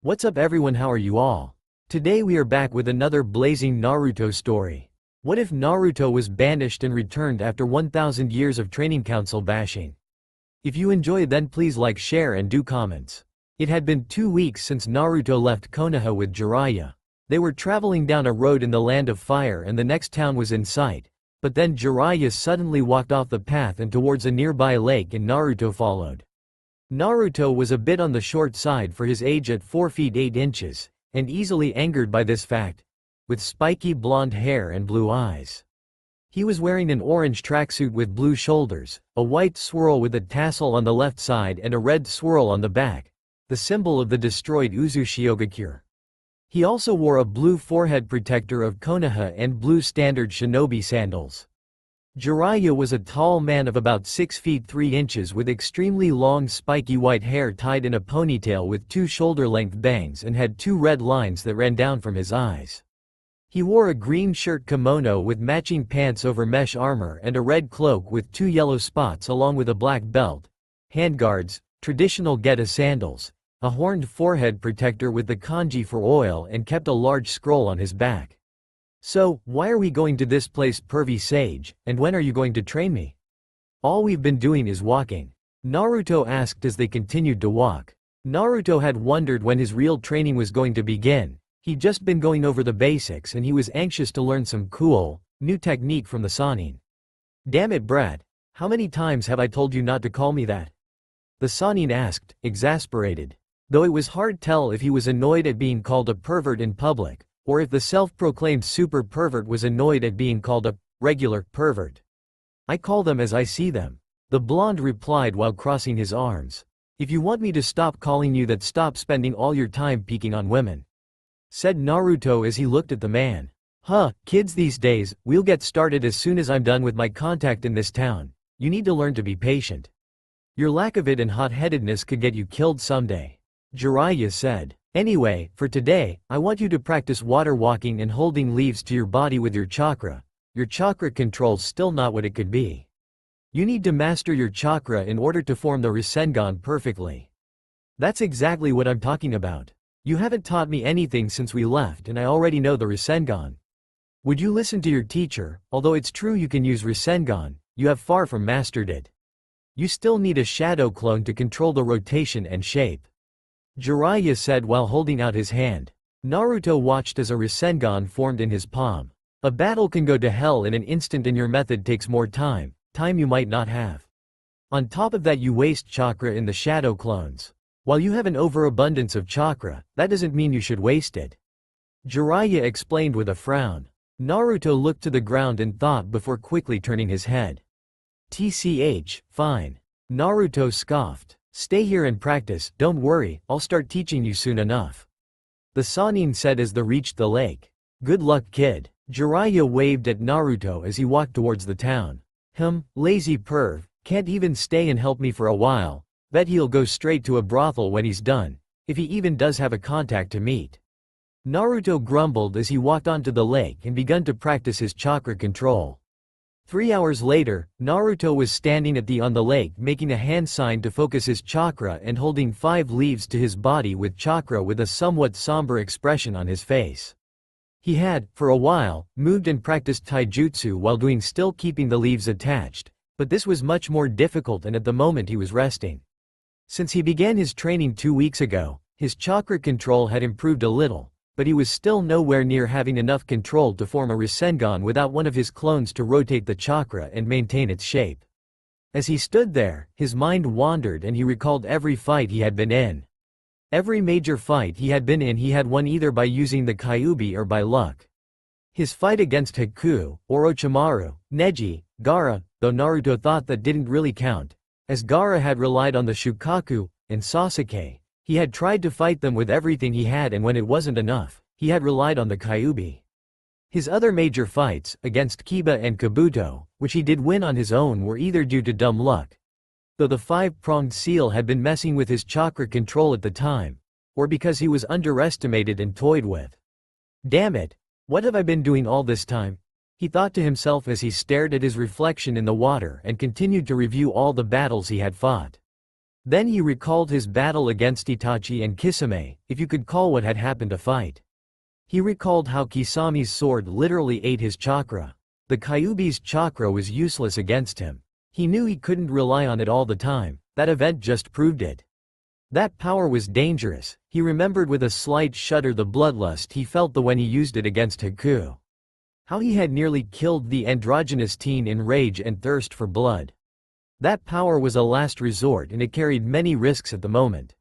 What's up everyone, how are you all? Today we are back with another blazing Naruto story. What if Naruto was banished and returned after 1000 years of training council bashing? If you enjoy then please like, share and do comments. It had been 2 weeks since Naruto left Konoha with Jiraiya. They were traveling down a road in the land of fire and the next town was in sight. But then Jiraiya suddenly walked off the path and towards a nearby lake and Naruto followed. Naruto was a bit on the short side for his age at 4 feet 8 inches, and easily angered by this fact, with spiky blonde hair and blue eyes. He was wearing an orange tracksuit with blue shoulders, a white swirl with a tassel on the left side and a red swirl on the back, the symbol of the destroyed Uzushiogakure. He also wore a blue forehead protector of Konoha and blue standard shinobi sandals. Jiraiya was a tall man of about 6 feet 3 inches with extremely long spiky white hair tied in a ponytail with 2 shoulder-length bangs and had 2 red lines that ran down from his eyes. He wore a green shirt kimono with matching pants over mesh armor and a red cloak with 2 yellow spots along with a black belt, handguards, traditional Geta sandals, a horned forehead protector with the kanji for oil and kept a large scroll on his back. "So, why are we going to this place, pervy sage, and when are you going to train me?" "All we've been doing is walking," Naruto asked as they continued to walk. Naruto had wondered when his real training was going to begin. He'd just been going over the basics and he was anxious to learn some cool, new technique from the Sannin. "Damn it brat, how many times have I told you not to call me that?" the Sannin asked, exasperated. Though it was hard to tell if he was annoyed at being called a pervert in public, or if the self-proclaimed super pervert was annoyed at being called a regular pervert. "I call them as I see them," the blonde replied while crossing his arms. "If you want me to stop calling you that, stop spending all your time peeking on women," said Naruto as he looked at the man. Kids these days, we'll get started as soon as I'm done with my contact in this town. You need to learn to be patient. Your lack of it and hot-headedness could get you killed someday," Jiraiya said. "Anyway, for today, I want you to practice water walking and holding leaves to your body with your chakra. Your chakra control's still not what it could be. You need to master your chakra in order to form the Rasengan perfectly." "That's exactly what I'm talking about. You haven't taught me anything since we left and I already know the Rasengan. Would you listen to your teacher? Although it's true you can use Rasengan, you have far from mastered it. You still need a shadow clone to control the rotation and shape," Jiraiya said while holding out his hand. Naruto watched as a Rasengan formed in his palm. "A battle can go to hell in an instant and your method takes more time you might not have. On top of that you waste chakra in the shadow clones. While you have an overabundance of chakra, that doesn't mean you should waste it," Jiraiya explained with a frown. Naruto looked to the ground and thought before quickly turning his head. Fine," Naruto scoffed. "Stay here and practice, don't worry, I'll start teaching you soon enough," the Sannin said as they reached the lake. "Good luck kid," Jiraiya waved at Naruto as he walked towards the town. Lazy perv, can't even stay and help me for a while, bet he'll go straight to a brothel when he's done, if he even does have a contact to meet," Naruto grumbled as he walked onto the lake and began to practice his chakra control. 3 hours later, Naruto was standing on the lake making a hand sign to focus his chakra and holding 5 leaves to his body with chakra with a somewhat somber expression on his face. He had, for a while, moved and practiced taijutsu while doing still keeping the leaves attached, but this was much more difficult and at the moment he was resting. Since he began his training 2 weeks ago, his chakra control had improved a little, but he was still nowhere near having enough control to form a Rasengan without one of his clones to rotate the chakra and maintain its shape. As he stood there, his mind wandered and he recalled every fight he had been in. Every major fight he had been in he had won either by using the Kyuubi or by luck. His fight against Haku, Orochimaru, Neji, Gaara, though Naruto thought that didn't really count, as Gaara had relied on the Shukaku, and Sasuke. He had tried to fight them with everything he had and when it wasn't enough, he had relied on the Kyuubi. His other major fights, against Kiba and Kabuto, which he did win on his own, were either due to dumb luck, though the 5-pronged seal had been messing with his chakra control at the time, or because he was underestimated and toyed with. "Damn it, what have I been doing all this time?" he thought to himself as he stared at his reflection in the water and continued to review all the battles he had fought. Then he recalled his battle against Itachi and Kisame, if you could call what had happened a fight. He recalled how Kisami's sword literally ate his chakra. The Kyuubi's chakra was useless against him. He knew he couldn't rely on it all the time, that event just proved it. That power was dangerous. He remembered with a slight shudder the bloodlust he felt when he used it against Haku. How he had nearly killed the androgynous teen in rage and thirst for blood. That power was a last resort and it carried many risks at the moment.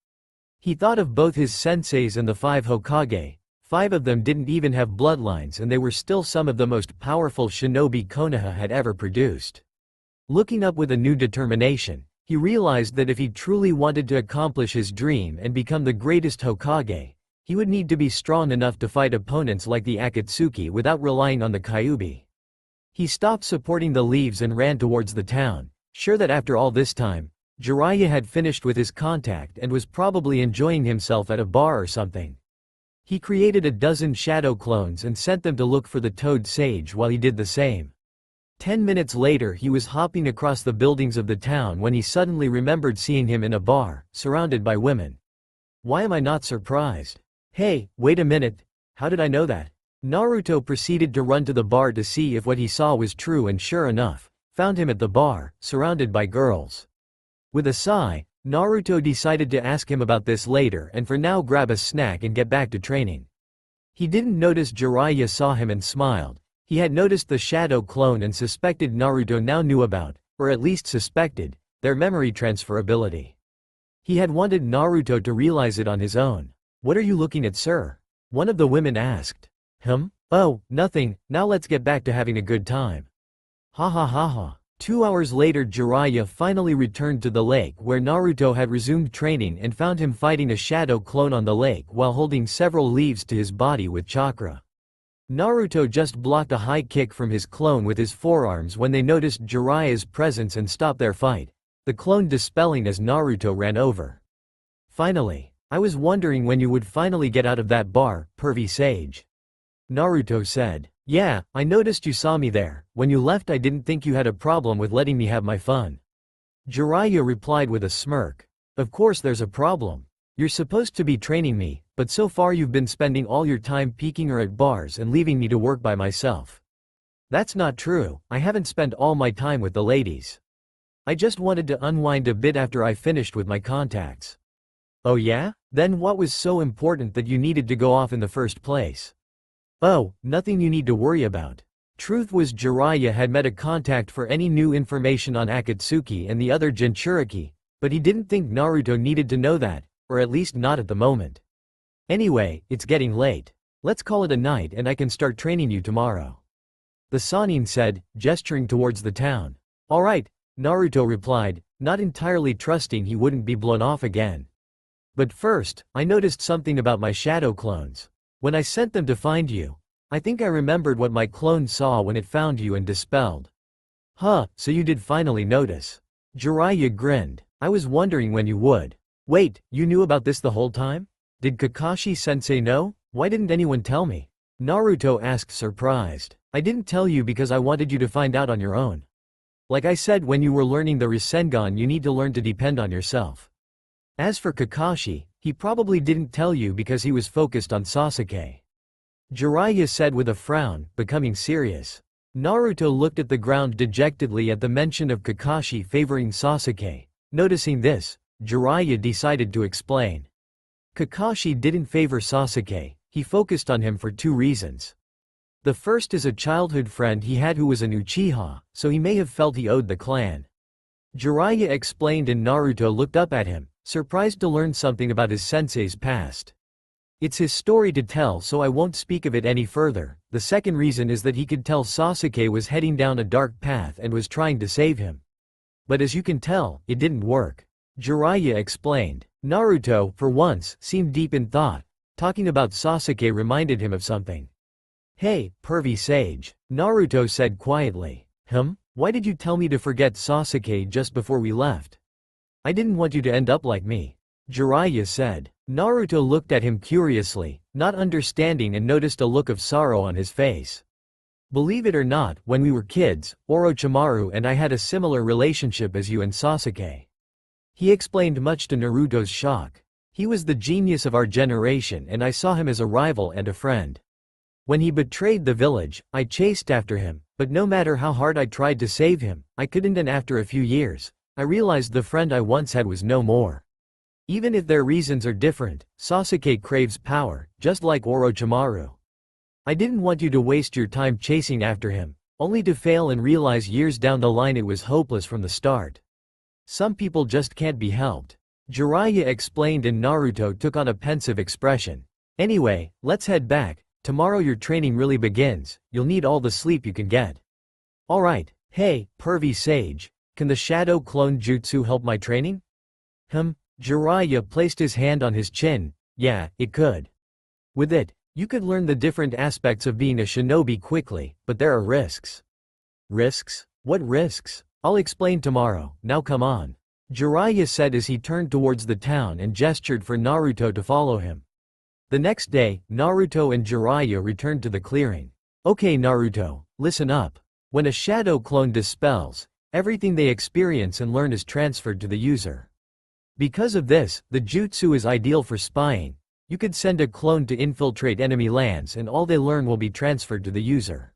He thought of both his senseis and the 5 Hokage. 5 of them didn't even have bloodlines and they were still some of the most powerful shinobi Konoha had ever produced. Looking up with a new determination, he realized that if he truly wanted to accomplish his dream and become the greatest Hokage, he would need to be strong enough to fight opponents like the Akatsuki without relying on the Kyuubi. He stopped supporting the leaves and ran towards the town, sure that after all this time, Jiraiya had finished with his contact and was probably enjoying himself at a bar or something. He created a dozen shadow clones and sent them to look for the Toad Sage while he did the same. 10 minutes later he was hopping across the buildings of the town when he suddenly remembered seeing him in a bar, surrounded by women. Why am I not surprised? Hey, wait a minute, how did I know that? Naruto proceeded to run to the bar to see if what he saw was true and sure enough, found him at the bar, surrounded by girls. With a sigh, Naruto decided to ask him about this later and for now grab a snack and get back to training. He didn't notice Jiraiya saw him and smiled. He had noticed the shadow clone and suspected Naruto now knew about, or at least suspected, their memory transferability. He had wanted Naruto to realize it on his own. What are you looking at, sir? One of the women asked. Oh, nothing, now let's get back to having a good time. Ha ha ha ha. 2 hours later Jiraiya finally returned to the lake where Naruto had resumed training and found him fighting a shadow clone on the lake while holding several leaves to his body with chakra. Naruto just blocked a high kick from his clone with his forearms when they noticed Jiraiya's presence and stopped their fight, the clone dispelling as Naruto ran over. Finally, I was wondering when you would finally get out of that bar, pervy sage. Naruto said. Yeah, I noticed you saw me there. When you left I didn't think you had a problem with letting me have my fun. Jiraiya replied with a smirk. Of course there's a problem. You're supposed to be training me, but so far you've been spending all your time peeking or at bars and leaving me to work by myself. That's not true, I haven't spent all my time with the ladies. I just wanted to unwind a bit after I finished with my contacts. Oh yeah? Then what was so important that you needed to go off in the first place? Oh, nothing you need to worry about. Truth was Jiraiya had met a contact for any new information on Akatsuki and the other Jinchuriki, but he didn't think Naruto needed to know that, or at least not at the moment. Anyway, it's getting late. Let's call it a night and I can start training you tomorrow. The Sannin said, gesturing towards the town. Alright, Naruto replied, not entirely trusting he wouldn't be blown off again. But first, I noticed something about my shadow clones. When I sent them to find you, I think I remembered what my clone saw when it found you and dispelled. Huh, so you did finally notice. Jiraiya grinned. I was wondering when you would. Wait, you knew about this the whole time? Did Kakashi-sensei know? Why didn't anyone tell me? Naruto asked surprised. I didn't tell you because I wanted you to find out on your own. Like I said when you were learning the Rasengan you need to learn to depend on yourself. As for Kakashi, he probably didn't tell you because he was focused on Sasuke. Jiraiya said with a frown, becoming serious. Naruto looked at the ground dejectedly at the mention of Kakashi favoring Sasuke. Noticing this, Jiraiya decided to explain. Kakashi didn't favor Sasuke, he focused on him for 2 reasons. The first is a childhood friend he had who was an Uchiha, so he may have felt he owed the clan. Jiraiya explained and Naruto looked up at him, surprised to learn something about his sensei's past. It's his story to tell so I won't speak of it any further. The second reason is that he could tell Sasuke was heading down a dark path and was trying to save him. But as you can tell, it didn't work. Jiraiya explained. Naruto, for once, seemed deep in thought. Talking about Sasuke reminded him of something. Hey, pervy sage, Naruto said quietly. Why did you tell me to forget Sasuke just before we left? I didn't want you to end up like me. Jiraiya said. Naruto looked at him curiously, not understanding and noticed a look of sorrow on his face. Believe it or not, when we were kids, Orochimaru and I had a similar relationship as you and Sasuke. He explained, much to Naruto's shock. He was the genius of our generation and I saw him as a rival and a friend. When he betrayed the village, I chased after him, but no matter how hard I tried to save him, I couldn't, and after a few years, I realized the friend I once had was no more. Even if their reasons are different, Sasuke craves power, just like Orochimaru. I didn't want you to waste your time chasing after him, only to fail and realize years down the line it was hopeless from the start. Some people just can't be helped. Jiraiya explained and Naruto took on a pensive expression. Anyway, let's head back. Tomorrow your training really begins, you'll need all the sleep you can get. Alright, hey, pervy sage, can the shadow clone jutsu help my training? Jiraiya placed his hand on his chin. Yeah, it could. With it, you could learn the different aspects of being a shinobi quickly, but there are risks. Risks? What risks? I'll explain tomorrow, now come on. Jiraiya said as he turned towards the town and gestured for Naruto to follow him. The next day, Naruto and Jiraiya returned to the clearing. Okay Naruto, listen up. When a shadow clone dispels, everything they experience and learn is transferred to the user. Because of this, the jutsu is ideal for spying. You could send a clone to infiltrate enemy lands and all they learn will be transferred to the user.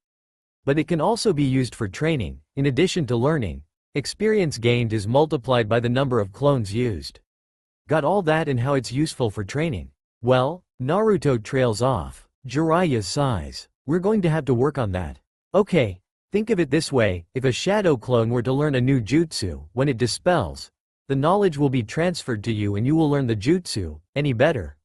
But it can also be used for training. In addition to learning, experience gained is multiplied by the number of clones used. Got all that and how it's useful for training? Well, Naruto trails off. Jiraiya sighs. We're going to have to work on that. Okay, think of it this way, if a shadow clone were to learn a new jutsu, when it dispels, the knowledge will be transferred to you and you will learn the jutsu. Any better?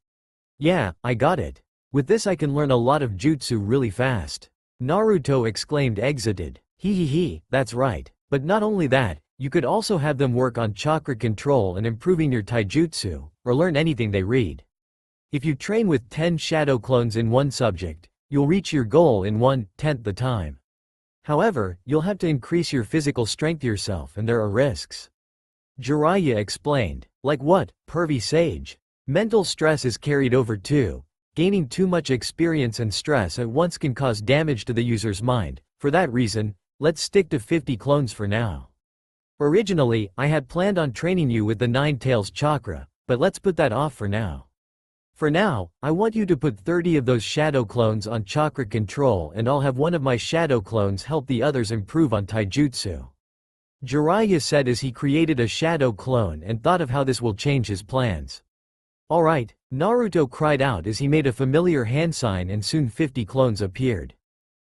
Yeah, I got it. With this I can learn a lot of jutsu really fast. Naruto exclaimed, exited. He, that's right. But not only that, you could also have them work on chakra control and improving your taijutsu, or learn anything they read. If you train with 10 shadow clones in one subject, you'll reach your goal in 1/10 the time. However, you'll have to increase your physical strength yourself and there are risks. Jiraiya explained. Like what, pervy sage? Mental stress is carried over too. Gaining too much experience and stress at once can cause damage to the user's mind. For that reason, let's stick to 50 clones for now. Originally, I had planned on training you with the 9 tails chakra, but let's put that off for now. For now, I want you to put 30 of those shadow clones on chakra control and I'll have one of my shadow clones help the others improve on taijutsu. Jiraiya said as he created a shadow clone and thought of how this will change his plans. Alright, Naruto cried out as he made a familiar hand sign and soon 50 clones appeared.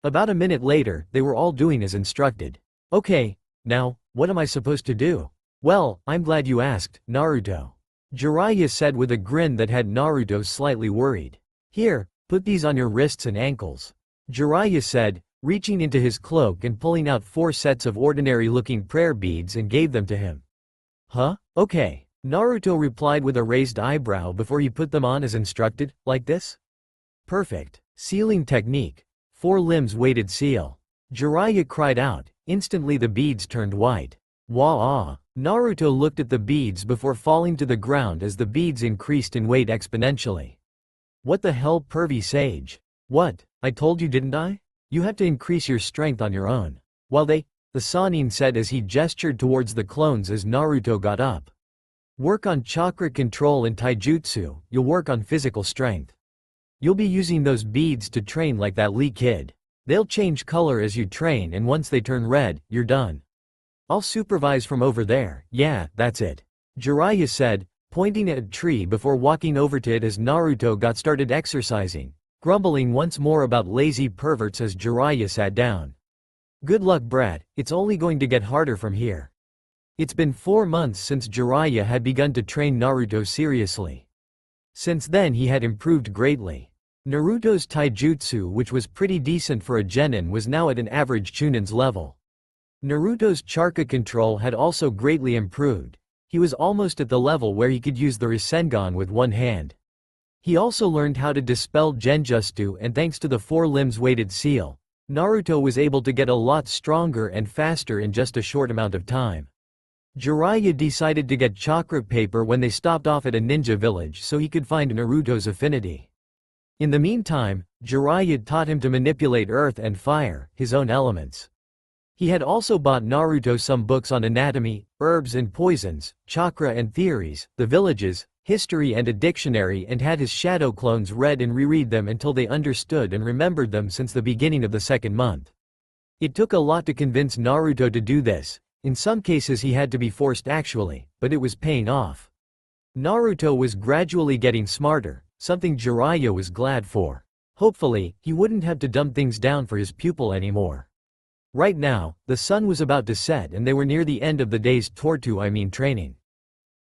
About a minute later, they were all doing as instructed. Okay, now, what am I supposed to do? Well, I'm glad you asked, Naruto. Jiraiya said with a grin that had Naruto slightly worried. Here, put these on your wrists and ankles. Jiraiya said, reaching into his cloak and pulling out 4 sets of ordinary-looking prayer beads and gave them to him. Huh? Okay. Naruto replied with a raised eyebrow before he put them on as instructed, like this? Perfect. Sealing technique. 4 limbs weighted seal. Jiraiya cried out. Instantly the beads turned white. Wah-ah. Naruto looked at the beads before falling to the ground as the beads increased in weight exponentially. What the hell, pervy sage? What? I told you, didn't I? You have to increase your strength on your own. While the Sannin said as he gestured towards the clones as Naruto got up. Work on chakra control and taijutsu, you'll work on physical strength. You'll be using those beads to train like that Lee kid. They'll change color as you train and once they turn red, you're done. I'll supervise from over there. Yeah, that's it. Jiraiya said, pointing at a tree before walking over to it as Naruto got started exercising, grumbling once more about lazy perverts as Jiraiya sat down. Good luck, brat, it's only going to get harder from here. It's been 4 months since Jiraiya had begun to train Naruto seriously. Since then he had improved greatly. Naruto's taijutsu, which was pretty decent for a genin, was now at an average chunin's level. Naruto's chakra control had also greatly improved. He was almost at the level where he could use the Rasengan with one hand. He also learned how to dispel genjutsu and thanks to the 4 limbs weighted seal, Naruto was able to get a lot stronger and faster in just a short amount of time. Jiraiya decided to get chakra paper when they stopped off at a ninja village so he could find Naruto's affinity. In the meantime, Jiraiya taught him to manipulate earth and fire, his own elements. He had also bought Naruto some books on anatomy, herbs and poisons, chakra and theories, the villages, history and a dictionary, and had his shadow clones read and reread them until they understood and remembered them since the beginning of the second month. It took a lot to convince Naruto to do this. In some cases he had to be forced actually, but it was paying off. Naruto was gradually getting smarter, something Jiraiya was glad for. Hopefully, he wouldn't have to dumb things down for his pupil anymore. Right now, the sun was about to set and they were near the end of the day's training.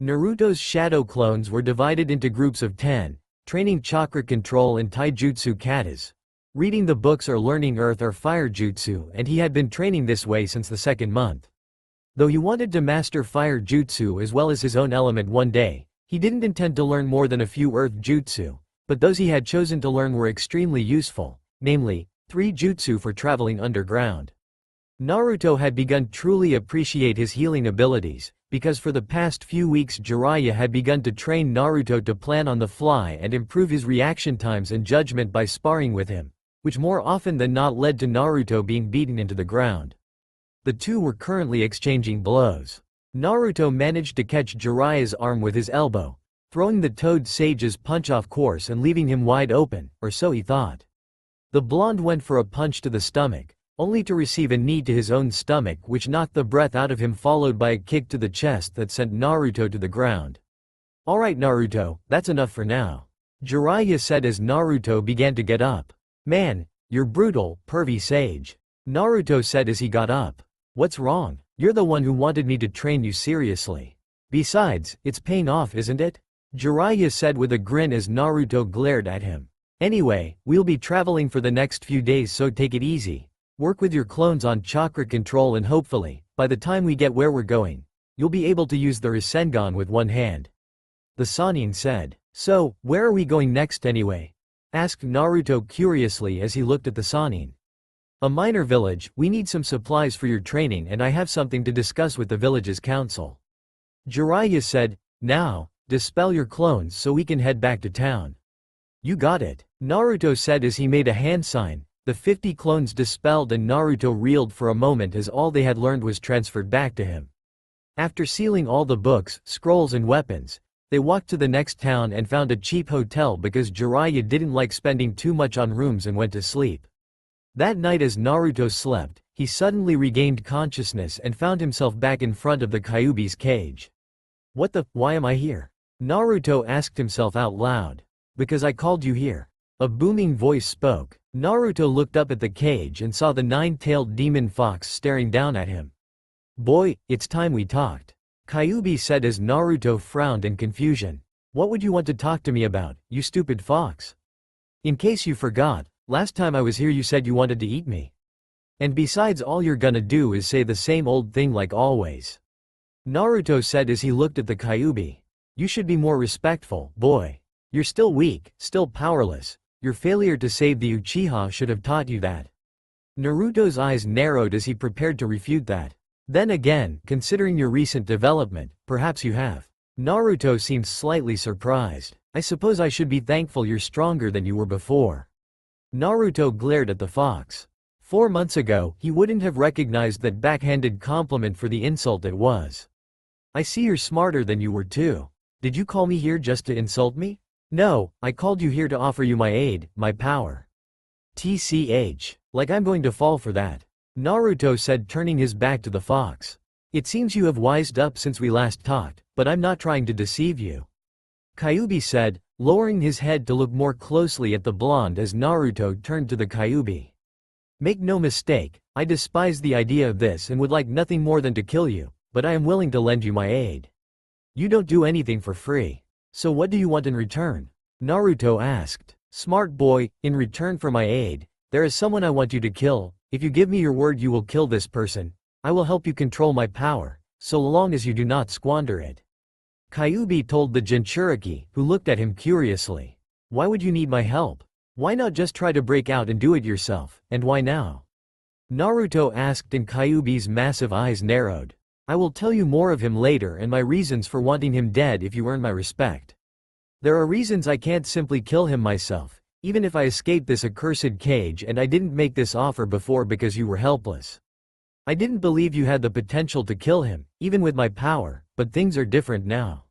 Naruto's shadow clones were divided into groups of 10, training chakra control and taijutsu katas, reading the books or learning earth or fire jutsu, and he had been training this way since the second month. Though he wanted to master fire jutsu as well as his own element one day, he didn't intend to learn more than a few earth jutsu, but those he had chosen to learn were extremely useful, namely, 3 jutsu for traveling underground. Naruto had begun truly appreciate his healing abilities, because for the past few weeks Jiraiya had begun to train Naruto to plan on the fly and improve his reaction times and judgment by sparring with him, which more often than not led to Naruto being beaten into the ground. The two were currently exchanging blows. Naruto managed to catch Jiraiya's arm with his elbow, throwing the Toad Sage's punch off course and leaving him wide open, or so he thought. The blonde went for a punch to the stomach, only to receive a knee to his own stomach which knocked the breath out of him, followed by a kick to the chest that sent Naruto to the ground. "Alright Naruto, that's enough for now," Jiraiya said as Naruto began to get up. "Man, you're brutal, pervy sage," Naruto said as he got up. "What's wrong? You're the one who wanted me to train you seriously. Besides, it's paying off, isn't it?" Jiraiya said with a grin as Naruto glared at him. "Anyway, we'll be traveling for the next few days, so take it easy. Work with your clones on chakra control and hopefully, by the time we get where we're going, you'll be able to use the Rasengan with one hand," the Sannin said. "So, where are we going next anyway?" asked Naruto curiously as he looked at the Sannin. "A minor village. We need some supplies for your training and I have something to discuss with the village's council," Jiraiya said. "Now, dispel your clones so we can head back to town." "You got it," Naruto said as he made a hand sign. The 50 clones dispelled and Naruto reeled for a moment as all they had learned was transferred back to him. After sealing all the books, scrolls and weapons, they walked to the next town and found a cheap hotel because Jiraiya didn't like spending too much on rooms and went to sleep. That night as Naruto slept, he suddenly regained consciousness and found himself back in front of the Kyuubi's cage. Why am I here?" Naruto asked himself out loud. "Because I called you here," a booming voice spoke. Naruto looked up at the cage and saw the 9-tailed demon fox staring down at him. "Boy, it's time we talked," Kyuubi said as Naruto frowned in confusion. "What would you want to talk to me about, you stupid fox? In case you forgot, last time I was here you said you wanted to eat me. And besides, all you're gonna do is say the same old thing like always," Naruto said as he looked at the Kyuubi. "You should be more respectful, boy. You're still weak, still powerless. Your failure to save the Uchiha should have taught you that." Naruto's eyes narrowed as he prepared to refute that. "Then again, considering your recent development, perhaps you have." Naruto seemed slightly surprised. "I suppose I should be thankful you're stronger than you were before." Naruto glared at the fox. 4 months ago, he wouldn't have recognized that backhanded compliment for the insult it was. "I see you're smarter than you were too. Did you call me here just to insult me?" "No, I called you here to offer you my aid, my power." "TCH. Like I'm going to fall for that," Naruto said, turning his back to the fox. "It seems you have wised up since we last talked, but I'm not trying to deceive you," Kyuubi said, lowering his head to look more closely at the blonde as Naruto turned to the Kyuubi. "Make no mistake, I despise the idea of this and would like nothing more than to kill you, but I am willing to lend you my aid. You don't do anything for free. So what do you want in return?" Naruto asked. "Smart boy, in return for my aid, there is someone I want you to kill. If you give me your word you will kill this person, I will help you control my power, so long as you do not squander it," Kyuubi told the Jinchuriki, who looked at him curiously. "Why would you need my help? Why not just try to break out and do it yourself, and why now?" Naruto asked and Kyuubi's massive eyes narrowed. "I will tell you more of him later and my reasons for wanting him dead if you earn my respect. There are reasons I can't simply kill him myself, even if I escaped this accursed cage, and I didn't make this offer before because you were helpless." I didn't believe you had the potential to kill him, even with my power, but things are different now.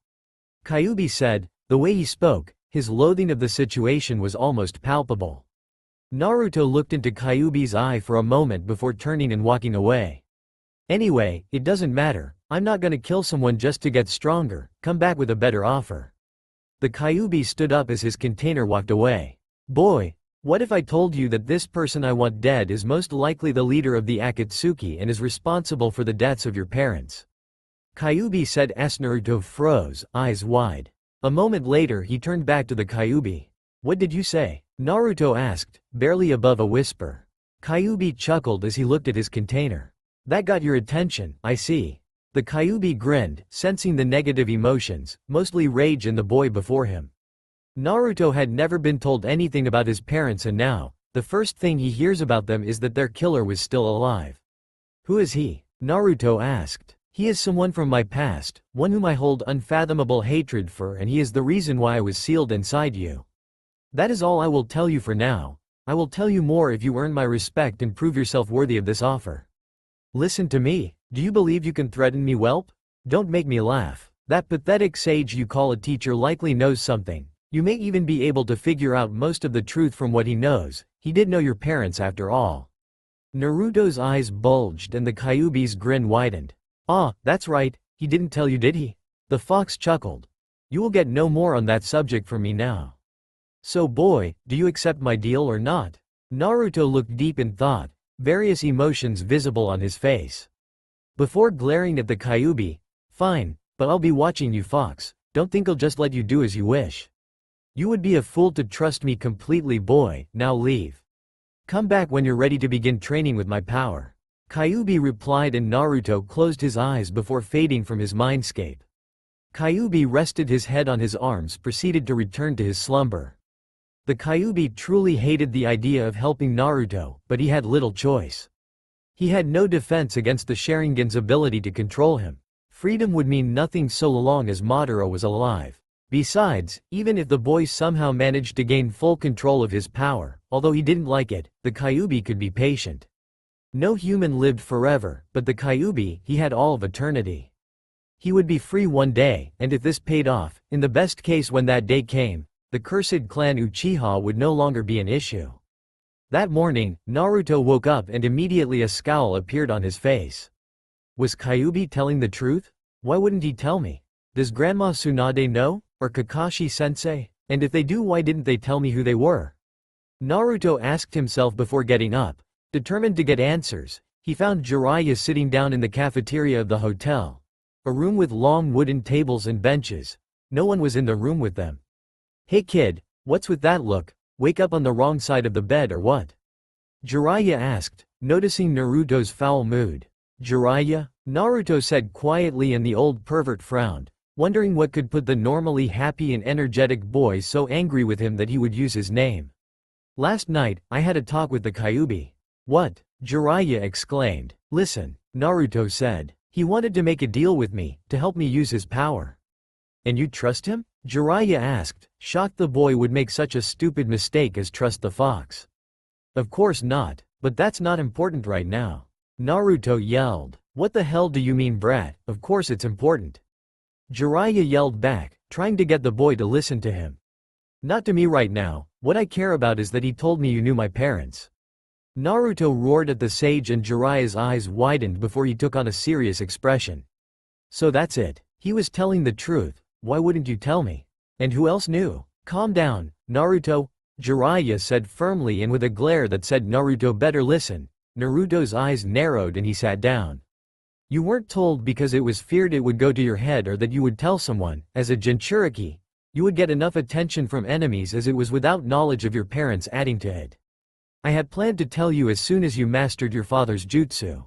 Kyuubi said. The way he spoke, his loathing of the situation was almost palpable. Naruto looked into Kyuubi's eye for a moment before turning and walking away. Anyway, it doesn't matter, I'm not gonna kill someone just to get stronger, come back with a better offer. The Kyuubi stood up as his container walked away. Boy, what if I told you that this person I want dead is most likely the leader of the Akatsuki and is responsible for the deaths of your parents? Kyuubi said as Naruto froze, eyes wide. A moment later he turned back to the Kyuubi. What did you say? Naruto asked, barely above a whisper. Kyuubi chuckled as he looked at his container. That got your attention, I see. The Kyuubi grinned, sensing the negative emotions, mostly rage in the boy before him. Naruto had never been told anything about his parents and now, the first thing he hears about them is that their killer was still alive. Who is he? Naruto asked. He is someone from my past, one whom I hold unfathomable hatred for, and he is the reason why I was sealed inside you. That is all I will tell you for now. I will tell you more if you earn my respect and prove yourself worthy of this offer. Listen to me, do you believe you can threaten me, whelp? Don't make me laugh. That pathetic sage you call a teacher likely knows something. You may even be able to figure out most of the truth from what he knows. He did know your parents after all. Naruto's eyes bulged and the Kyuubi's grin widened. Ah, that's right, he didn't tell you, did he? The fox chuckled. You will get no more on that subject from me now. So boy, do you accept my deal or not? Naruto looked deep in thought, various emotions visible on his face. Before glaring at the Kyuubi, fine, but I'll be watching you, fox. Don't think I'll just let you do as you wish. You would be a fool to trust me completely, boy. Now leave. Come back when you're ready to begin training with my power. Kyuubi replied and Naruto closed his eyes before fading from his mindscape. Kyuubi rested his head on his arms, proceeded to return to his slumber. The Kyuubi truly hated the idea of helping Naruto, but he had little choice. He had no defense against the Sharingan's ability to control him. Freedom would mean nothing so long as Madara was alive. Besides, even if the boy somehow managed to gain full control of his power, although he didn't like it, the Kyuubi could be patient. No human lived forever, but the Kyuubi, he had all of eternity. He would be free one day, and if this paid off, in the best case when that day came, the cursed clan Uchiha would no longer be an issue. That morning, Naruto woke up and immediately a scowl appeared on his face. Was Kyuubi telling the truth? Why wouldn't he tell me? Does Grandma Tsunade know? Or Kakashi-sensei? And if they do, why didn't they tell me who they were? Naruto asked himself before getting up. Determined to get answers, he found Jiraiya sitting down in the cafeteria of the hotel. A room with long wooden tables and benches. No one was in the room with them. Hey kid, what's with that look? Wake up on the wrong side of the bed or what? Jiraiya asked, noticing Naruto's foul mood. Jiraiya? Naruto said quietly and the old pervert frowned, wondering what could put the normally happy and energetic boy so angry with him that he would use his name. Last night, I had a talk with the Kyuubi. What? Jiraiya exclaimed. Listen, Naruto said. He wanted to make a deal with me, to help me use his power. And you trust him? Jiraiya asked, shocked the boy would make such a stupid mistake as trust the fox. Of course not, but that's not important right now. Naruto yelled. What the hell do you mean, brat? Of course it's important. Jiraiya yelled back, trying to get the boy to listen to him. Not to me right now, what I care about is that he told me you knew my parents. Naruto roared at the sage and Jiraiya's eyes widened before he took on a serious expression. So that's it. He was telling the truth. Why wouldn't you tell me? And who else knew? Calm down, Naruto, Jiraiya said firmly and with a glare that said Naruto better listen. Naruto's eyes narrowed and he sat down. You weren't told because it was feared it would go to your head or that you would tell someone. As a Jinchuriki, you would get enough attention from enemies as it was without knowledge of your parents adding to it. I had planned to tell you as soon as you mastered your father's jutsu.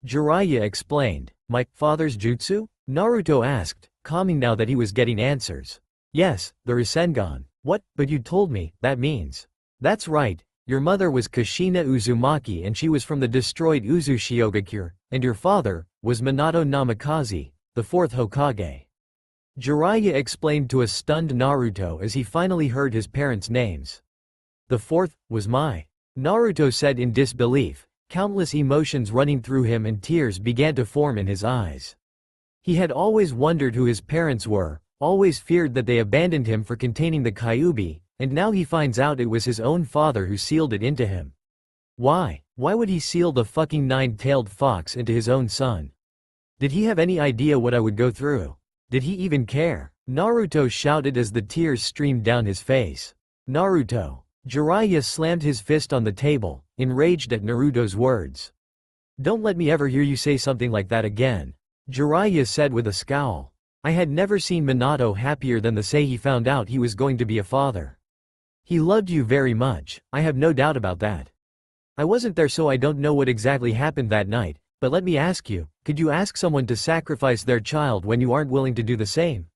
Jiraiya explained. My father's jutsu? Naruto asked, calming now that he was getting answers. Yes, the Rasengan. What? But you told me, that means. That's right, your mother was Kushina Uzumaki and she was from the destroyed Uzushiogakure, and your father was Minato Namikaze, the fourth Hokage. Jiraiya explained to a stunned Naruto as he finally heard his parents' names. The fourth was Naruto said in disbelief, countless emotions running through him and tears began to form in his eyes. He had always wondered who his parents were, always feared that they abandoned him for containing the Kyuubi, and now he finds out it was his own father who sealed it into him. Why? Why would he seal the fucking nine-tailed fox into his own son? Did he have any idea what I would go through? Did he even care? Naruto shouted as the tears streamed down his face. Naruto. Jiraiya slammed his fist on the table, enraged at Naruto's words. Don't let me ever hear you say something like that again, Jiraiya said with a scowl. I had never seen Minato happier than the day he found out he was going to be a father. He loved you very much, I have no doubt about that. I wasn't there, so I don't know what exactly happened that night, but let me ask you, could you ask someone to sacrifice their child when you aren't willing to do the same?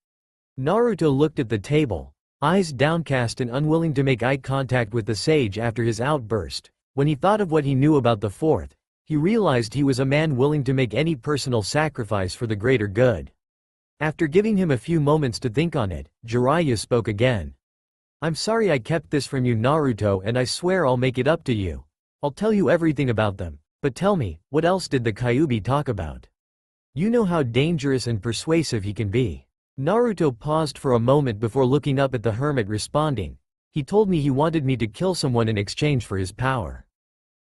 Naruto looked at the table, eyes downcast and unwilling to make eye contact with the sage after his outburst. When he thought of what he knew about the fourth, he realized he was a man willing to make any personal sacrifice for the greater good. After giving him a few moments to think on it, Jiraiya spoke again. I'm sorry I kept this from you, Naruto, and I swear I'll make it up to you. I'll tell you everything about them, but tell me, what else did the Kyuubi talk about? You know how dangerous and persuasive he can be. Naruto paused for a moment before looking up at the hermit, responding. He told me he wanted me to kill someone in exchange for his power.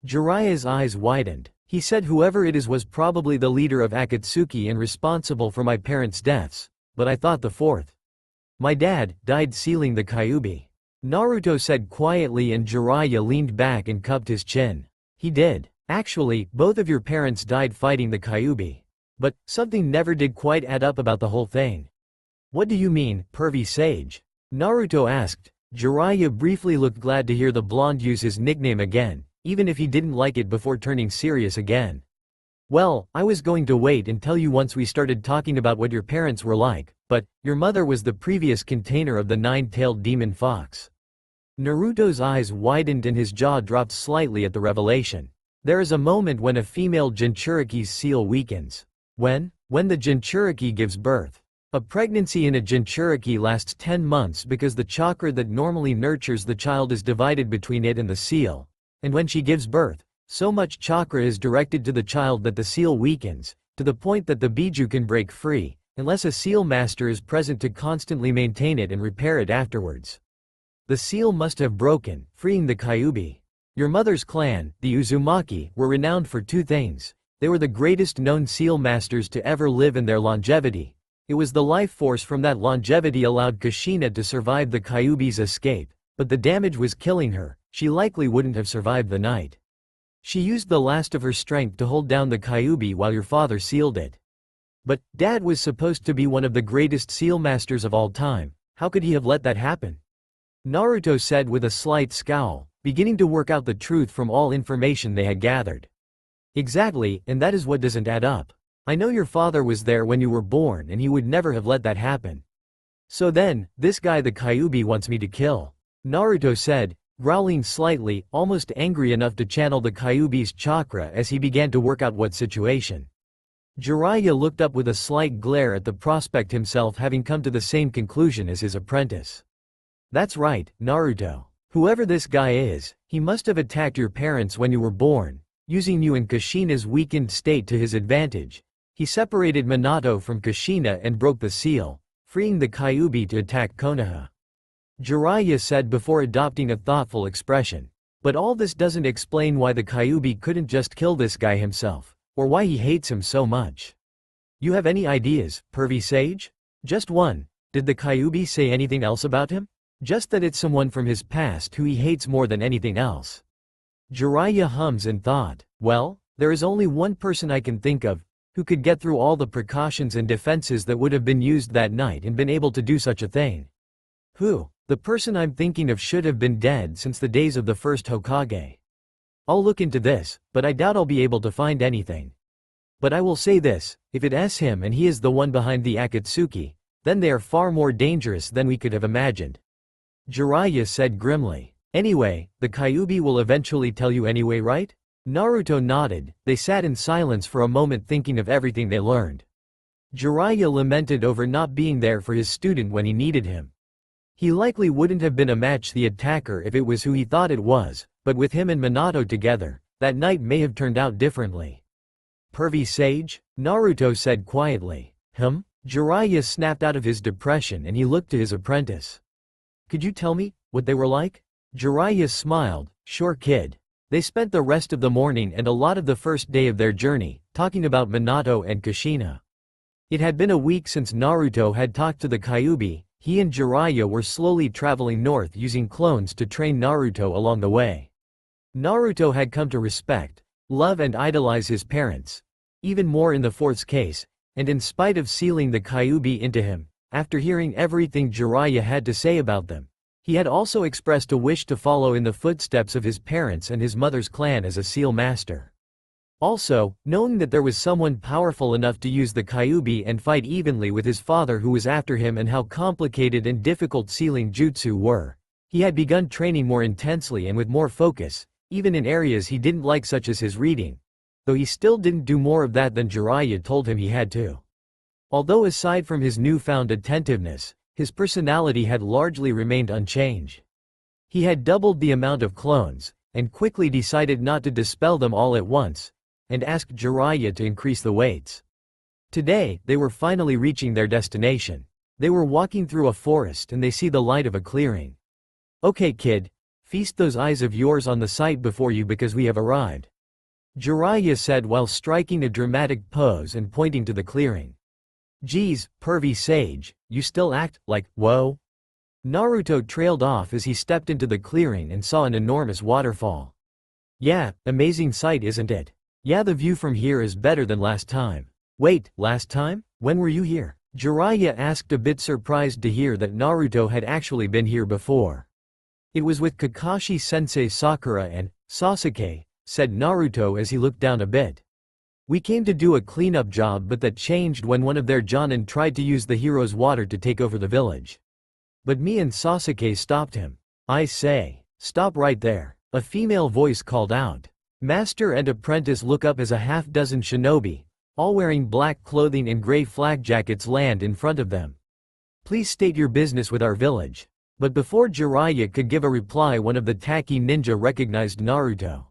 Jiraiya's eyes widened. He said whoever it is was probably the leader of Akatsuki and responsible for my parents' deaths, but I thought the fourth. My dad died sealing the Kyuubi. Naruto said quietly, and Jiraiya leaned back and cupped his chin. He did. Actually, both of your parents died fighting the Kyuubi. But something never did quite add up about the whole thing. What do you mean, pervy sage? Naruto asked. Jiraiya briefly looked glad to hear the blonde use his nickname again, even if he didn't like it before turning serious again. Well, I was going to wait and tell you once we started talking about what your parents were like, but your mother was the previous container of the nine-tailed demon fox. Naruto's eyes widened and his jaw dropped slightly at the revelation. There is a moment when a female Jinchuriki's seal weakens. When the Jinchuriki gives birth. A pregnancy in a Jinchuriki lasts 10 months because the chakra that normally nurtures the child is divided between it and the seal. And when she gives birth, so much chakra is directed to the child that the seal weakens, to the point that the biju can break free, unless a seal master is present to constantly maintain it and repair it afterwards. The seal must have broken, freeing the Kyuubi. Your mother's clan, the Uzumaki, were renowned for two things. They were the greatest known seal masters to ever live, and their longevity. It was the life force from that longevity allowed Kushina to survive the Kyuubi's escape, but the damage was killing her. She likely wouldn't have survived the night. She used the last of her strength to hold down the Kyuubi while your father sealed it. But Dad was supposed to be one of the greatest seal masters of all time. How could he have let that happen? Naruto said with a slight scowl, beginning to work out the truth from all information they had gathered. Exactly, and that is what doesn't add up. I know your father was there when you were born and he would never have let that happen. So then, this guy the Kyuubi wants me to kill, Naruto said, growling slightly, almost angry enough to channel the Kyuubi's chakra as he began to work out what situation. Jiraiya looked up with a slight glare at the prospect himself having come to the same conclusion as his apprentice. That's right, Naruto. Whoever this guy is, he must have attacked your parents when you were born, using you and Kushina's weakened state to his advantage. He separated Minato from Kushina and broke the seal, freeing the Kyuubi to attack Konoha. Jiraiya said before adopting a thoughtful expression. But all this doesn't explain why the Kyuubi couldn't just kill this guy himself, or why he hates him so much. You have any ideas, pervy sage? Just one. Did the Kyuubi say anything else about him? Just that it's someone from his past who he hates more than anything else. Jiraiya hums and thought, well, there is only one person I can think of, who could get through all the precautions and defenses that would have been used that night and been able to do such a thing. Who? The person I'm thinking of should have been dead since the days of the first Hokage. I'll look into this, but I doubt I'll be able to find anything. But I will say this, if it's him and he is the one behind the Akatsuki, then they are far more dangerous than we could have imagined. Jiraiya said grimly. Anyway, the Kyuubi will eventually tell you anyway, right? Naruto nodded. They sat in silence for a moment thinking of everything they learned. Jiraiya lamented over not being there for his student when he needed him. He likely wouldn't have been a match the attacker if it was who he thought it was, but with him and Minato together, that night may have turned out differently. Pervy sage? Naruto said quietly. Jiraiya snapped out of his depression and he looked to his apprentice. Could you tell me what they were like? Jiraiya smiled. Sure kid. They spent the rest of the morning and a lot of the first day of their journey, talking about Minato and Kushina. It had been a week since Naruto had talked to the Kyuubi. He and Jiraiya were slowly traveling north using clones to train Naruto along the way. Naruto had come to respect, love and idolize his parents. Even more in the fourth's case, and in spite of sealing the Kyuubi into him, after hearing everything Jiraiya had to say about them, he had also expressed a wish to follow in the footsteps of his parents and his mother's clan as a seal master. Also, knowing that there was someone powerful enough to use the Kyuubi and fight evenly with his father who was after him and how complicated and difficult sealing jutsu were, he had begun training more intensely and with more focus, even in areas he didn't like such as his reading. Though he still didn't do more of that than Jiraiya told him he had to. Although aside from his newfound attentiveness, his personality had largely remained unchanged. He had doubled the amount of clones, and quickly decided not to dispel them all at once, and asked Jiraiya to increase the weights. Today, they were finally reaching their destination. They were walking through a forest and they see the light of a clearing. Okay kid, feast those eyes of yours on the sight before you because we have arrived. Jiraiya said while striking a dramatic pose and pointing to the clearing. Geez, pervy sage, you still act like, whoa? Naruto trailed off as he stepped into the clearing and saw an enormous waterfall. Yeah, amazing sight isn't it? Yeah, the view from here is better than last time. Wait, last time? When were you here? Jiraiya asked, a bit surprised to hear that Naruto had actually been here before. It was with Kakashi-sensei Sakura and Sasuke, said Naruto as he looked down a bit. We came to do a cleanup job but that changed when one of their Jonin tried to use the hero's water to take over the village. But me and Sasuke stopped him. I say, stop right there. A female voice called out. Master and apprentice look up as a half-dozen shinobi, all wearing black clothing and gray flag jackets, land in front of them. Please state your business with our village. But before Jiraiya could give a reply, one of the Taki ninja recognized Naruto.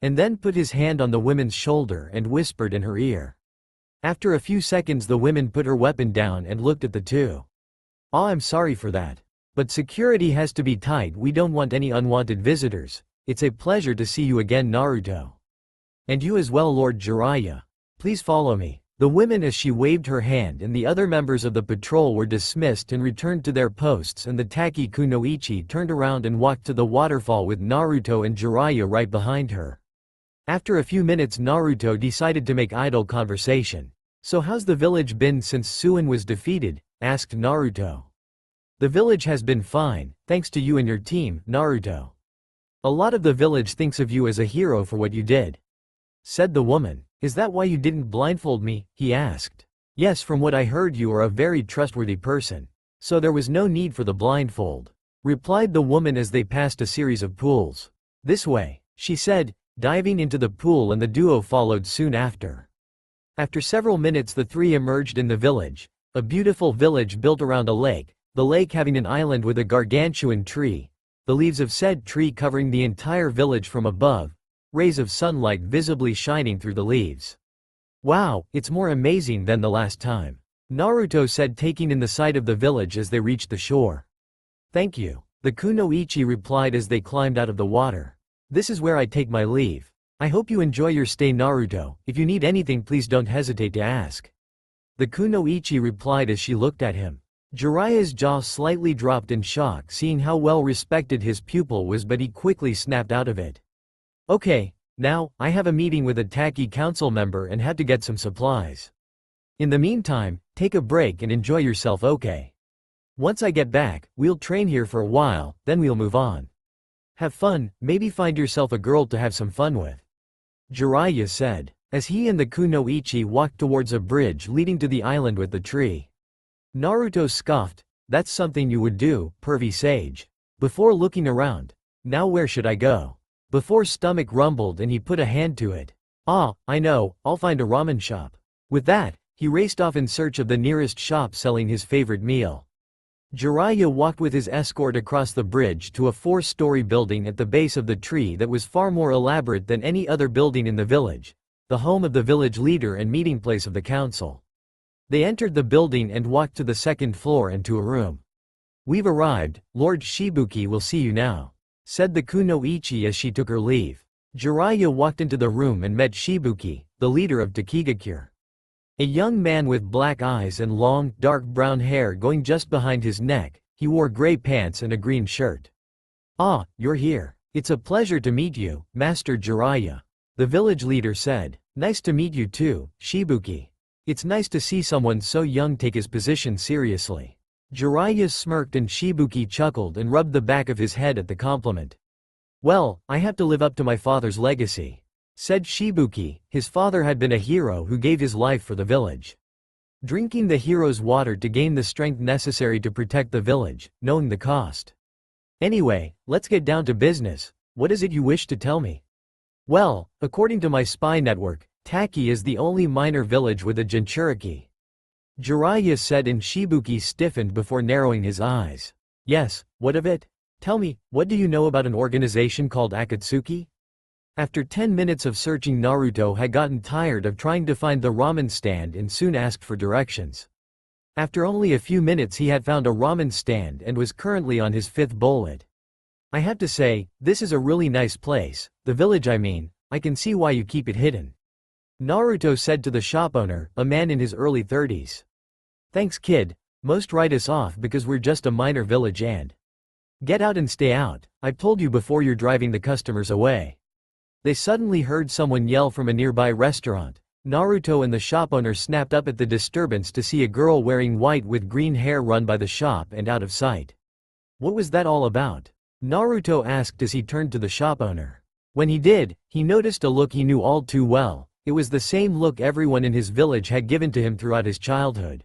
And then put his hand on the woman's shoulder and whispered in her ear. After a few seconds the woman put her weapon down and looked at the two. I'm sorry for that. But security has to be tight, we don't want any unwanted visitors. It's a pleasure to see you again, Naruto. And you as well, Lord Jiraiya. Please follow me. The woman, as she waved her hand, and the other members of the patrol were dismissed and returned to their posts, and the Taki Kunoichi turned around and walked to the waterfall with Naruto and Jiraiya right behind her. After a few minutes Naruto decided to make idle conversation. So how's the village been since Suin was defeated? Asked Naruto. The village has been fine, thanks to you and your team, Naruto. A lot of the village thinks of you as a hero for what you did. Said the woman. Is that why you didn't blindfold me? He asked. Yes, from what I heard you are a very trustworthy person. So there was no need for the blindfold. Replied the woman as they passed a series of pools. This way, she said, diving into the pool, and the duo followed soon after. After several minutes the three emerged in the village, a beautiful village built around a lake, the lake having an island with a gargantuan tree, the leaves of said tree covering the entire village from above, rays of sunlight visibly shining through the leaves. Wow, it's more amazing than the last time, Naruto said, taking in the sight of the village as they reached the shore. Thank you, the Kunoichi replied as they climbed out of the water. This is where I take my leave. I hope you enjoy your stay, Naruto. If you need anything please don't hesitate to ask. The Kunoichi replied as she looked at him. Jiraiya's jaw slightly dropped in shock seeing how well respected his pupil was, but he quickly snapped out of it. Okay, now, I have a meeting with a Taki council member and have to get some supplies. In the meantime, take a break and enjoy yourself, okay? Once I get back, we'll train here for a while, then we'll move on. Have fun, maybe find yourself a girl to have some fun with. Jiraiya said, as he and the Kunoichi walked towards a bridge leading to the island with the tree. Naruto scoffed, that's something you would do, pervy sage. Before looking around. Now where should I go? Before stomach rumbled and he put a hand to it. Ah, I know, I'll find a ramen shop. With that, he raced off in search of the nearest shop selling his favorite meal. Jiraiya walked with his escort across the bridge to a 4-story building at the base of the tree that was far more elaborate than any other building in the village, the home of the village leader and meeting place of the council. They entered the building and walked to the second floor and to a room. "We've arrived, Lord Shibuki will see you now," said the kunoichi as she took her leave. Jiraiya walked into the room and met Shibuki, the leader of Takigakure. A young man with black eyes and long, dark brown hair going just behind his neck, he wore gray pants and a green shirt. "Ah, you're here. It's a pleasure to meet you, Master Jiraiya," the village leader said. "Nice to meet you too, Shibuki. It's nice to see someone so young take his position seriously." Jiraiya smirked and Shibuki chuckled and rubbed the back of his head at the compliment. "Well, I have to live up to my father's legacy," said Shibuki. His father had been a hero who gave his life for the village. Drinking the hero's water to gain the strength necessary to protect the village, knowing the cost. "Anyway, let's get down to business. What is it you wish to tell me?" "Well, according to my spy network, Taki is the only minor village with a Jinchuriki," Jiraiya said, and Shibuki stiffened before narrowing his eyes. "Yes, what of it? Tell me, what do you know about an organization called Akatsuki?" After 10 minutes of searching, Naruto had gotten tired of trying to find the ramen stand and soon asked for directions. After only a few minutes he had found a ramen stand and was currently on his 5th bowl. "I have to say, this is a really nice place, the village I mean. I can see why you keep it hidden," Naruto said to the shop owner, a man in his early 30s. "Thanks kid, most write us off because we're just a minor village and get out and stay out. I've told you before you're driving the customers away." They suddenly heard someone yell from a nearby restaurant. Naruto and the shop owner snapped up at the disturbance to see a girl wearing white with green hair run by the shop and out of sight. "What was that all about?" Naruto asked as he turned to the shop owner. When he did, he noticed a look he knew all too well. It was the same look everyone in his village had given to him throughout his childhood.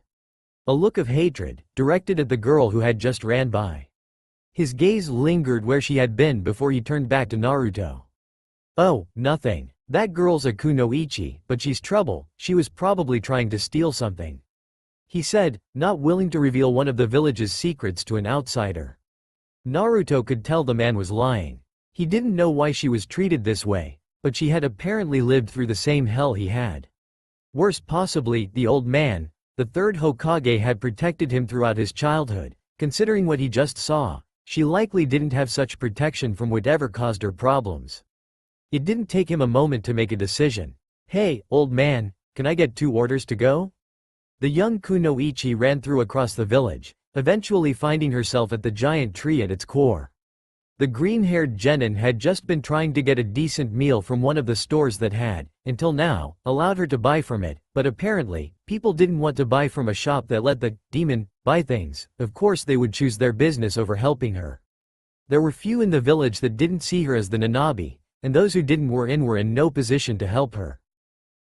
A look of hatred, directed at the girl who had just ran by. His gaze lingered where she had been before he turned back to Naruto. "Oh, nothing. That girl's a kunoichi, but she's trouble. She was probably trying to steal something," he said, not willing to reveal one of the village's secrets to an outsider. Naruto could tell the man was lying. He didn't know why she was treated this way, but she had apparently lived through the same hell he had. Worse possibly, the old man, the 3rd Hokage, had protected him throughout his childhood. Considering what he just saw, she likely didn't have such protection from whatever caused her problems. It didn't take him a moment to make a decision. "Hey, old man, can I get 2 orders to go?" The young kunoichi ran through across the village, eventually finding herself at the giant tree at its core. The green-haired genin had just been trying to get a decent meal from one of the stores that had, until now, allowed her to buy from it, but apparently, people didn't want to buy from a shop that let the demon buy things. Of course they would choose their business over helping her. There were few in the village that didn't see her as the Nanabi, and those who didn't were in no position to help her.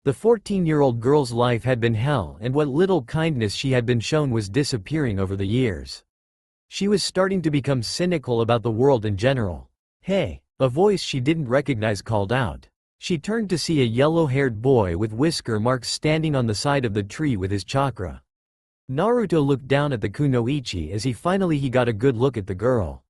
The 14-year-old girl's life had been hell, and what little kindness she had been shown was disappearing over the years. She was starting to become cynical about the world in general. "Hey!" A voice she didn't recognize called out. She turned to see a yellow-haired boy with whisker marks standing on the side of the tree with his chakra. Naruto looked down at the kunoichi as he got a good look at the girl.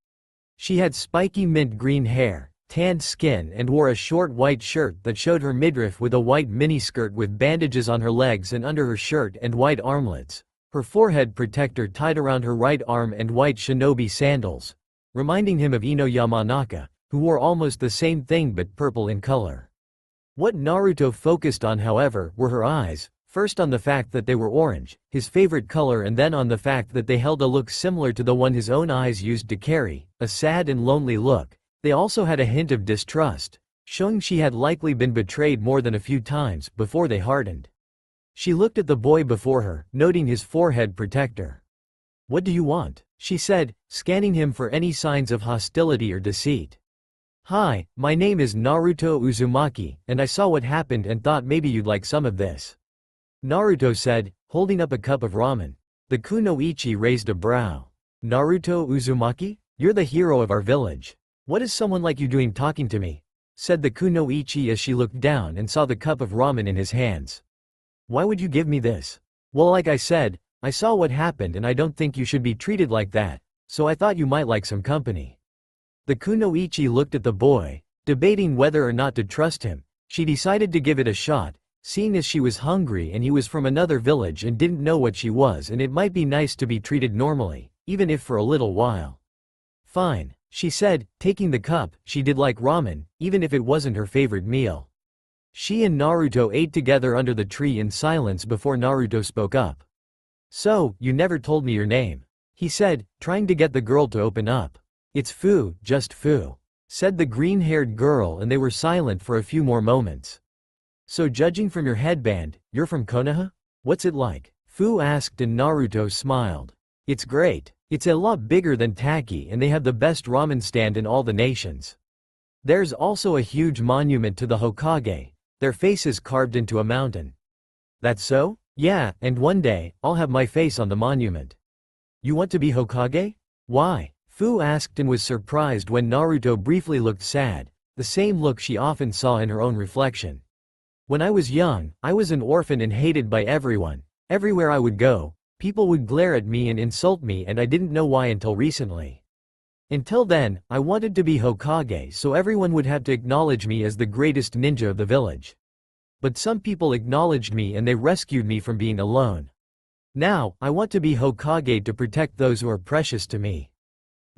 She had spiky mint green hair, tanned skin, and wore a short white shirt that showed her midriff with a white miniskirt with bandages on her legs and under her shirt and white armlets, her forehead protector tied around her right arm, and white shinobi sandals, reminding him of Ino Yamanaka, who wore almost the same thing but purple in color. What Naruto focused on, however, were her eyes, first on the fact that they were orange, his favorite color, and then on the fact that they held a look similar to the one his own eyes used to carry, a sad and lonely look. They also had a hint of distrust, showing she had likely been betrayed more than a few times before they hardened. She looked at the boy before her, noting his forehead protector. "What do you want?" she said, scanning him for any signs of hostility or deceit. "Hi, my name is Naruto Uzumaki, and I saw what happened and thought maybe you'd like some of this," Naruto said, holding up a cup of ramen. The kunoichi raised a brow. "Naruto Uzumaki? You're the hero of our village. What is someone like you doing talking to me?" said the kunoichi as she looked down and saw the cup of ramen in his hands. "Why would you give me this?" "Well, like I said, I saw what happened and I don't think you should be treated like that, so I thought you might like some company. The kunoichi looked at the boy, debating whether or not to trust him. She decided to give it a shot, seeing as she was hungry and he was from another village and didn't know what she was, and it might be nice to be treated normally, even if for a little while. Fine, she said, taking the cup. She did like ramen, even if it wasn't her favorite meal. She and Naruto ate together under the tree in silence before Naruto spoke up. So, you never told me your name, he said, trying to get the girl to open up. It's Fu, just Fu, said the green-haired girl, and they were silent for a few more moments. So judging from your headband, you're from Konoha? What's it like? Fu asked and Naruto smiled. It's great. It's a lot bigger than Taki and they have the best ramen stand in all the nations. There's also a huge monument to the Hokage, their faces carved into a mountain. That's so? Yeah, and one day, I'll have my face on the monument. You want to be Hokage? Why? Fu asked and was surprised when Naruto briefly looked sad, the same look she often saw in her own reflection. When I was young, I was an orphan and hated by everyone. Everywhere I would go, people would glare at me and insult me, and I didn't know why until recently. Until then, I wanted to be Hokage so everyone would have to acknowledge me as the greatest ninja of the village. But some people acknowledged me and they rescued me from being alone. Now, I want to be Hokage to protect those who are precious to me.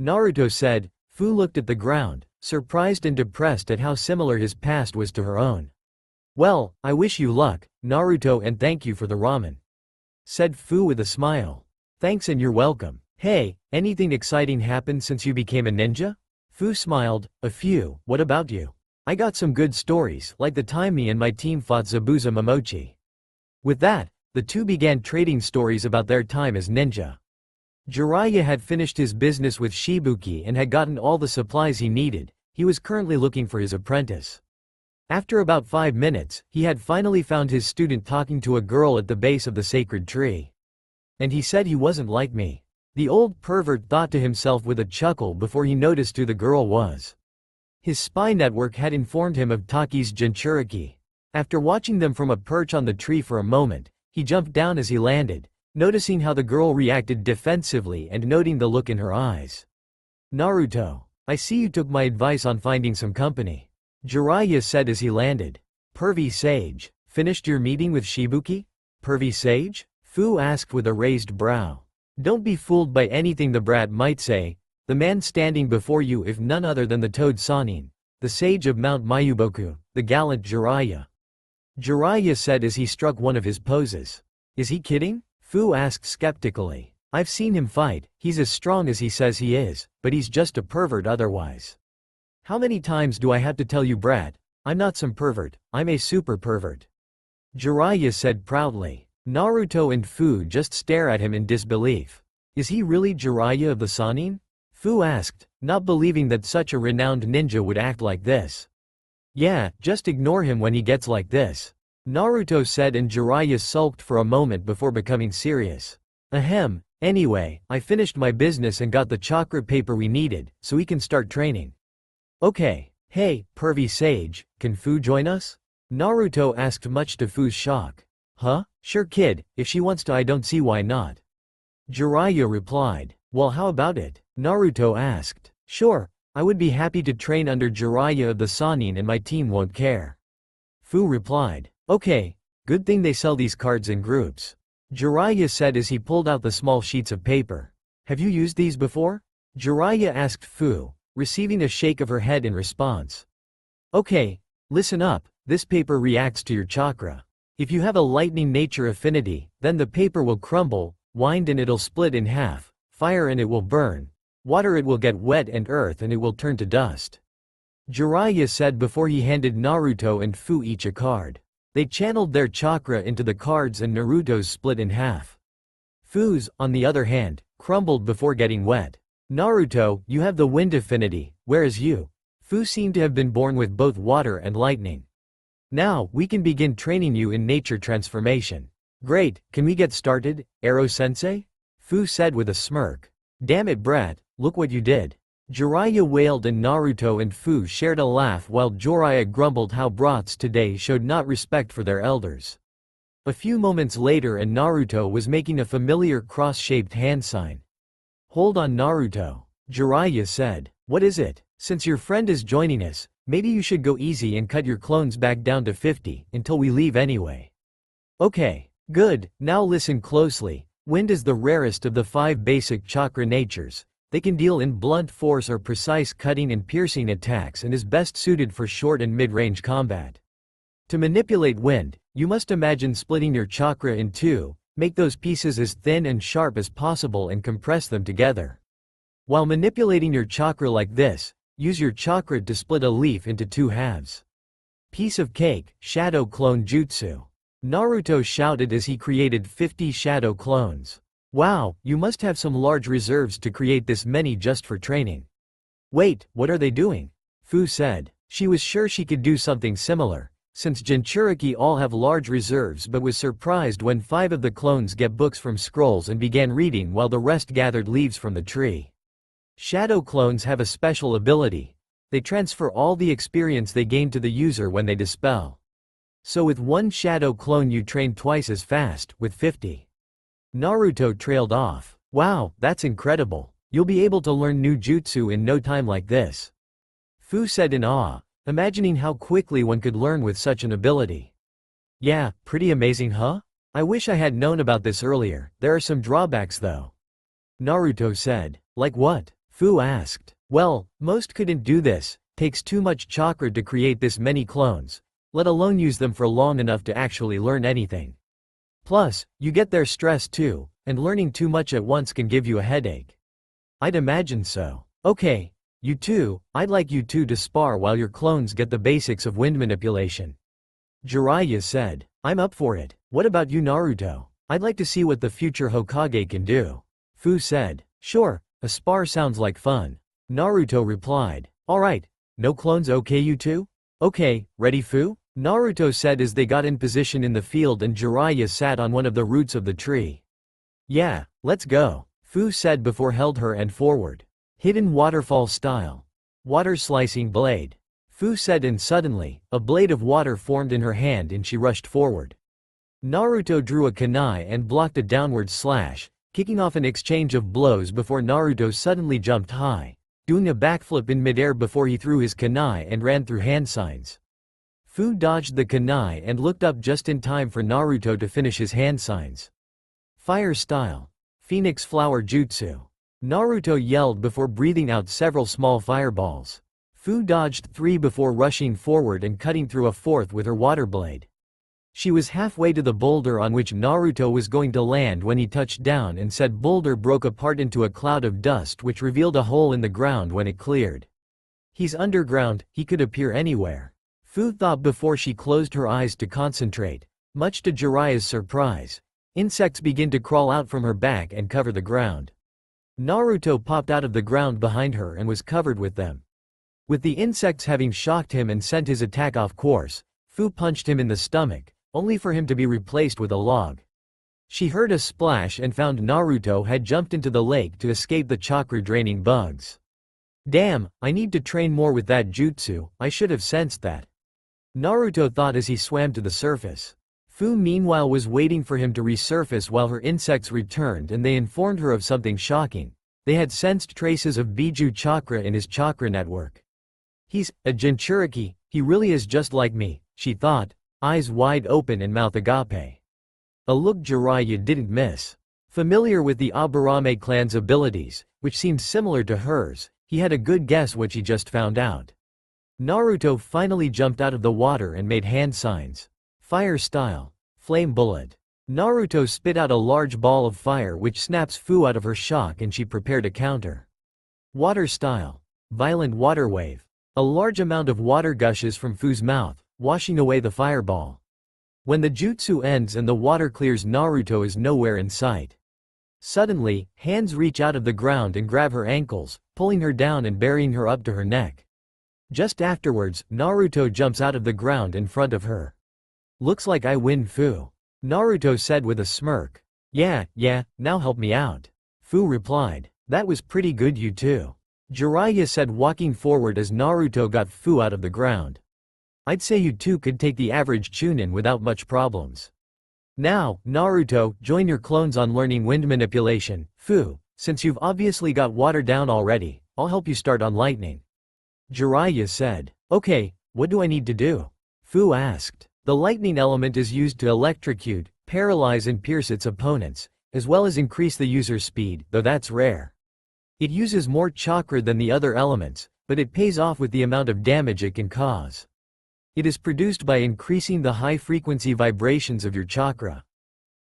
Naruto said. Fu looked at the ground, surprised and depressed at how similar his past was to her own. Well, I wish you luck, Naruto, and thank you for the ramen, said Fu with a smile. Thanks and you're welcome. Hey, anything exciting happened since you became a ninja? Fu smiled. A few. What about you? I got some good stories, like the time me and my team fought Zabuza Momochi. With that, the two began trading stories about their time as ninja. Jiraiya had finished his business with Shibuki and had gotten all the supplies he needed. He was currently looking for his apprentice. After about 5 minutes, he had finally found his student talking to a girl at the base of the sacred tree. And he said he wasn't like me. The old pervert thought to himself with a chuckle before he noticed who the girl was. His spy network had informed him of Taki's Jinchuriki. After watching them from a perch on the tree for a moment, he jumped down as he landed, noticing how the girl reacted defensively and noting the look in her eyes. Naruto, I see you took my advice on finding some company, Jiraiya said as he landed. Pervy Sage, finished your meeting with Shibuki? Pervy Sage? Fu asked with a raised brow. Don't be fooled by anything the brat might say. The man standing before you is none other than the Toad Sannin, the sage of Mount Mayuboku, the gallant Jiraiya. Jiraiya said as he struck one of his poses. Is he kidding? Fu asked skeptically. I've seen him fight, he's as strong as he says he is, but he's just a pervert otherwise. How many times do I have to tell you, brat? I'm not some pervert, I'm a super pervert, Jiraiya said proudly. Naruto and Fu just stare at him in disbelief. Is he really Jiraiya of the Sannin? Fu asked, not believing that such a renowned ninja would act like this. Yeah, just ignore him when he gets like this, Naruto said, and Jiraiya sulked for a moment before becoming serious. Ahem, anyway, I finished my business and got the chakra paper we needed, so we can start training. Okay, hey, pervy sage, can Fu join us? Naruto asked, much to Fu's shock. Huh? Sure kid, if she wants to, I don't see why not, Jiraiya replied. Well, how about it? Naruto asked. Sure, I would be happy to train under Jiraiya of the Sannin and my team won't care, Fu replied. Okay, good thing they sell these cards in groups, Jiraiya said as he pulled out the small sheets of paper. Have you used these before? Jiraiya asked Fu, receiving a shake of her head in response. Okay, listen up, this paper reacts to your chakra. If you have a lightning nature affinity, then the paper will crumble, wind and it'll split in half, fire and it will burn, water it will get wet, and earth and it will turn to dust, Jiraiya said before he handed Naruto and Fu each a card. They channeled their chakra into the cards and Naruto's split in half. Fu's, on the other hand, crumbled before getting wet. Naruto, you have the wind affinity, whereas you, Fu, seem to have been born with both water and lightning. Now, we can begin training you in nature transformation. Great, can we get started, Ero-sensei? Fu said with a smirk. Damn it, brat, look what you did, Jiraiya wailed, and Naruto and Fu shared a laugh while Jiraiya grumbled how brats today showed not respect for their elders. A few moments later and Naruto was making a familiar cross-shaped hand sign. Hold on Naruto, Jiraiya said. What is it? Since your friend is joining us, maybe you should go easy and cut your clones back down to 50, until we leave anyway. Okay, good, now listen closely. Wind is the rarest of the 5 basic chakra natures. They can deal in blunt force or precise cutting and piercing attacks and is best suited for short and mid-range combat. To manipulate wind, you must imagine splitting your chakra in 2, make those pieces as thin and sharp as possible and compress them together. While manipulating your chakra like this, use your chakra to split a leaf into 2 halves. Piece of cake, shadow clone jutsu. Naruto shouted as he created 50 shadow clones. Wow, you must have some large reserves to create this many just for training. Wait, what are they doing? Fu said. She was sure she could do something similar, since Jinchuriki all have large reserves, but was surprised when 5 of the clones get books from scrolls and began reading while the rest gathered leaves from the tree. Shadow clones have a special ability. They transfer all the experience they gain to the user when they dispel. So with 1 shadow clone you train twice as fast, with 50. Naruto trailed off. Wow, that's incredible. You'll be able to learn new jutsu in no time like this. Fu said in awe, imagining how quickly one could learn with such an ability. Yeah, pretty amazing huh? I wish I had known about this earlier. There are some drawbacks though. Naruto said. Like what? Fu asked. Well, most couldn't do this. Takes too much chakra to create this many clones, let alone use them for long enough to actually learn anything. Plus, you get their stress too, and learning too much at once can give you a headache. I'd imagine so. Okay, you two, I'd like you two to spar while your clones get the basics of wind manipulation. Jiraiya said. I'm up for it. What about you Naruto? I'd like to see what the future Hokage can do. Fu said. Sure, a spar sounds like fun. Naruto replied. Alright, no clones okay you two? Okay, ready Fu? Naruto said as they got in position in the field and Jiraiya sat on one of the roots of the tree. Yeah, let's go, Fu said before held her and forward. Hidden waterfall style. Water slicing blade. Fu said and suddenly, a blade of water formed in her hand and she rushed forward. Naruto drew a kunai and blocked a downward slash, kicking off an exchange of blows before Naruto suddenly jumped high, doing a backflip in midair before he threw his kunai and ran through hand signs. Fu dodged the kunai and looked up just in time for Naruto to finish his hand signs. Fire style. Phoenix flower jutsu. Naruto yelled before breathing out several small fireballs. Fu dodged 3 before rushing forward and cutting through a 4th with her water blade. She was halfway to the boulder on which Naruto was going to land when he touched down and said boulder broke apart into a cloud of dust which revealed a hole in the ground when it cleared. He's underground, he could appear anywhere. Fu thought before she closed her eyes to concentrate. Much to Jiraiya's surprise, insects begin to crawl out from her back and cover the ground. Naruto popped out of the ground behind her and was covered with them. With the insects having shocked him and sent his attack off course, Fu punched him in the stomach, only for him to be replaced with a log. She heard a splash and found Naruto had jumped into the lake to escape the chakra-draining bugs. Damn, I need to train more with that jutsu, I should have sensed that. Naruto thought as he swam to the surface. Fu meanwhile was waiting for him to resurface while her insects returned and they informed her of something shocking. They had sensed traces of Biju chakra in his chakra network. He's a Jinchuriki, he really is just like me, she thought, eyes wide open and mouth agape. A look Jiraiya didn't miss. Familiar with the Aburame clan's abilities, which seemed similar to hers, he had a good guess what she just found out. Naruto finally jumped out of the water and made hand signs. Fire style. Flame bullet. Naruto spit out a large ball of fire which snaps Fu out of her shock and she prepared a counter. Water style. Violent water wave. A large amount of water gushes from Fu's mouth, washing away the fireball. When the jutsu ends and the water clears, Naruto is nowhere in sight. Suddenly, hands reach out of the ground and grab her ankles, pulling her down and burying her up to her neck. Just afterwards, Naruto jumps out of the ground in front of her. Looks like I win Fu. Naruto said with a smirk. Yeah, now help me out. Fu replied. That was pretty good you too. Jiraiya said walking forward as Naruto got Fu out of the ground. I'd say you two could take the average Chunin without much problems. Now, Naruto, join your clones on learning wind manipulation. Fu, since you've obviously got water down already, I'll help you start on lightning. Jiraiya said. Okay, what do I need to do? Fu asked. The lightning element is used to electrocute, paralyze and pierce its opponents, as well as increase the user's speed, though that's rare. It uses more chakra than the other elements, but it pays off with the amount of damage it can cause. It is produced by increasing the high-frequency vibrations of your chakra.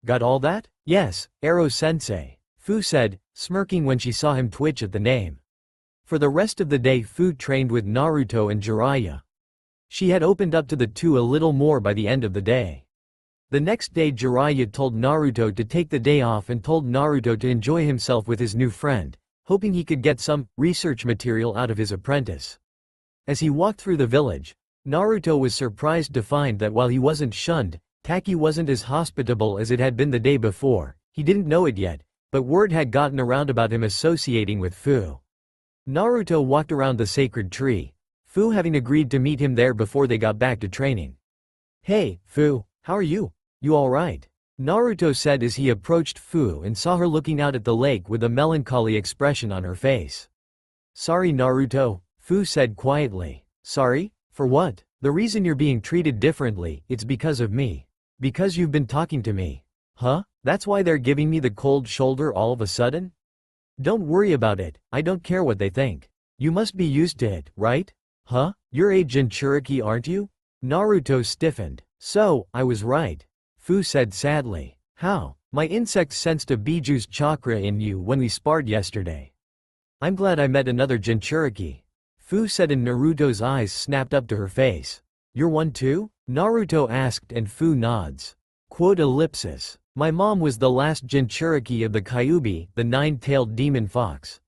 Got all that? Yes, Arrow-sensei, Fu said, smirking when she saw him twitch at the name. For the rest of the day Fu trained with Naruto and Jiraiya. She had opened up to the two a little more by the end of the day. The next day Jiraiya told Naruto to take the day off and told Naruto to enjoy himself with his new friend, hoping he could get some research material out of his apprentice. As he walked through the village, Naruto was surprised to find that while he wasn't shunned, Taki wasn't as hospitable as it had been the day before. He didn't know it yet, but word had gotten around about him associating with Fu. Naruto walked around the sacred tree, Fu having agreed to meet him there before they got back to training. Hey, Fu, how are you? You alright? Naruto said as he approached Fu and saw her looking out at the lake with a melancholy expression on her face. Sorry Naruto, Fu said quietly. Sorry? For what? The reason you're being treated differently, it's because of me. Because you've been talking to me. Huh? That's why they're giving me the cold shoulder all of a sudden? Don't worry about it, I don't care what they think. You must be used to it, right? Huh? You're a Jinchuriki aren't you? Naruto stiffened. So, I was right. Fu said sadly. How? My insects sensed a Biju's chakra in you when we sparred yesterday. I'm glad I met another Jinchuriki. Fu said and Naruto's eyes snapped up to her face. You're one too? Naruto asked and Fu nods. Quote ellipsis. My mom was the last Jinchuriki of the Kyuubi, the nine-tailed demon fox.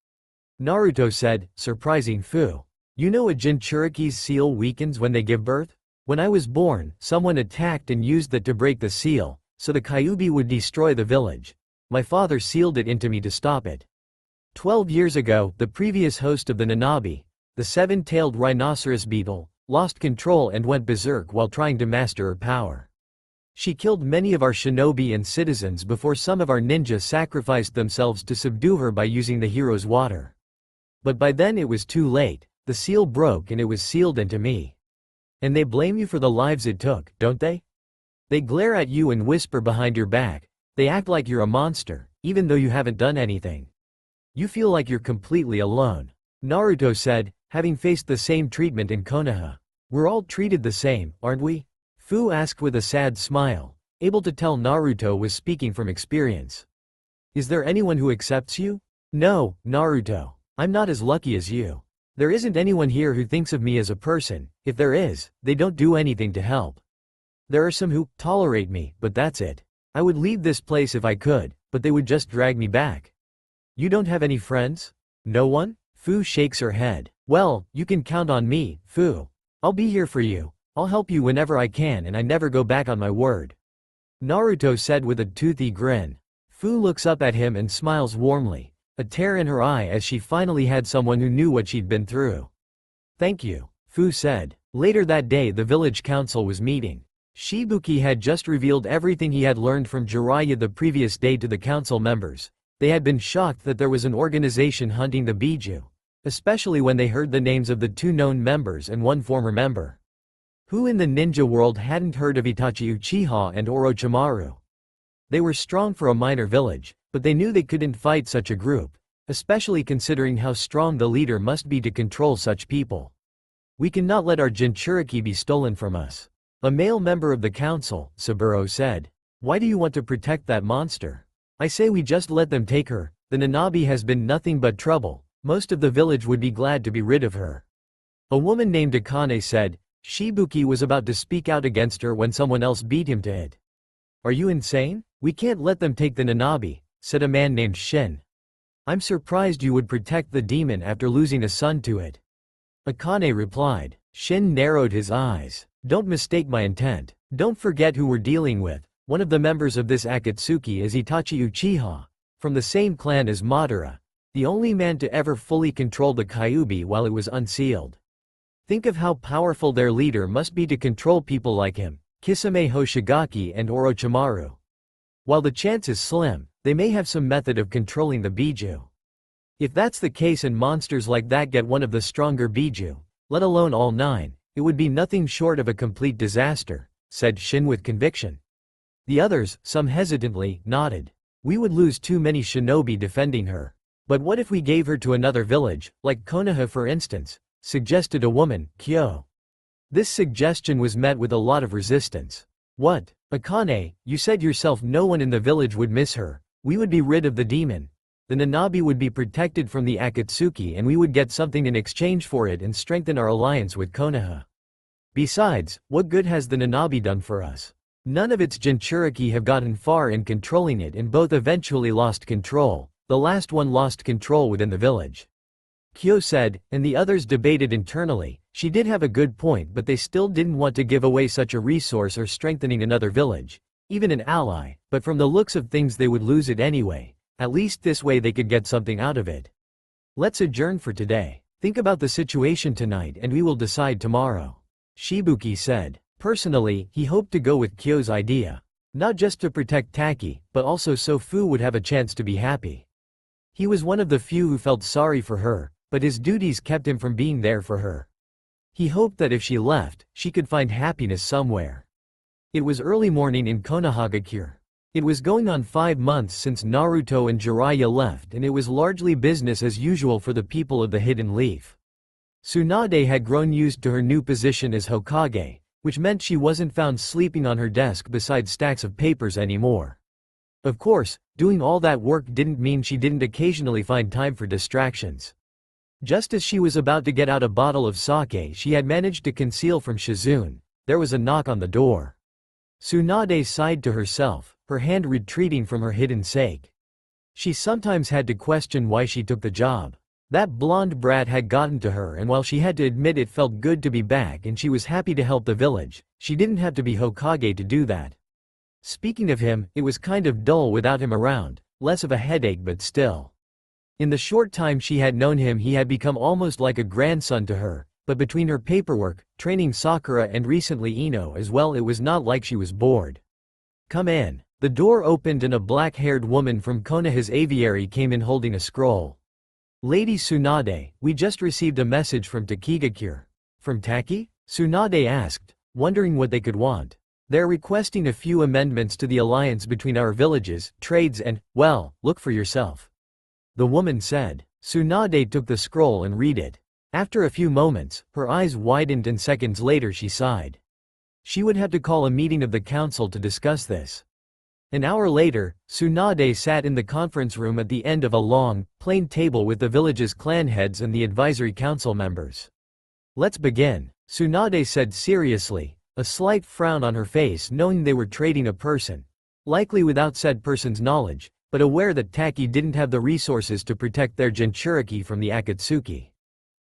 Naruto said, surprising Fu. You know a Jinchuriki's seal weakens when they give birth? When I was born, someone attacked and used that to break the seal, so the Kyuubi would destroy the village. My father sealed it into me to stop it. 12 years ago, the previous host of the Nanabi, the seven-tailed rhinoceros beetle, lost control and went berserk while trying to master her power. She killed many of our shinobi and citizens before some of our ninja sacrificed themselves to subdue her by using the hero's water. But by then it was too late, the seal broke and it was sealed into me. And they blame you for the lives it took, don't they? They glare at you and whisper behind your back, they act like you're a monster, even though you haven't done anything. You feel like you're completely alone. Naruto said, having faced the same treatment in Konoha. We're all treated the same, aren't we? Fu asked with a sad smile, able to tell Naruto was speaking from experience. Is there anyone who accepts you? No, Naruto. I'm not as lucky as you. There isn't anyone here who thinks of me as a person. If there is, they don't do anything to help. There are some who tolerate me, but that's it. I would leave this place if I could, but they would just drag me back. You don't have any friends? No one? Fu shakes her head. Well, you can count on me, Fu. I'll be here for you. I'll help you whenever I can and I never go back on my word. Naruto said with a toothy grin. Fu looks up at him and smiles warmly, a tear in her eye as she finally had someone who knew what she'd been through. Thank you, Fu said. Later that day the village council was meeting. Shibuki had just revealed everything he had learned from Jiraiya the previous day to the council members. They had been shocked that there was an organization hunting the Biju, especially when they heard the names of the two known members and one former member. Who in the ninja world hadn't heard of Itachi Uchiha and Orochimaru? They were strong for a minor village, but they knew they couldn't fight such a group, especially considering how strong the leader must be to control such people. We cannot let our Jinchuriki be stolen from us. A male member of the council, Saburo said. Why do you want to protect that monster? I say we just let them take her. The Nanabi has been nothing but trouble. Most of the village would be glad to be rid of her. A woman named Akane said. Shibuki was about to speak out against her when someone else beat him to it. Are you insane? We can't let them take the Nanabi, said a man named Shin. I'm surprised you would protect the demon after losing a son to it. Akane replied. Shin narrowed his eyes. Don't mistake my intent. Don't forget who we're dealing with. One of the members of this Akatsuki is Itachi Uchiha, from the same clan as Madara, the only man to ever fully control the Kyuubi while it was unsealed. Think of how powerful their leader must be to control people like him, Kisame Hoshigaki and Orochimaru. While the chance is slim, they may have some method of controlling the Biju. If that's the case and monsters like that get one of the stronger Biju, let alone all 9, it would be nothing short of a complete disaster, said Shin with conviction. The others, some hesitantly, nodded. We would lose too many shinobi defending her. But what if we gave her to another village, like Konoha for instance, suggested a woman, Kyo. This suggestion was met with a lot of resistance. What? Akane, you said yourself no one in the village would miss her. We would be rid of the demon. The Nanabi would be protected from the Akatsuki and we would get something in exchange for it and strengthen our alliance with Konoha. Besides, what good has the Nanabi done for us? None of its Jinchuriki have gotten far in controlling it and both eventually lost control. The last one lost control within the village. Kyo said, and the others debated internally. She did have a good point, but they still didn't want to give away such a resource or strengthening another village, even an ally, but from the looks of things they would lose it anyway. At least this way they could get something out of it. Let's adjourn for today. Think about the situation tonight and we will decide tomorrow. Shibuki said. Personally, he hoped to go with Kyo's idea. Not just to protect Taki, but also so Fu would have a chance to be happy. He was one of the few who felt sorry for her, but his duties kept him from being there for her. He hoped that if she left, she could find happiness somewhere. It was early morning in Konohagakure. It was going on 5 months since Naruto and Jiraiya left and it was largely business as usual for the people of the Hidden Leaf. Tsunade had grown used to her new position as Hokage, which meant she wasn't found sleeping on her desk beside stacks of papers anymore. Of course, doing all that work didn't mean she didn't occasionally find time for distractions. Just as she was about to get out a bottle of sake she had managed to conceal from Shizune, there was a knock on the door. Tsunade sighed to herself, her hand retreating from her hidden sake. She sometimes had to question why she took the job. That blonde brat had gotten to her and while she had to admit it felt good to be back and she was happy to help the village, she didn't have to be Hokage to do that. Speaking of him, it was kind of dull without him around, less of a headache but still. In the short time she had known him he had become almost like a grandson to her, but between her paperwork, training Sakura and recently Ino as well it was not like she was bored. Come in. The door opened and a black-haired woman from Konoha's aviary came in holding a scroll. Lady Tsunade, we just received a message from Takigakure. From Taki? Tsunade asked, wondering what they could want. They're requesting a few amendments to the alliance between our villages, trades and, well, look for yourself. The woman said. Tsunade took the scroll and read it. After a few moments, her eyes widened and seconds later she sighed. She would have to call a meeting of the council to discuss this. An hour later, Tsunade sat in the conference room at the end of a long, plain table with the village's clan heads and the advisory council members. Let's begin, Tsunade said seriously, a slight frown on her face knowing they were trading a person. Likely without said person's knowledge, but aware that Taki didn't have the resources to protect their Jinchuriki from the Akatsuki.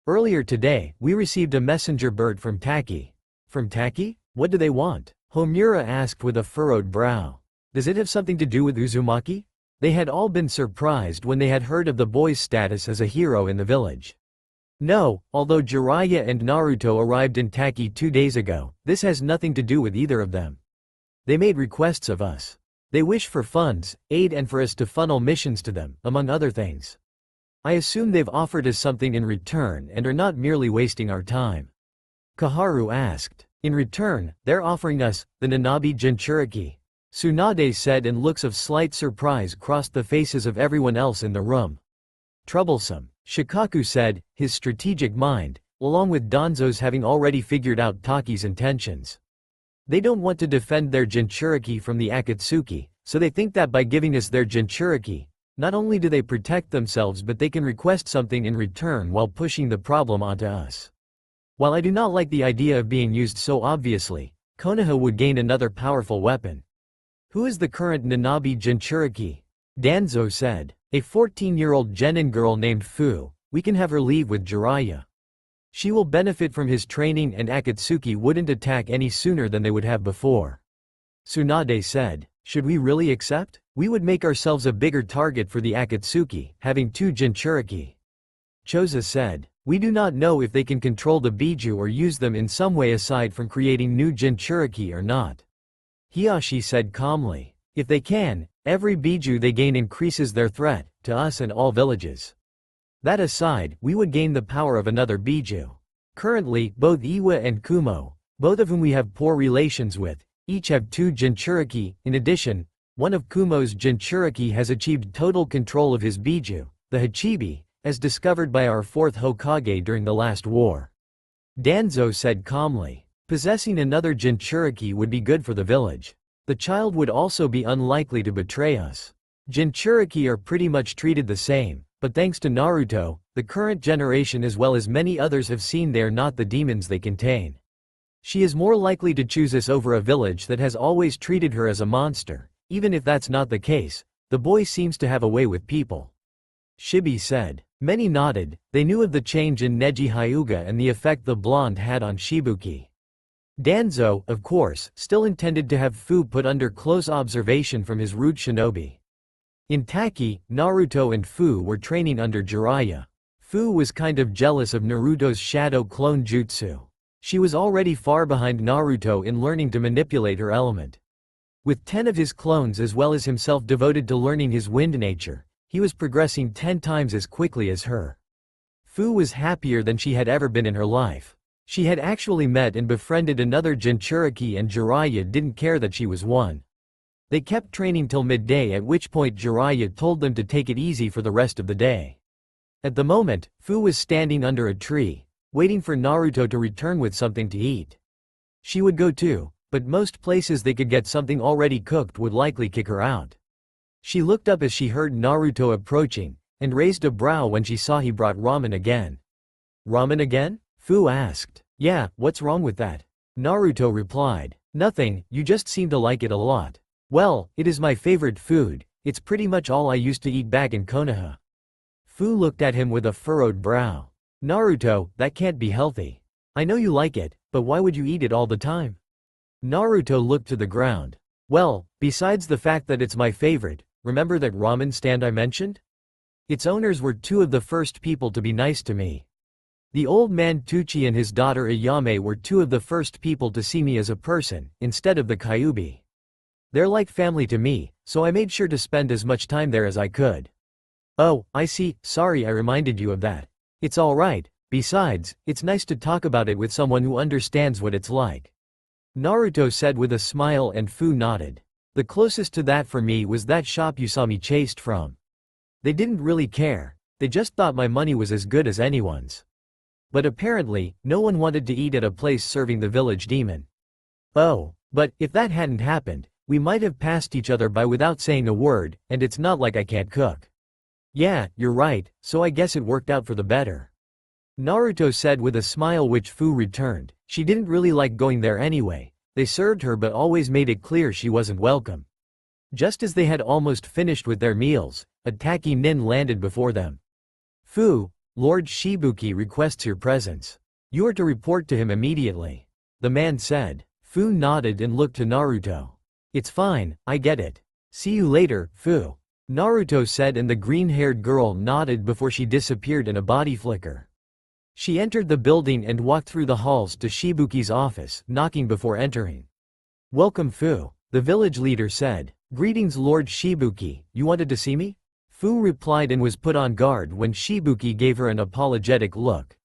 Earlier today, we received a messenger bird from Taki. From Taki? What do they want? Homura asked with a furrowed brow. Does it have something to do with Uzumaki? They had all been surprised when they had heard of the boy's status as a hero in the village. No, although Jiraiya and Naruto arrived in Taki 2 days ago, this has nothing to do with either of them. They made requests of us. They wish for funds, aid and for us to funnel missions to them, among other things. I assume they've offered us something in return and are not merely wasting our time. Kaharu asked. In return, they're offering us, the Nanabi Jinchuriki. Tsunade said and looks of slight surprise crossed the faces of everyone else in the room. Troublesome, Shikaku said, his strategic mind, along with Danzo's having already figured out Taki's intentions. They don't want to defend their Jinchuriki from the Akatsuki, so they think that by giving us their Jinchuriki, not only do they protect themselves but they can request something in return while pushing the problem onto us. While I do not like the idea of being used so obviously, Konoha would gain another powerful weapon. Who is the current Nanabi Jinchuriki? Danzo said. A 14-year-old genin girl named Fu. We can have her leave with Jiraiya. She will benefit from his training and Akatsuki wouldn't attack any sooner than they would have before. Tsunade said. Should we really accept? We would make ourselves a bigger target for the Akatsuki, having 2 Jinchuriki. Choza said. We do not know if they can control the Biju or use them in some way aside from creating new Jinchuriki or not. Hiyashi said calmly. If they can, every Biju they gain increases their threat to us and all villages. That aside, we would gain the power of another Biju. Currently, both Iwa and Kumo, both of whom we have poor relations with, each have 2 Jinchuriki. In addition, one of Kumo's Jinchuriki has achieved total control of his Biju, the Hachibi, as discovered by our 4th Hokage during the last war. Danzo said calmly. Possessing another Jinchuriki would be good for the village. The child would also be unlikely to betray us. Jinchuriki are pretty much treated the same, but thanks to Naruto, the current generation as well as many others have seen they are not the demons they contain. She is more likely to choose us over a village that has always treated her as a monster. Even if that's not the case, the boy seems to have a way with people. Shibi said. Many nodded. They knew of the change in Neji Hyuga and the effect the blonde had on Shibuki. Danzo, of course, still intended to have Fu put under close observation from his rude shinobi. In Taki, Naruto and Fu were training under Jiraiya. Fu was kind of jealous of Naruto's shadow clone jutsu. She was already far behind Naruto in learning to manipulate her element. With 10 of his clones as well as himself devoted to learning his wind nature, he was progressing 10 times as quickly as her. Fu was happier than she had ever been in her life. She had actually met and befriended another Jinchuriki and Jiraiya didn't care that she was one. They kept training till midday, at which point Jiraiya told them to take it easy for the rest of the day. At the moment, Fu was standing under a tree, waiting for Naruto to return with something to eat. She would go too, but most places they could get something already cooked would likely kick her out. She looked up as she heard Naruto approaching, and raised a brow when she saw he brought ramen again. Ramen again? Fu asked. Yeah, what's wrong with that? Naruto replied. Nothing, you just seem to like it a lot. Well, it is my favorite food, it's pretty much all I used to eat back in Konoha. Fu looked at him with a furrowed brow. Naruto, that can't be healthy. I know you like it, but why would you eat it all the time? Naruto looked to the ground. Well, besides the fact that it's my favorite, remember that ramen stand I mentioned? Its owners were 2 of the first people to be nice to me. The old man Tucci and his daughter Ayame were 2 of the first people to see me as a person, instead of the Kyuubi. They're like family to me, so I made sure to spend as much time there as I could. Oh, I see, sorry I reminded you of that. It's alright, besides, it's nice to talk about it with someone who understands what it's like. Naruto said with a smile and Fu nodded. The closest to that for me was that shop you saw me chased from. They didn't really care, they just thought my money was as good as anyone's. But apparently, no one wanted to eat at a place serving the village demon. Oh, but if that hadn't happened, we might have passed each other by without saying a word, and it's not like I can't cook. Yeah, you're right, so I guess it worked out for the better. Naruto said with a smile which Fu returned. She didn't really like going there anyway. They served her but always made it clear she wasn't welcome. Just as they had almost finished with their meals, a Taki nin landed before them. Fu, Lord Shibuki requests your presence. You are to report to him immediately. The man said. Fu nodded and looked to Naruto. It's fine, I get it. See you later, Fu. Naruto said, and the green-haired girl nodded before she disappeared in a body flicker. She entered the building and walked through the halls to Shibuki's office, knocking before entering. Welcome, Fu, the village leader said. Greetings, Lord Shibuki, you wanted to see me? Fu replied and was put on guard when Shibuki gave her an apologetic look.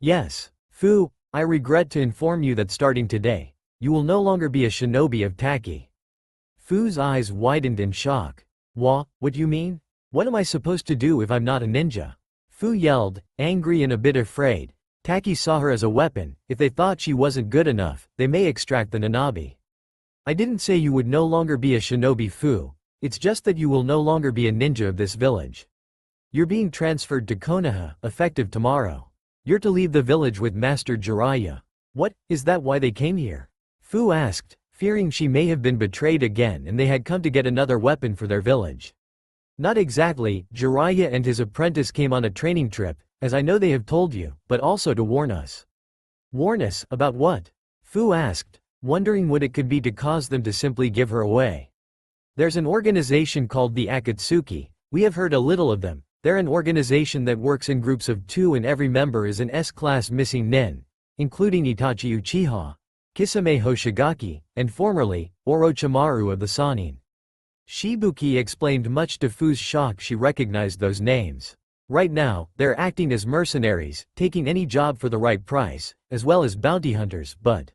Yes, Fu, I regret to inform you that starting today, you will no longer be a shinobi of Taki. Fu's eyes widened in shock. What do you mean? What am I supposed to do if I'm not a ninja? Fu yelled, angry and a bit afraid. Taki saw her as a weapon. If they thought she wasn't good enough, they may extract the Nanabi. I didn't say you would no longer be a shinobi, Fu. It's just that you will no longer be a ninja of this village. You're being transferred to Konoha, effective tomorrow. You're to leave the village with Master Jiraiya. What, is that why they came here? Fu asked, fearing she may have been betrayed again and they had come to get another weapon for their village. Not exactly, Jiraiya and his apprentice came on a training trip, as I know they have told you, but also to warn us. Warn us, about what? Fu asked, wondering what it could be to cause them to simply give her away. There's an organization called the Akatsuki, we have heard a little of them. They're an organization that works in groups of 2 and every member is an S-class missing nin, including Itachi Uchiha, Kisame Hoshigaki, and formerly, Orochimaru of the Sannin. Shibuki explained, much to Fu's shock. She recognized those names. Right now, they're acting as mercenaries, taking any job for the right price, as well as bounty hunters, but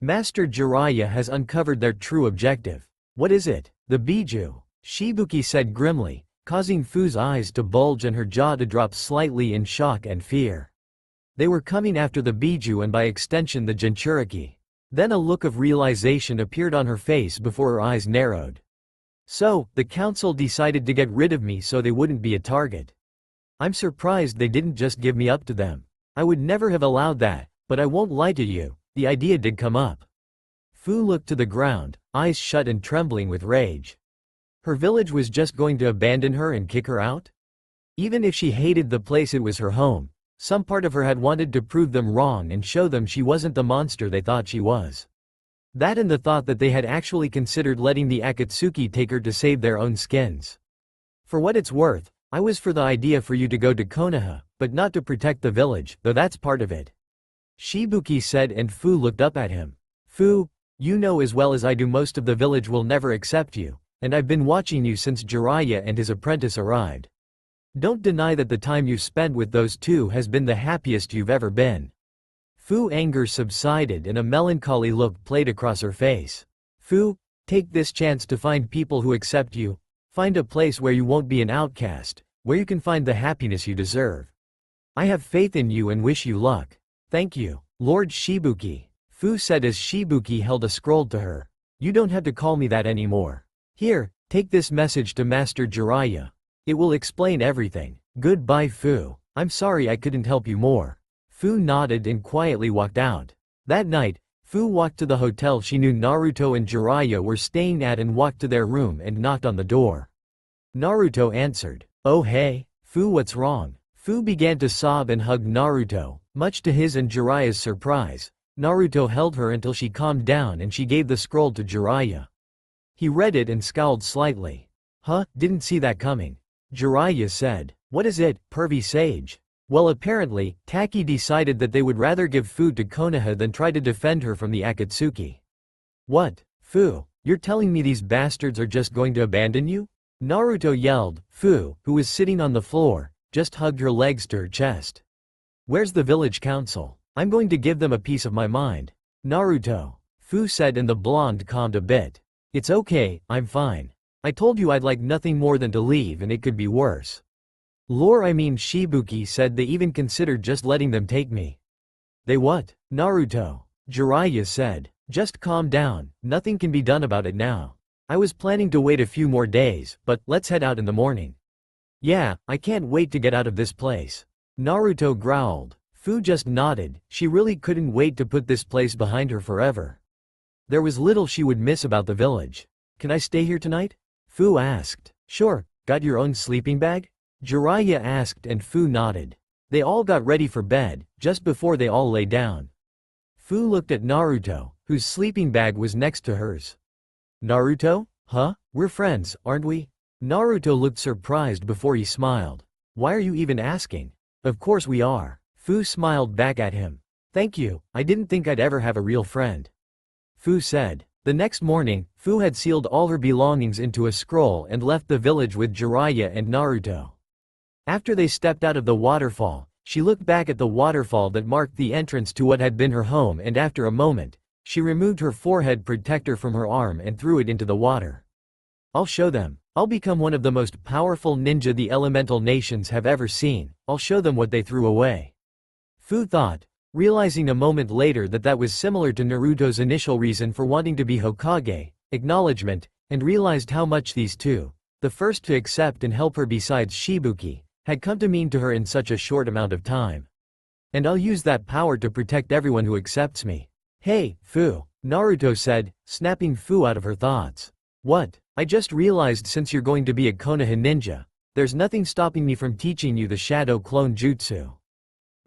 Master Jiraiya has uncovered their true objective. What is it? The Biju, Shibuki said grimly, causing Fu's eyes to bulge and her jaw to drop slightly in shock and fear. They were coming after the Biju and by extension the Jinchuriki. Then a look of realization appeared on her face before her eyes narrowed. So, the council decided to get rid of me so they wouldn't be a target. I'm surprised they didn't just give me up to them. I would never have allowed that, but I won't lie to you, the idea did come up. Fu looked to the ground, eyes shut and trembling with rage. Her village was just going to abandon her and kick her out? Even if she hated the place, it was her home. Some part of her had wanted to prove them wrong and show them she wasn't the monster they thought she was. That and the thought that they had actually considered letting the Akatsuki take her to save their own skins. For what it's worth, I was for the idea for you to go to Konoha, but not to protect the village, though that's part of it. Shibuki said, and Fu looked up at him. Fu, you know as well as I do most of the village will never accept you, and I've been watching you since Jiraiya and his apprentice arrived. Don't deny that the time you've spent with those two has been the happiest you've ever been. Fu's anger subsided and a melancholy look played across her face. Fu, take this chance to find people who accept you. Find a place where you won't be an outcast, where you can find the happiness you deserve. I have faith in you and wish you luck. Thank you, Lord Shibuki, Fu said as Shibuki held a scroll to her. You don't have to call me that anymore. Here, take this message to Master Jiraiya. It will explain everything. Goodbye, Fu. I'm sorry I couldn't help you more. Fu nodded and quietly walked out. That night, Fu walked to the hotel she knew Naruto and Jiraiya were staying at and walked to their room and knocked on the door. Naruto answered. Oh hey, Fu, what's wrong? Fu began to sob and hug Naruto. Much to his and Jiraiya's surprise, Naruto held her until she calmed down and she gave the scroll to Jiraiya. He read it and scowled slightly. Huh, didn't see that coming. Jiraiya said. What is it, pervy sage? Well, apparently, Taki decided that they would rather give food to Konoha than try to defend her from the Akatsuki. What? Fu, you're telling me these bastards are just going to abandon you? Naruto yelled. Fu, who was sitting on the floor, just hugged her legs to her chest. Where's the village council? I'm going to give them a piece of my mind. Naruto, Fu said, and the blonde calmed a bit. It's okay, I'm fine. I told you I'd like nothing more than to leave, and it could be worse. Shibuki said they even considered just letting them take me. They what? Naruto, Jiraiya said. Just calm down, nothing can be done about it now. I was planning to wait a few more days, but let's head out in the morning. Yeah, I can't wait to get out of this place. Naruto growled. Fu just nodded. She really couldn't wait to put this place behind her forever. There was little she would miss about the village. Can I stay here tonight? Fu asked. Sure, got your own sleeping bag? Jiraiya asked, and Fu nodded. They all got ready for bed, just before they all lay down. Fu looked at Naruto, whose sleeping bag was next to hers. Naruto? Huh? We're friends, aren't we? Naruto looked surprised before he smiled. Why are you even asking? Of course we are. Fu smiled back at him. Thank you, I didn't think I'd ever have a real friend. Fu said. The next morning, Fu had sealed all her belongings into a scroll and left the village with Jiraiya and Naruto. After they stepped out of the waterfall, she looked back at the waterfall that marked the entrance to what had been her home, and after a moment, she removed her forehead protector from her arm and threw it into the water. I'll show them. I'll become one of the most powerful ninja the elemental nations have ever seen. I'll show them what they threw away. Fu thought, realizing a moment later that that was similar to Naruto's initial reason for wanting to be Hokage, acknowledgement, and realized how much these two, the first to accept and help her besides Shibuki, had come to mean to her in such a short amount of time. And I'll use that power to protect everyone who accepts me. Hey, Fu, Naruto said, snapping Fu out of her thoughts. What? I just realized since you're going to be a Konoha ninja, there's nothing stopping me from teaching you the Shadow Clone Jutsu.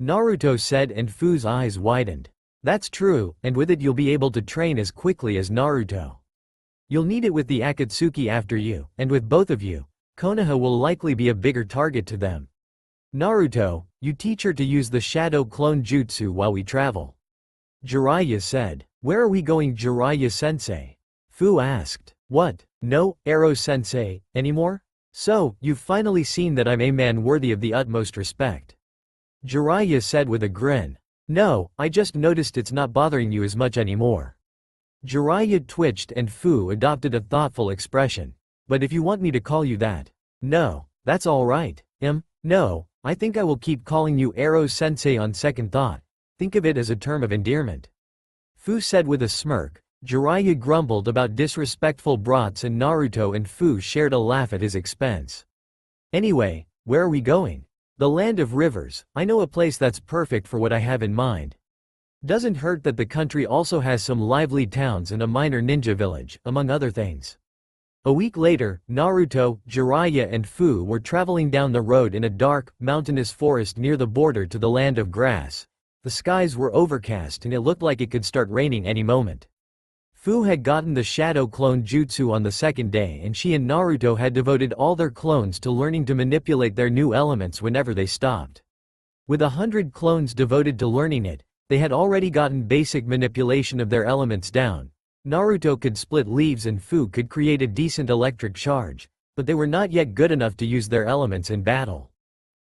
Naruto said, and Fu's eyes widened. That's true, and with it you'll be able to train as quickly as Naruto. You'll need it with the Akatsuki after you, and with both of you, Konoha will likely be a bigger target to them. Naruto, you teach her to use the Shadow Clone Jutsu while we travel. Jiraiya said. Where are we going, Jiraiya-sensei? Fu asked. What? No, Arrow-sensei, anymore? So, you've finally seen that I'm a man worthy of the utmost respect. Jiraiya said with a grin. No, I just noticed it's not bothering you as much anymore. Jiraiya twitched and Fu adopted a thoughtful expression. But if you want me to call you that. No, that's alright. No, I think I will keep calling you Arrow-sensei on second thought. Think of it as a term of endearment. Fu said with a smirk. Jiraiya grumbled about disrespectful brats and Naruto and Fu shared a laugh at his expense. Anyway, where are we going? The land of rivers. I know a place that's perfect for what I have in mind. Doesn't hurt that the country also has some lively towns and a minor ninja village, among other things. A week later, Naruto, Jiraiya and Fu were traveling down the road in a dark, mountainous forest near the border to the land of grass. The skies were overcast and it looked like it could start raining any moment. Fu had gotten the shadow clone jutsu on the second day and she and Naruto had devoted all their clones to learning to manipulate their new elements whenever they stopped. With 100 clones devoted to learning it, they had already gotten basic manipulation of their elements down. Naruto could split leaves and Fu could create a decent electric charge, but they were not yet good enough to use their elements in battle.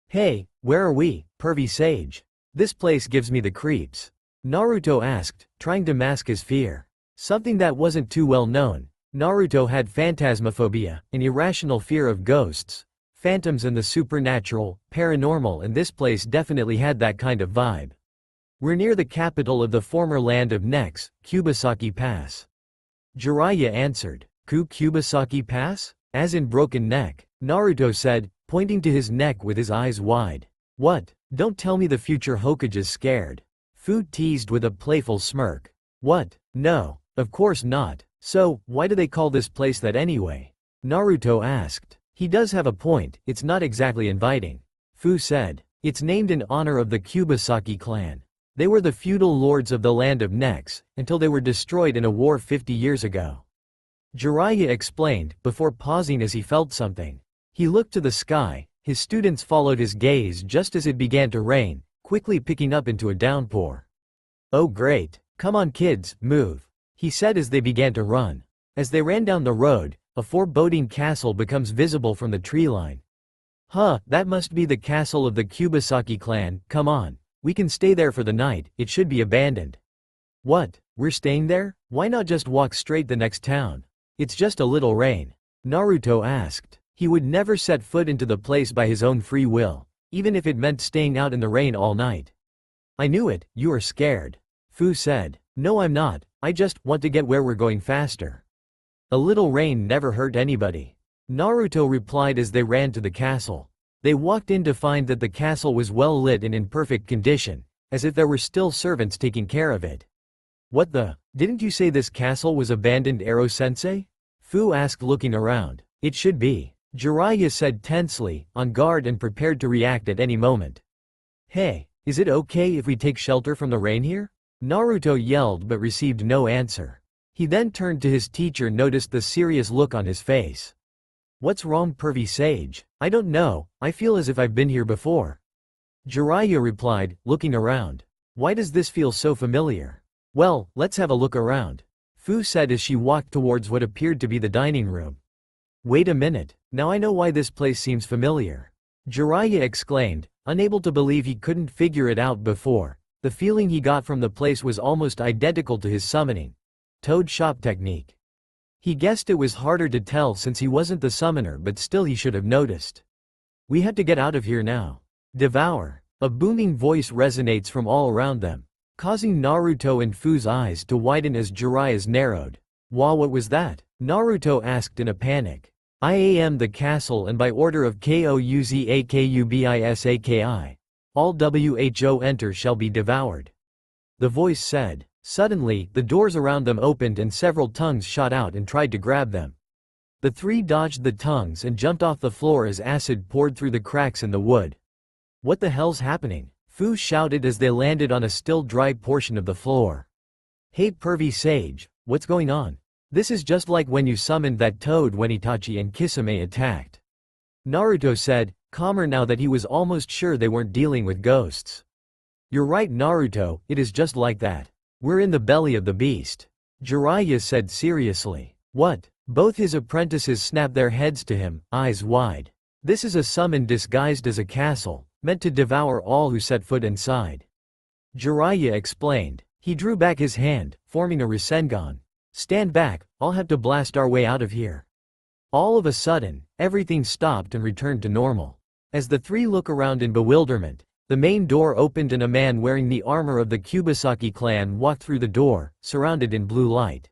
Hey, where are we, pervy sage? This place gives me the creeps. Naruto asked, trying to mask his fear. Something that wasn't too well known. Naruto had phantasmophobia, an irrational fear of ghosts, phantoms and the supernatural, paranormal, and this place definitely had that kind of vibe. We're near the capital of the former land of necks, Kubasaki Pass. Jiraiya answered. Kubasaki Pass? As in broken neck, Naruto said, pointing to his neck with his eyes wide. What? Don't tell me the future Hokage's scared. Fu teased with a playful smirk. What? No. Of course not. So, why do they call this place that anyway? Naruto asked. He does have a point, it's not exactly inviting. Fu said. It's named in honor of the Kubasaki clan. They were the feudal lords of the land of necks, until they were destroyed in a war 50 years ago. Jiraiya explained, before pausing as he felt something. He looked to the sky, his students followed his gaze just as it began to rain, quickly picking up into a downpour. Oh great, come on kids, move. He said as they began to run. As they ran down the road, a foreboding castle becomes visible from the tree line. Huh, that must be the castle of the Kubasaki clan, come on. We can stay there for the night, it should be abandoned. What, we're staying there? Why not just walk straight the next town? It's just a little rain. Naruto asked. He would never set foot into the place by his own free will, even if it meant staying out in the rain all night. I knew it, you are scared. Fu said. No I'm not, I just want to get where we're going faster. A little rain never hurt anybody. Naruto replied as they ran to the castle. They walked in to find that the castle was well lit and in perfect condition, as if there were still servants taking care of it. What the? Didn't you say this castle was abandoned, Arrow-sensei? Fu asked looking around. It should be. Jiraiya said tensely, on guard and prepared to react at any moment. Hey, is it okay if we take shelter from the rain here? Naruto yelled but received no answer. He then turned to his teacher and noticed the serious look on his face. What's wrong, pervy sage? I don't know, I feel as if I've been here before. Jiraiya replied, looking around. Why does this feel so familiar? Well, let's have a look around. Fu said as she walked towards what appeared to be the dining room. Wait a minute, now I know why this place seems familiar. Jiraiya exclaimed, unable to believe he couldn't figure it out before. The feeling he got from the place was almost identical to his summoning. Toad shop technique. He guessed it was harder to tell since he wasn't the summoner, but still he should have noticed. We had to get out of here now. Devour. A booming voice resonates from all around them, causing Naruto and Fu's eyes to widen as Jiraiya's narrowed. Wow, what was that? Naruto asked in a panic. I am the castle and by order of Kouzakubisaki. All who enter shall be devoured. The voice said. Suddenly, the doors around them opened and several tongues shot out and tried to grab them. The three dodged the tongues and jumped off the floor as acid poured through the cracks in the wood. What the hell's happening? Fu shouted as they landed on a still dry portion of the floor. Hey pervy sage, what's going on? This is just like when you summoned that toad when Itachi and Kisame attacked. Naruto said, calmer now that he was almost sure they weren't dealing with ghosts. You're right Naruto, it is just like that. We're in the belly of the beast. Jiraiya said seriously. What? Both his apprentices snapped their heads to him, eyes wide. This is a summon disguised as a castle, meant to devour all who set foot inside. Jiraiya explained. He drew back his hand, forming a Rasengan. Stand back, I'll have to blast our way out of here. All of a sudden, everything stopped and returned to normal. As the three look around in bewilderment, the main door opened and a man wearing the armor of the Kubasaki clan walked through the door, surrounded in blue light.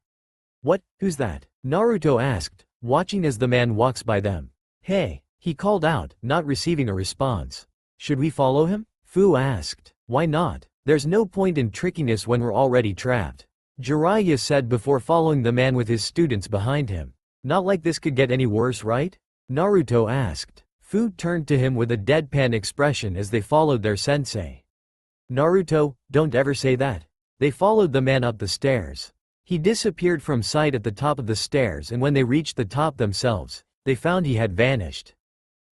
What, who's that? Naruto asked, watching as the man walks by them. Hey, he called out, not receiving a response. Should we follow him? Fu asked. Why not? There's no point in trickiness when we're already trapped. Jiraiya said before following the man with his students behind him. Not like this could get any worse, right? Naruto asked. Fu turned to him with a deadpan expression as they followed their sensei. Naruto, don't ever say that. They followed the man up the stairs. He disappeared from sight at the top of the stairs, and when they reached the top themselves, they found he had vanished.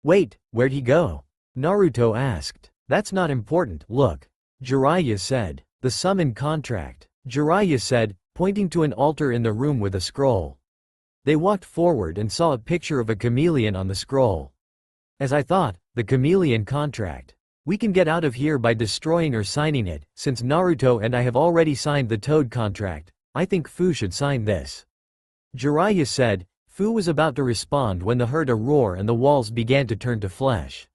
Wait, where'd he go? Naruto asked. That's not important, look. Jiraiya said. The summon contract. Jiraiya said, pointing to an altar in the room with a scroll. They walked forward and saw a picture of a chameleon on the scroll. As I thought, the chameleon contract. We can get out of here by destroying or signing it. Since Naruto and I have already signed the Toad contract, I think Fu should sign this. Jiraiya said. Fu was about to respond when they heard a roar and the walls began to turn to flesh.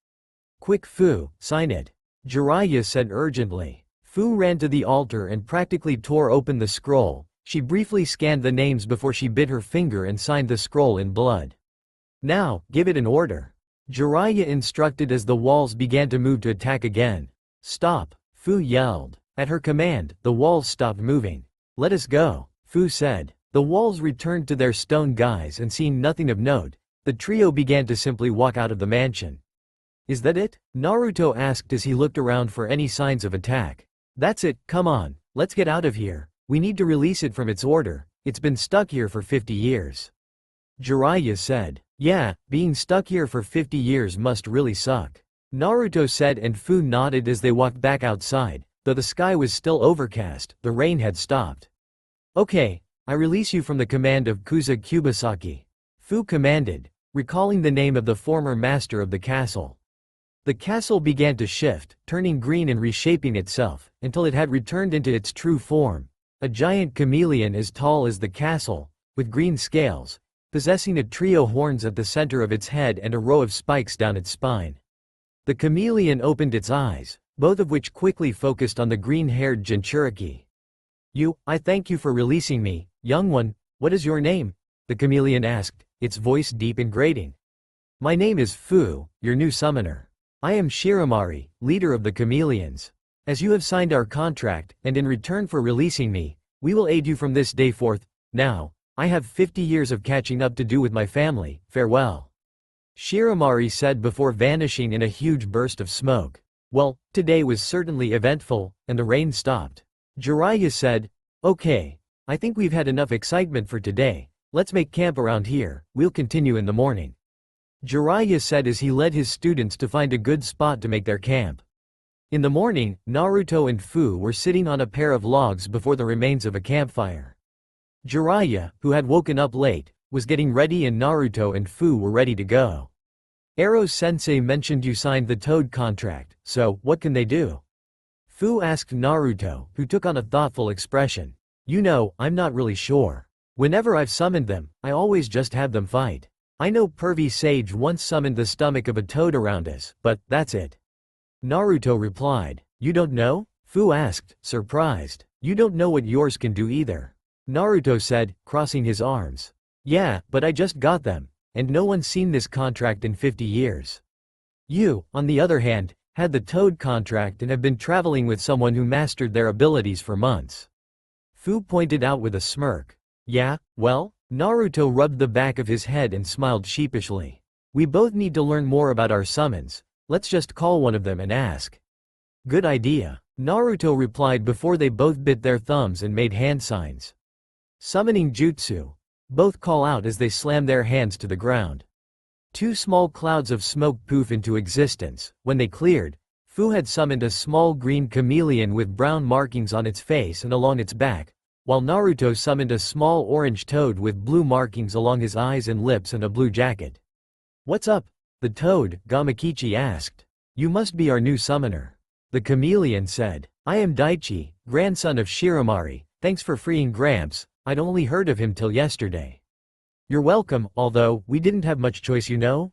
Quick Fu, sign it. Jiraiya said urgently. Fu ran to the altar and practically tore open the scroll. She briefly scanned the names before she bit her finger and signed the scroll in blood. Now, give it an order. Jiraiya instructed as the walls began to move to attack again. Stop, Fu yelled. At her command, the walls stopped moving. Let us go, Fu said. The walls returned to their stone guise and seeing nothing of note, the trio began to simply walk out of the mansion. Is that it? Naruto asked as he looked around for any signs of attack. That's it, come on, let's get out of here. We need to release it from its order. It's been stuck here for 50 years. Jiraiya said. Yeah, being stuck here for 50 years must really suck. Naruto said, and Fu nodded as they walked back outside. Though the sky was still overcast, the rain had stopped. Okay, I release you from the command of Kusa Kubasaki. Fu commanded, recalling the name of the former master of the castle. The castle began to shift, turning green and reshaping itself, until it had returned into its true form. A giant chameleon as tall as the castle, with green scales, possessing a trio horns at the center of its head and a row of spikes down its spine. The chameleon opened its eyes, both of which quickly focused on the green-haired Jinchuriki. I thank you for releasing me, young one. What is your name? The chameleon asked, its voice deep and grating. My name is Fu, your new summoner. I am Shiramari, leader of the chameleons. As you have signed our contract, and in return for releasing me, we will aid you from this day forth. Now, I have 50 years of catching up to do with my family. Farewell. Shiramari said before vanishing in a huge burst of smoke. Well, today was certainly eventful, and the rain stopped. Jiraiya said, okay, I think we've had enough excitement for today. Let's make camp around here. We'll continue in the morning. Jiraiya said as he led his students to find a good spot to make their camp. In the morning, Naruto and Fu were sitting on a pair of logs before the remains of a campfire. Jiraiya, who had woken up late, was getting ready and Naruto and Fu were ready to go. Ero-sensei mentioned you signed the Toad contract, so what can they do? Fu asked Naruto, who took on a thoughtful expression. You know, I'm not really sure. Whenever I've summoned them, I always just have them fight. I know Pervy Sage once summoned the stomach of a toad around us, but that's it. Naruto replied. You don't know? Fu asked, surprised. You don't know what yours can do either. Naruto said, crossing his arms. Yeah, but I just got them, and no one's seen this contract in 50 years. You, on the other hand, had the Toad contract and have been traveling with someone who mastered their abilities for months. Fu pointed out with a smirk. Yeah, well? Naruto rubbed the back of his head and smiled sheepishly. We both need to learn more about our summons. Let's just call one of them and ask. Good idea. Naruto replied before they both bit their thumbs and made hand signs. Summoning jutsu. Both call out as they slam their hands to the ground. Two small clouds of smoke poof into existence. When they cleared, Fu had summoned a small green chameleon with brown markings on its face and along its back, while Naruto summoned a small orange toad with blue markings along his eyes and lips and a blue jacket. "What's up?" the toad, Gamakichi asked. "You must be our new summoner." The chameleon said, "I am Daichi, grandson of Shiramari, thanks for freeing Gramps, I'd only heard of him till yesterday." "You're welcome, although, we didn't have much choice you know?"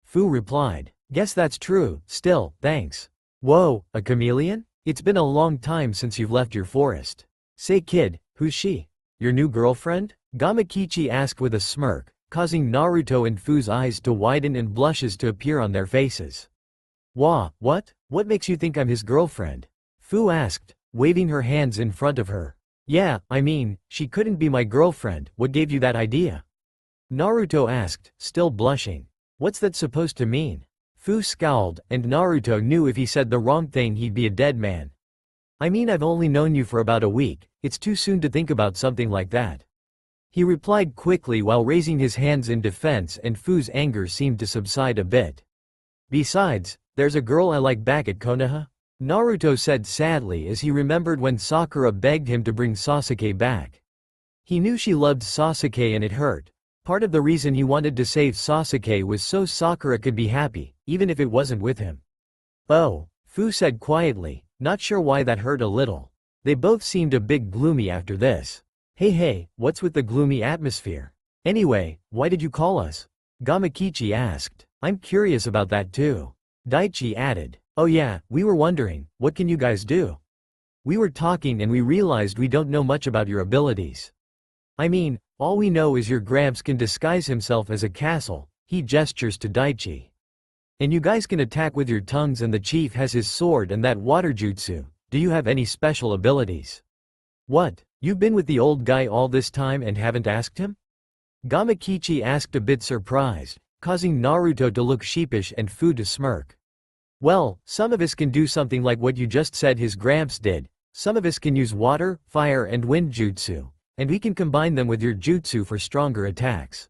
Fu replied. "Guess that's true, still, thanks." "Whoa, a chameleon? It's been a long time since you've left your forest. Say kid, who's she? Your new girlfriend?" Gamakichi asked with a smirk, causing Naruto and Fu's eyes to widen and blushes to appear on their faces. "Wah, what? What makes you think I'm his girlfriend?" Fu asked, waving her hands in front of her. "Yeah, I mean, she couldn't be my girlfriend, what gave you that idea?" Naruto asked, still blushing. "What's that supposed to mean?" Fu scowled, and Naruto knew if he said the wrong thing he'd be a dead man. "I mean, I've only known you for about a week, it's too soon to think about something like that." He replied quickly while raising his hands in defense, and Fu's anger seemed to subside a bit. "Besides, there's a girl I like back at Konoha," Naruto said sadly as he remembered when Sakura begged him to bring Sasuke back. He knew she loved Sasuke and it hurt. Part of the reason he wanted to save Sasuke was so Sakura could be happy, even if it wasn't with him. "Oh," Fu said quietly, not sure why that hurt a little. They both seemed a bit gloomy after this. Hey, what's with the gloomy atmosphere? Anyway, why did you call us?" Gamakichi asked. "I'm curious about that too." Daichi added. "Oh yeah, we were wondering, what can you guys do? We were talking and we realized we don't know much about your abilities. I mean, all we know is your Gramps can disguise himself as a castle," he gestures to Daichi. "And you guys can attack with your tongues and the chief has his sword and that water jutsu. Do you have any special abilities?" "What, you've been with the old guy all this time and haven't asked him?" Gamakichi asked, a bit surprised, causing Naruto to look sheepish and Fu to smirk. "Well, some of us can do something like what you just said his Gramps did, some of us can use water, fire and wind jutsu, and we can combine them with your jutsu for stronger attacks."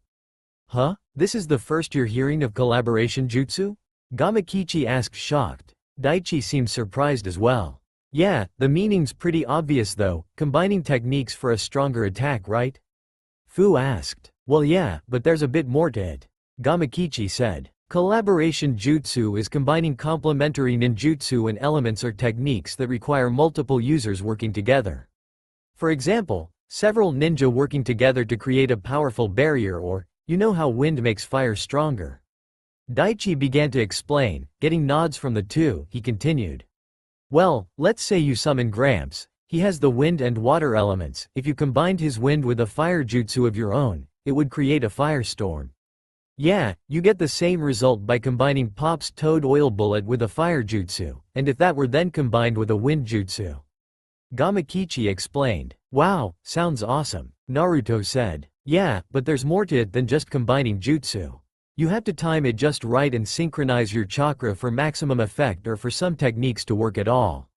"Huh? This is the first you're hearing of collaboration jutsu?" Gamakichi asked, shocked. Daichi seemed surprised as well. "Yeah, the meaning's pretty obvious though, combining techniques for a stronger attack, right?" Fu asked. "Well yeah, but there's a bit more to it," Gamakichi said. "Collaboration jutsu is combining complementary ninjutsu and elements or techniques that require multiple users working together. For example, several ninja working together to create a powerful barrier, or, you know how wind makes fire stronger." Daichi began to explain, getting nods from the two. He continued. "Well, let's say you summon Gramps. He has the wind and water elements. If you combined his wind with a fire jutsu of your own, it would create a firestorm. Yeah, you get the same result by combining Pop's toad oil bullet with a fire jutsu, and if that were then combined with a wind jutsu." Gamakichi explained. "Wow, sounds awesome," Naruto said. "Yeah, but there's more to it than just combining jutsu. You have to time it just right and synchronize your chakra for maximum effect or for some techniques to work at all.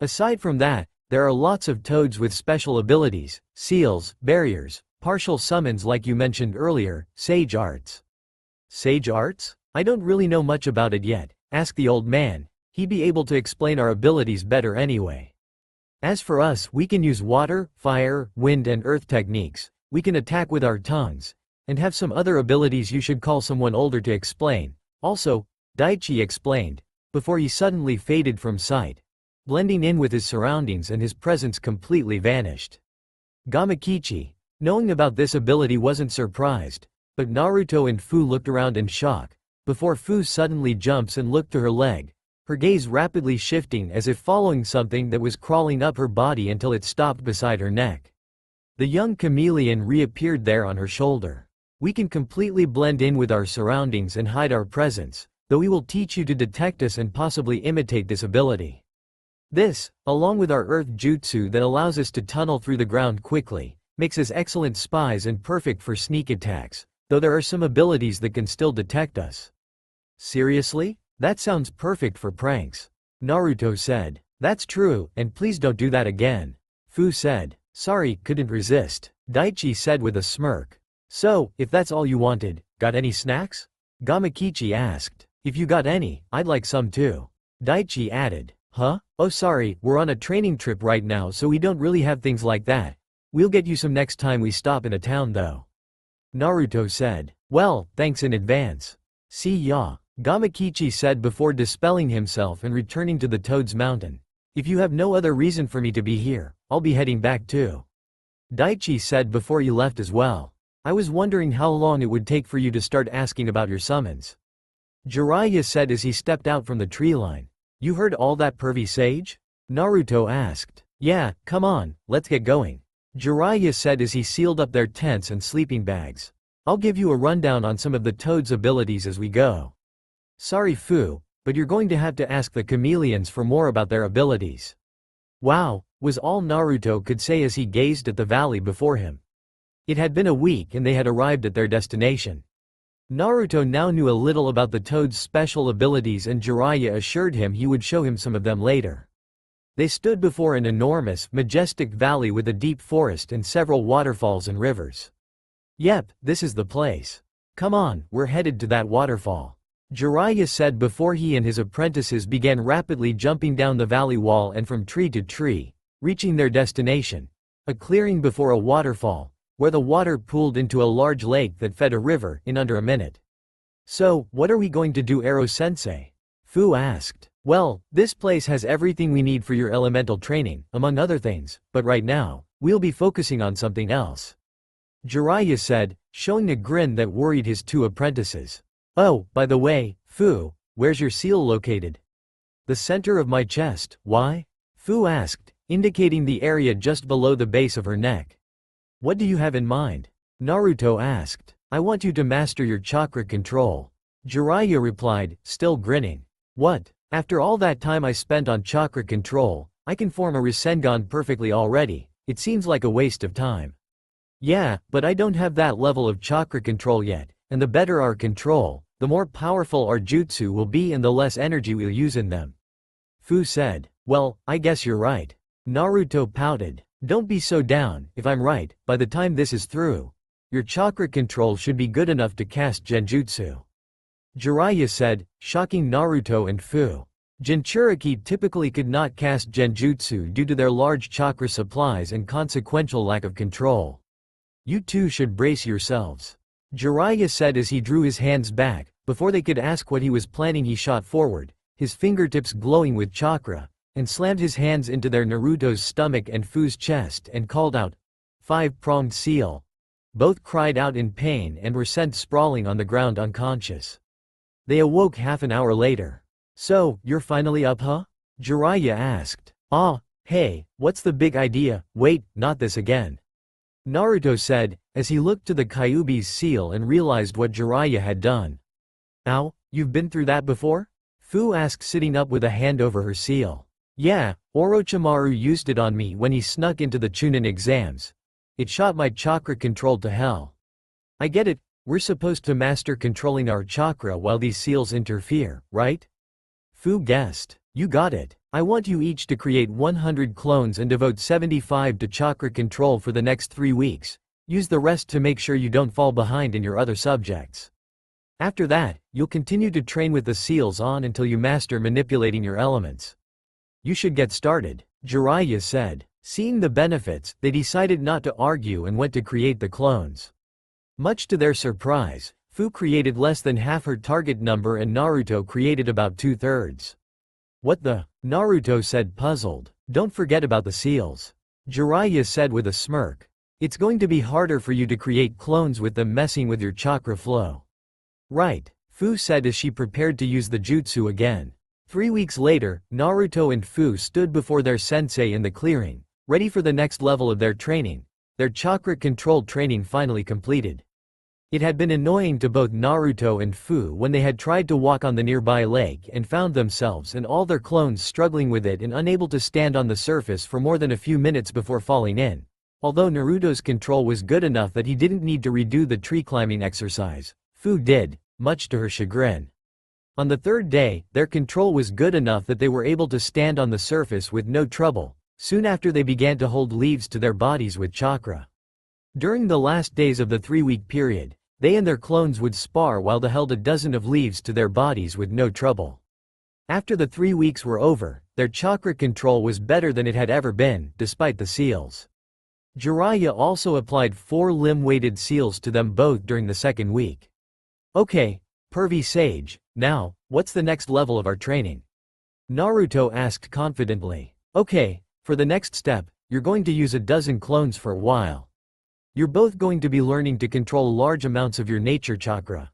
Aside from that, there are lots of toads with special abilities, seals, barriers, partial summons like you mentioned earlier, sage arts." "Sage arts? I don't really know much about it yet," asked the old man. "He'd be able to explain our abilities better anyway. As for us, we can use water, fire, wind and earth techniques, we can attack with our tongues, and have some other abilities you should call someone older to explain. Also," Daichi explained, before he suddenly faded from sight, blending in with his surroundings and his presence completely vanished. Gamakichi, knowing about this ability, wasn't surprised, but Naruto and Fu looked around in shock, before Fu suddenly jumps and looked to her leg, her gaze rapidly shifting as if following something that was crawling up her body until it stopped beside her neck. The young chameleon reappeared there on her shoulder. "We can completely blend in with our surroundings and hide our presence, though we will teach you to detect us and possibly imitate this ability. This, along with our earth jutsu that allows us to tunnel through the ground quickly, makes us excellent spies and perfect for sneak attacks, though there are some abilities that can still detect us." "Seriously? That sounds perfect for pranks," Naruto said. "That's true, and please don't do that again," Fu said. "Sorry, couldn't resist," Daichi said with a smirk. "So, if that's all you wanted, got any snacks?" Gamakichi asked. "If you got any, I'd like some too," Daichi added. "Huh? Oh sorry, we're on a training trip right now so we don't really have things like that," We'll get you some next time we stop in a town though. Naruto said. Well, thanks in advance. See ya. Gamakichi said before dispelling himself and returning to the Toad's Mountain. If you have no other reason for me to be here, I'll be heading back too. Daichi said before he left as well. I was wondering how long it would take for you to start asking about your summons. Jiraiya said as he stepped out from the tree line. You heard all that, pervy sage? Naruto asked. Yeah, come on, let's get going. Jiraiya said as he sealed up their tents and sleeping bags. I'll give you a rundown on some of the Toad's abilities as we go. Sorry Fu, but you're going to have to ask the chameleons for more about their abilities. Wow, was all Naruto could say as he gazed at the valley before him. It had been a week and they had arrived at their destination. Naruto now knew a little about the Toad's special abilities and Jiraiya assured him he would show him some of them later. They stood before an enormous, majestic valley with a deep forest and several waterfalls and rivers. Yep, this is the place. Come on, we're headed to that waterfall. Jiraiya said before he and his apprentices began rapidly jumping down the valley wall and from tree to tree, reaching their destination, a clearing before a waterfall, where the water pooled into a large lake that fed a river in under a minute. So, what are we going to do, Ero-sensei? Fu asked. Well, this place has everything we need for your elemental training, among other things, but right now, we'll be focusing on something else. Jiraiya said, showing a grin that worried his two apprentices. Oh, by the way, Fu, where's your seal located? The center of my chest, why? Fu asked, indicating the area just below the base of her neck. What do you have in mind? Naruto asked. I want you to master your chakra control. Jiraiya replied, still grinning. What? After all that time I spent on chakra control, I can form a Rasengan perfectly already. It seems like a waste of time. Yeah, but I don't have that level of chakra control yet, and the better our control, the more powerful our jutsu will be and the less energy we'll use in them. Fu said. Well, I guess you're right. Naruto pouted. Don't be so down, if I'm right, by the time this is through, your chakra control should be good enough to cast genjutsu. Jiraiya said, shocking Naruto and Fu. Jinchuriki typically could not cast genjutsu due to their large chakra supplies and consequential lack of control. You two should brace yourselves. Jiraiya said as he drew his hands back. Before they could ask what he was planning, he shot forward, his fingertips glowing with chakra, and slammed his hands into their Naruto's stomach and Fu's chest and called out, Five-pronged seal. Both cried out in pain and were sent sprawling on the ground unconscious. They awoke half an hour later. So, you're finally up, huh? Jiraiya asked. Ah, hey, what's the big idea? Wait, not this again. Naruto said, as he looked to the Kyuubi's seal and realized what Jiraiya had done. Ow, you've been through that before? Fu asked, sitting up with a hand over her seal. Yeah, Orochimaru used it on me when he snuck into the Chunin exams. It shot my chakra control to hell. I get it, we're supposed to master controlling our chakra while these seals interfere, right? Fu guessed. You got it. I want you each to create 100 clones and devote 75 to chakra control for the next 3 weeks. Use the rest to make sure you don't fall behind in your other subjects. After that, you'll continue to train with the seals on until you master manipulating your elements. You should get started, Jiraiya said. Seeing the benefits, they decided not to argue and went to create the clones. Much to their surprise, Fu created less than half her target number and Naruto created about 2/3. What the? Naruto said, puzzled. Don't forget about the seals. Jiraiya said with a smirk. It's going to be harder for you to create clones with them messing with your chakra flow. Right, Fu said as she prepared to use the jutsu again. 3 weeks later, Naruto and Fu stood before their sensei in the clearing, ready for the next level of their training, their chakra-controlled training finally completed. It had been annoying to both Naruto and Fu when they had tried to walk on the nearby lake and found themselves and all their clones struggling with it and unable to stand on the surface for more than a few minutes before falling in. Although Naruto's control was good enough that he didn't need to redo the tree climbing exercise, Fu did, much to her chagrin. On the third day, their control was good enough that they were able to stand on the surface with no trouble. Soon after, they began to hold leaves to their bodies with chakra. During the last days of the 3-week period, they and their clones would spar while they held a dozen of leaves to their bodies with no trouble. After the 3 weeks were over, their chakra control was better than it had ever been, despite the seals. Jiraiya also applied 4 limb-weighted seals to them both during the second week. Okay, pervy sage, now, what's the next level of our training? Naruto asked confidently. Okay, for the next step, you're going to use a dozen clones for a while. You're both going to be learning to control large amounts of your nature chakra.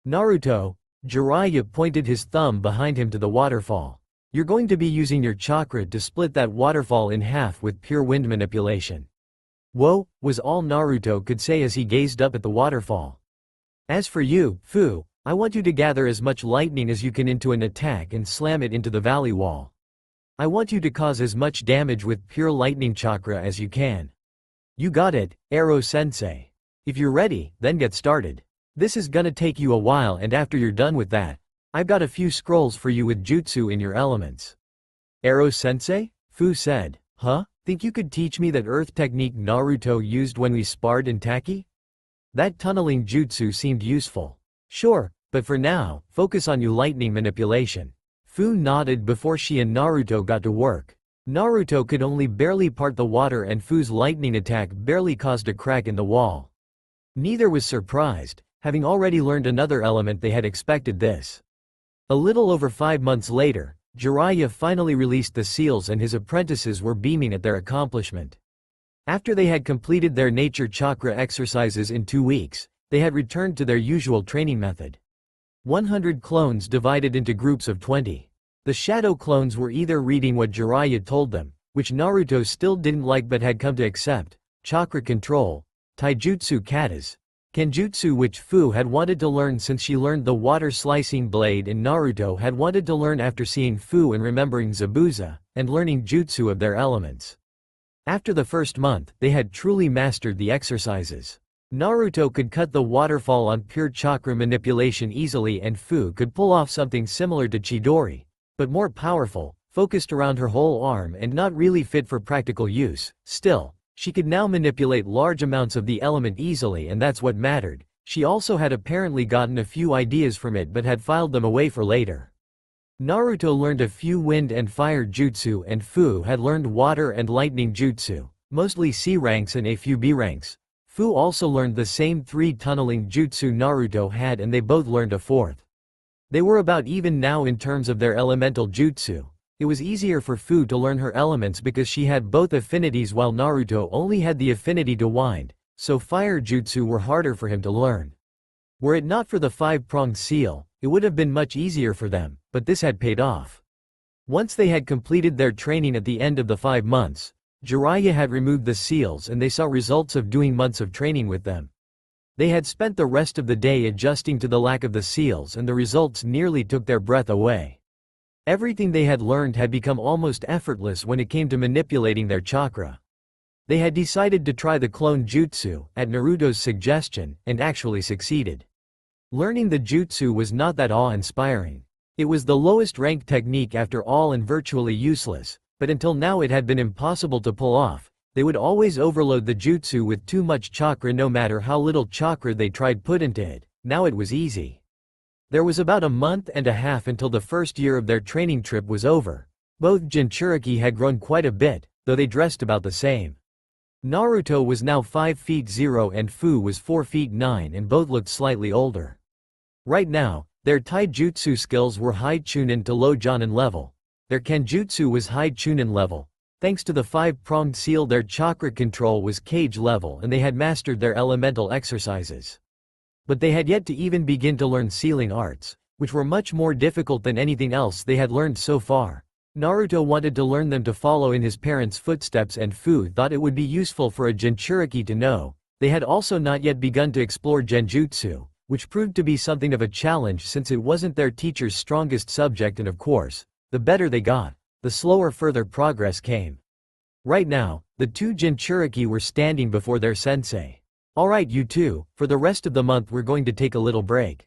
Naruto, Jiraiya pointed his thumb behind him to the waterfall. You're going to be using your chakra to split that waterfall in half with pure wind manipulation. Whoa, was all Naruto could say as he gazed up at the waterfall. As for you, Fu, I want you to gather as much lightning as you can into an attack and slam it into the valley wall. I want you to cause as much damage with pure lightning chakra as you can. You got it, Ero-sensei. If you're ready, then get started. This is gonna take you a while, and after you're done with that, I've got a few scrolls for you with jutsu in your elements. Ero-sensei? Fu said. Huh? Think you could teach me that earth technique Naruto used when we sparred in Taki? That tunneling jutsu seemed useful. Sure, but for now, focus on your lightning manipulation. Fu nodded before she and Naruto got to work. Naruto could only barely part the water, and Fu's lightning attack barely caused a crack in the wall. Neither was surprised. Having already learned another element, they had expected this. A little over 5 months later, Jiraiya finally released the seals, and his apprentices were beaming at their accomplishment. After they had completed their nature chakra exercises in 2 weeks, they had returned to their usual training method. 100 clones divided into groups of 20. The shadow clones were either reading what Jiraiya told them, which Naruto still didn't like but had come to accept, chakra control, taijutsu katas, kenjutsu, which Fu had wanted to learn since she learned the water slicing blade, and Naruto had wanted to learn after seeing Fu and remembering Zabuza, and learning jutsu of their elements. After the first month, they had truly mastered the exercises. Naruto could cut the waterfall on pure chakra manipulation easily, and Fu could pull off something similar to Chidori, but more powerful, focused around her whole arm and not really fit for practical use. Still, she could now manipulate large amounts of the element easily, and that's what mattered. She also had apparently gotten a few ideas from it but had filed them away for later. Naruto learned a few wind and fire jutsu, and Fu had learned water and lightning jutsu, mostly C ranks and a few B ranks. Fu also learned the same 3 tunneling jutsu Naruto had, and they both learned a 4th. They were about even now in terms of their elemental jutsu. It was easier for Fu to learn her elements because she had both affinities, while Naruto only had the affinity to wind, so fire jutsu were harder for him to learn. Were it not for the 5-pronged seal, it would have been much easier for them, but this had paid off. Once they had completed their training at the end of the 5 months, Jiraiya had removed the seals, and they saw results of doing months of training with them. They had spent the rest of the day adjusting to the lack of the seals, and the results nearly took their breath away. Everything they had learned had become almost effortless when it came to manipulating their chakra. They had decided to try the clone jutsu, at Naruto's suggestion, and actually succeeded. Learning the jutsu was not that awe-inspiring. It was the lowest ranked technique after all and virtually useless, but until now it had been impossible to pull off. They would always overload the jutsu with too much chakra no matter how little chakra they tried put into it. Now it was easy. There was about a month and a half until the first year of their training trip was over. Both Jinchuriki had grown quite a bit, though they dressed about the same. Naruto was now 5 feet 0 and Fu was 4 feet 9, and both looked slightly older. Right now, their taijutsu skills were high chunin to low jonin level. Their kenjutsu was high chunin level. Thanks to the 5-pronged seal, their chakra control was kage level, and they had mastered their elemental exercises. But they had yet to even begin to learn sealing arts, which were much more difficult than anything else they had learned so far. Naruto wanted to learn them to follow in his parents' footsteps, and Fu thought it would be useful for a Jinchuriki to know. They had also not yet begun to explore genjutsu, which proved to be something of a challenge since it wasn't their teacher's strongest subject, and of course, the better they got, the slower further progress came. Right now, the 2 Jinchuriki were standing before their sensei. Alright you two, for the rest of the month we're going to take a little break.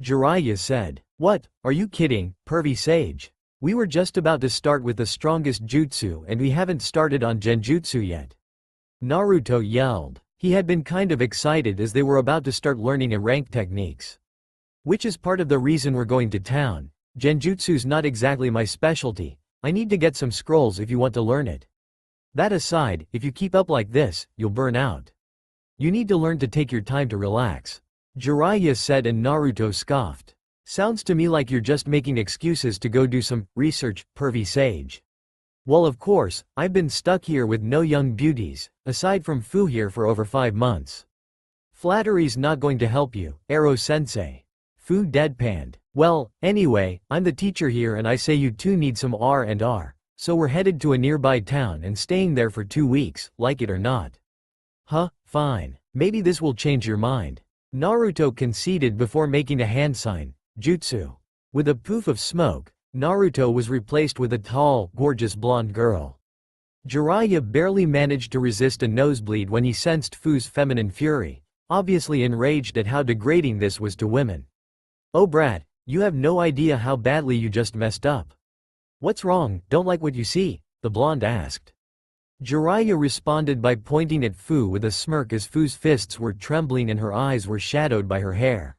Jiraiya said. What, are you kidding, pervy sage? We were just about to start with the strongest jutsu and we haven't started on genjutsu yet. Naruto yelled. He had been kind of excited as they were about to start learning a rank techniques. Which is part of the reason we're going to town. Genjutsu's not exactly my specialty. I need to get some scrolls if you want to learn it. That aside, if you keep up like this, you'll burn out. You need to learn to take your time to relax. Jiraiya said and Naruto scoffed. Sounds to me like you're just making excuses to go do some research, pervy sage. Well, of course, I've been stuck here with no young beauties, aside from Fu here for over 5 months. Flattery's not going to help you, Ero-sensei. Fu deadpanned. Well, anyway, I'm the teacher here and I say you two need some R&R, so we're headed to a nearby town and staying there for 2 weeks, like it or not. Huh, fine. Maybe this will change your mind. Naruto conceded before making a hand sign, jutsu. With a poof of smoke, Naruto was replaced with a tall, gorgeous blonde girl. Jiraiya barely managed to resist a nosebleed when he sensed Fu's feminine fury, obviously enraged at how degrading this was to women. Oh brat, you have no idea how badly you just messed up. What's wrong, don't like what you see? The blonde asked. Jiraiya responded by pointing at Fu with a smirk as Fu's fists were trembling and her eyes were shadowed by her hair.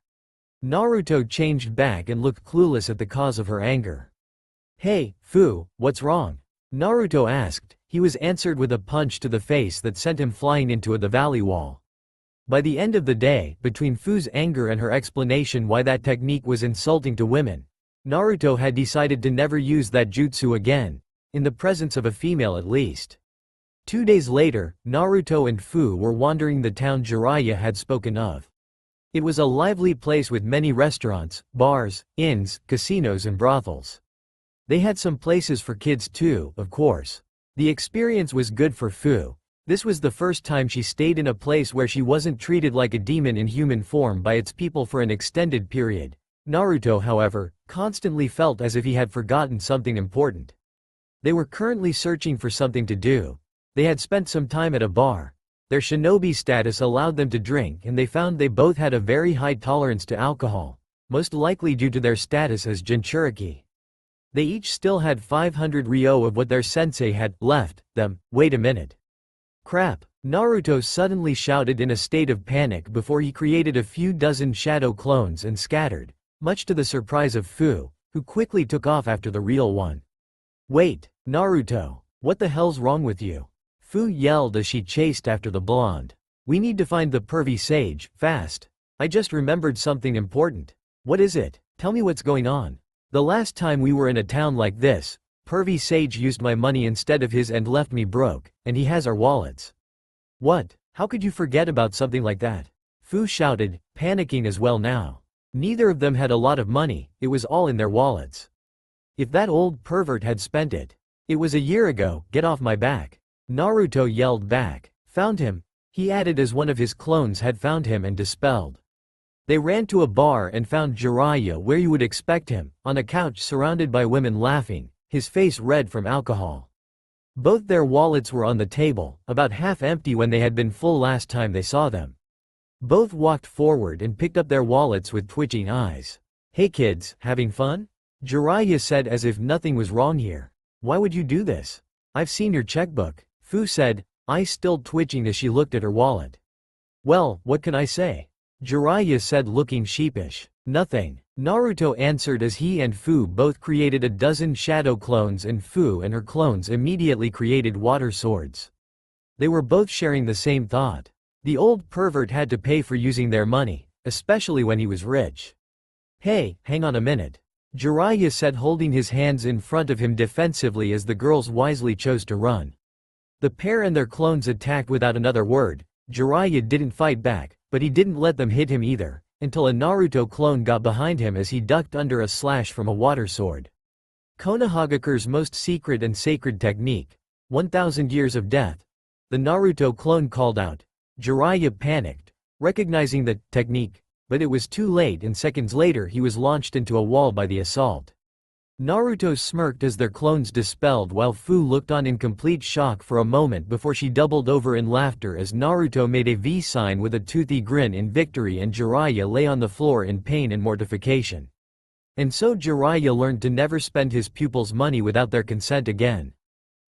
Naruto changed back and looked clueless at the cause of her anger. Hey, Fu, what's wrong? Naruto asked. He was answered with a punch to the face that sent him flying into the valley wall. By the end of the day, between Fu's anger and her explanation why that technique was insulting to women, Naruto had decided to never use that jutsu again, in the presence of a female at least. 2 days later, Naruto and Fu were wandering the town Jiraiya had spoken of. It was a lively place with many restaurants, bars, inns, casinos and brothels. They had some places for kids too, of course. The experience was good for Fu. This was the first time she stayed in a place where she wasn't treated like a demon in human form by its people for an extended period. Naruto, however, constantly felt as if he had forgotten something important. They were currently searching for something to do. They had spent some time at a bar. Their shinobi status allowed them to drink and they found they both had a very high tolerance to alcohol, most likely due to their status as Jinchuriki. They each still had 500 ryo of what their sensei had left them. Wait a minute. Crap, Naruto suddenly shouted in a state of panic before he created a few dozen shadow clones and scattered, much to the surprise of Fu, who quickly took off after the real one. Wait, Naruto, what the hell's wrong with you? Fu yelled as she chased after the blonde. We need to find the pervy sage, fast. I just remembered something important. What is it? Tell me what's going on. The last time we were in a town like this, pervy sage used my money instead of his and left me broke, and he has our wallets. What? How could you forget about something like that? Fu shouted, panicking as well now. Neither of them had a lot of money, it was all in their wallets. If that old pervert had spent it. It was a year ago, get off my back. Naruto yelled back. Found him, he added as one of his clones had found him and dispelled. They ran to a bar and found Jiraiya where you would expect him, on a couch surrounded by women laughing, his face red from alcohol. Both their wallets were on the table, about half empty when they had been full last time they saw them. Both walked forward and picked up their wallets with twitching eyes. Hey kids, having fun? Jiraiya said as if nothing was wrong here. Why would you do this? I've seen your checkbook, Fu said, eyes still twitching as she looked at her wallet. Well, what can I say? Jiraiya said looking sheepish. Nothing. Naruto answered as he and Fu both created a dozen shadow clones and Fu and her clones immediately created water swords. They were both sharing the same thought. The old pervert had to pay for using their money, especially when he was rich. Hey, hang on a minute. Jiraiya said holding his hands in front of him defensively as the girls wisely chose to run. The pair and their clones attacked without another word. Jiraiya didn't fight back, but he didn't let them hit him either, until a Naruto clone got behind him as he ducked under a slash from a water sword. Konohagakure's most secret and sacred technique, 1000 years of death. The Naruto clone called out. Jiraiya panicked, recognizing the technique, but it was too late and seconds later he was launched into a wall by the assault. Naruto smirked as their clones dispelled while Fu looked on in complete shock for a moment before she doubled over in laughter as Naruto made a V sign with a toothy grin in victory and Jiraiya lay on the floor in pain and mortification. And so Jiraiya learned to never spend his pupils' money without their consent again.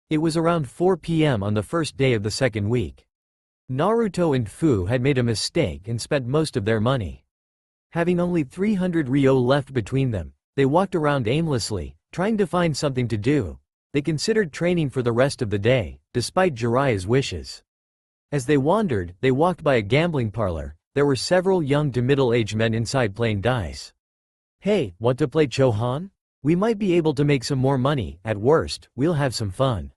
It was around 4 p.m. on the first day of the second week. Naruto and Fu had made a mistake and spent most of their money. Having only 300 ryo left between them, they walked around aimlessly, trying to find something to do. They considered training for the rest of the day, despite Jiraiya's wishes. As they wandered, they walked by a gambling parlor. There were several young to middle-aged men inside playing dice. "Hey, want to play Chohan? We might be able to make some more money, at worst, we'll have some fun."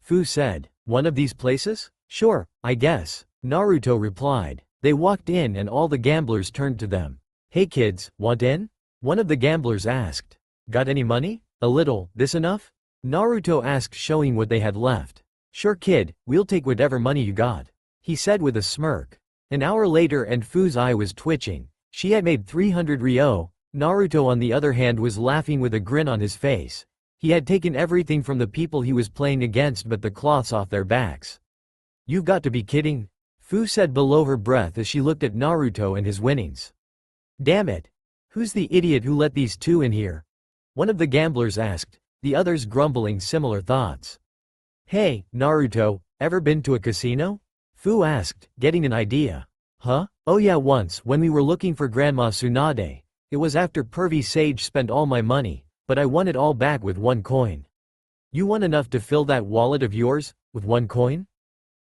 Fu said. "One of these places? Sure, I guess," Naruto replied. They walked in and all the gamblers turned to them. "Hey kids, want in?" One of the gamblers asked. "Got any money?" "A little, this enough?" Naruto asked, showing what they had left. "Sure kid, we'll take whatever money you got," he said with a smirk. An hour later and Fu's eye was twitching. She had made 300 ryo. Naruto on the other hand was laughing with a grin on his face. He had taken everything from the people he was playing against but the cloths off their backs. "You've got to be kidding," Fu said below her breath as she looked at Naruto and his winnings. "Damn it. Who's the idiot who let these two in here?" one of the gamblers asked, the others grumbling similar thoughts. "Hey, Naruto, ever been to a casino?" Fu asked, getting an idea. "Huh? Oh yeah, once when we were looking for Grandma Tsunade. It was after Pervy Sage spent all my money, but I won it all back with 1 coin. You won enough to fill that wallet of yours, with 1 coin?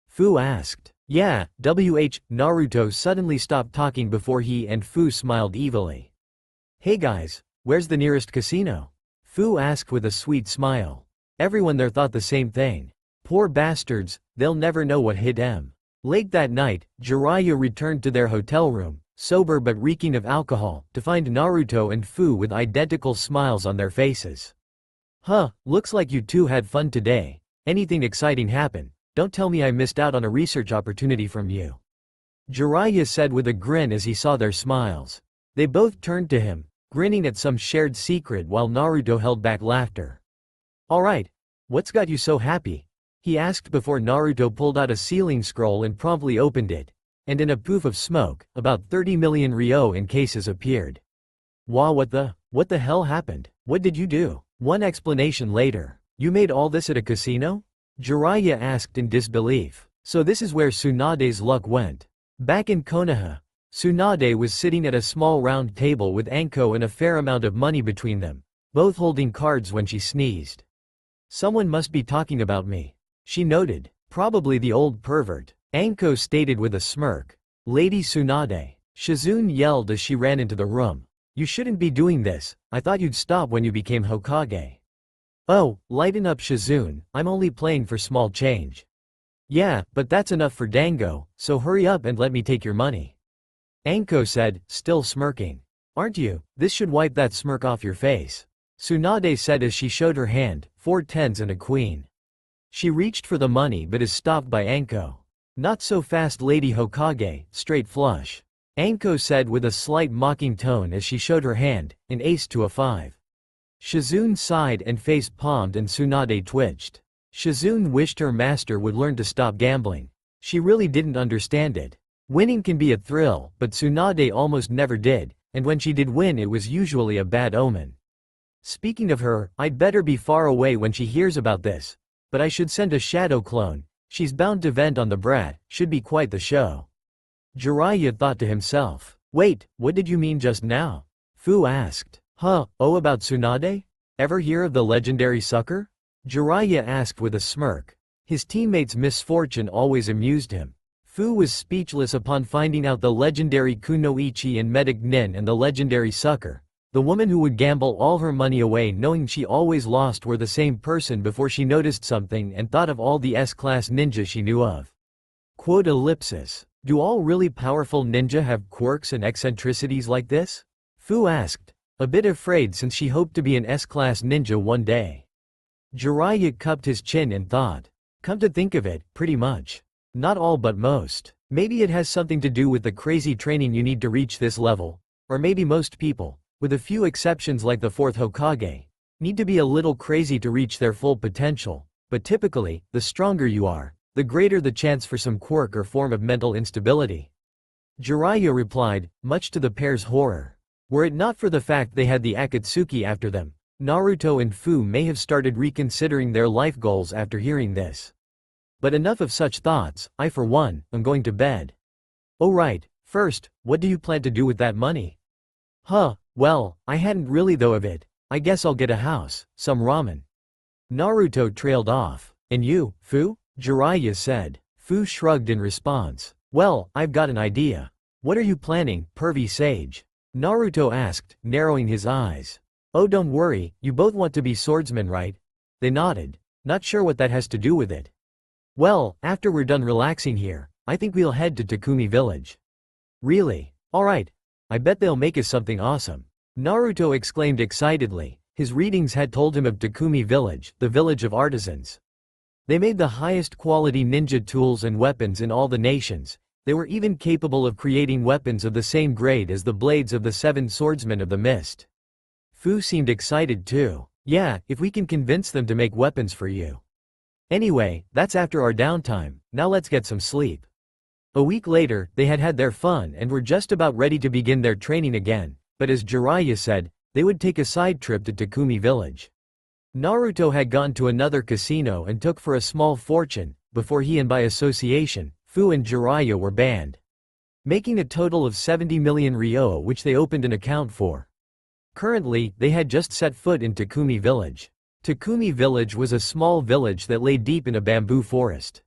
Fu asked. Yeah, Naruto suddenly stopped talking before he and Fu smiled evilly. Hey guys, where's the nearest casino? Fu asked with a sweet smile. Everyone there thought the same thing. Poor bastards, they'll never know what hit them. Late that night, Jiraiya returned to their hotel room, sober but reeking of alcohol, to find Naruto and Fu with identical smiles on their faces. Huh, looks like you two had fun today. Anything exciting happen? Don't tell me I missed out on a research opportunity from you. Jiraiya said with a grin as he saw their smiles. They both turned to him, grinning at some shared secret while Naruto held back laughter. Alright, what's got you so happy? He asked before Naruto pulled out a sealing scroll and promptly opened it. And in a poof of smoke, about 30 million Ryo in cases appeared. Wow, what the hell happened? What did you do? One explanation later. You made all this at a casino? Jiraiya asked in disbelief. So this is where Tsunade's luck went. Back in Konoha, Tsunade was sitting at a small round table with Anko and a fair amount of money between them, both holding cards when she sneezed. Someone must be talking about me, she noted. Probably the old pervert, Anko stated with a smirk. Lady Tsunade. Shizune yelled as she ran into the room. You shouldn't be doing this, I thought you'd stop when you became Hokage. Oh, lighten up Shizune, I'm only playing for small change. Yeah, but that's enough for Dango, so hurry up and let me take your money. Anko said, still smirking. Aren't you? This should wipe that smirk off your face. Tsunade said as she showed her hand, 4 tens and a queen. She reached for the money but is stopped by Anko. Not so fast Lady Hokage, straight flush. Anko said with a slight mocking tone as she showed her hand, an ace to a 5. Shizune sighed and face palmed and Tsunade twitched. Shizune wished her master would learn to stop gambling. She really didn't understand it. Winning can be a thrill, but Tsunade almost never did, and when she did win it was usually a bad omen. Speaking of her, I'd better be far away when she hears about this. But I should send a shadow clone. She's bound to vent on the brat, should be quite the show. Jiraiya thought to himself. Wait, what did you mean just now? Fu asked. Huh, oh about Tsunade? Ever hear of the legendary sucker? Jiraiya asked with a smirk. His teammate's misfortune always amused him. Fu was speechless upon finding out the legendary Kunoichi and Medic Nin and the legendary sucker. The woman who would gamble all her money away knowing she always lost were the same person before she noticed something and thought of all the S-class ninja she knew of. Quote ellipsis. Do all really powerful ninja have quirks and eccentricities like this? Fu asked, a bit afraid since she hoped to be an S-class ninja one day. Jiraiya cupped his chin and thought. Come to think of it, pretty much. Not all but most. Maybe it has something to do with the crazy training you need to reach this level. Or maybe most people, with a few exceptions like the 4th Hokage, need to be a little crazy to reach their full potential. But typically, the stronger you are, the greater the chance for some quirk or form of mental instability. Jiraiya replied, much to the pair's horror. Were it not for the fact they had the Akatsuki after them, Naruto and Fu may have started reconsidering their life goals after hearing this. But enough of such thoughts, I for one, am going to bed. Oh right, first, what do you plan to do with that money? Huh, well, I hadn't really though of it, I guess I'll get a house, some ramen. Naruto trailed off. And you, Fu? Jiraiya said. Fu shrugged in response. Well, I've got an idea. What are you planning, pervy sage? Naruto asked, narrowing his eyes. Oh, don't worry, you both want to be swordsmen, right? They nodded. Not sure what that has to do with it. Well, after we're done relaxing here, I think we'll head to Takumi village. Really? Alright. I bet they'll make us something awesome. Naruto exclaimed excitedly. His readings had told him of Takumi village, the village of artisans. They made the highest quality ninja tools and weapons in all the nations. They were even capable of creating weapons of the same grade as the blades of the 7 swordsmen of the mist. Fu seemed excited too. Yeah, if we can convince them to make weapons for you. Anyway, that's after our downtime, now let's get some sleep. A week later, they had their fun and were just about ready to begin their training again, but as Jiraiya said, they would take a side trip to Takumi village. Naruto had gone to another casino and took for a small fortune, before he and by association, Fu and Jiraiya were banned. Making a total of 70 million ryo which they opened an account for. Currently, they had just set foot in Takumi village. Takumi village was a small village that lay deep in a bamboo forest.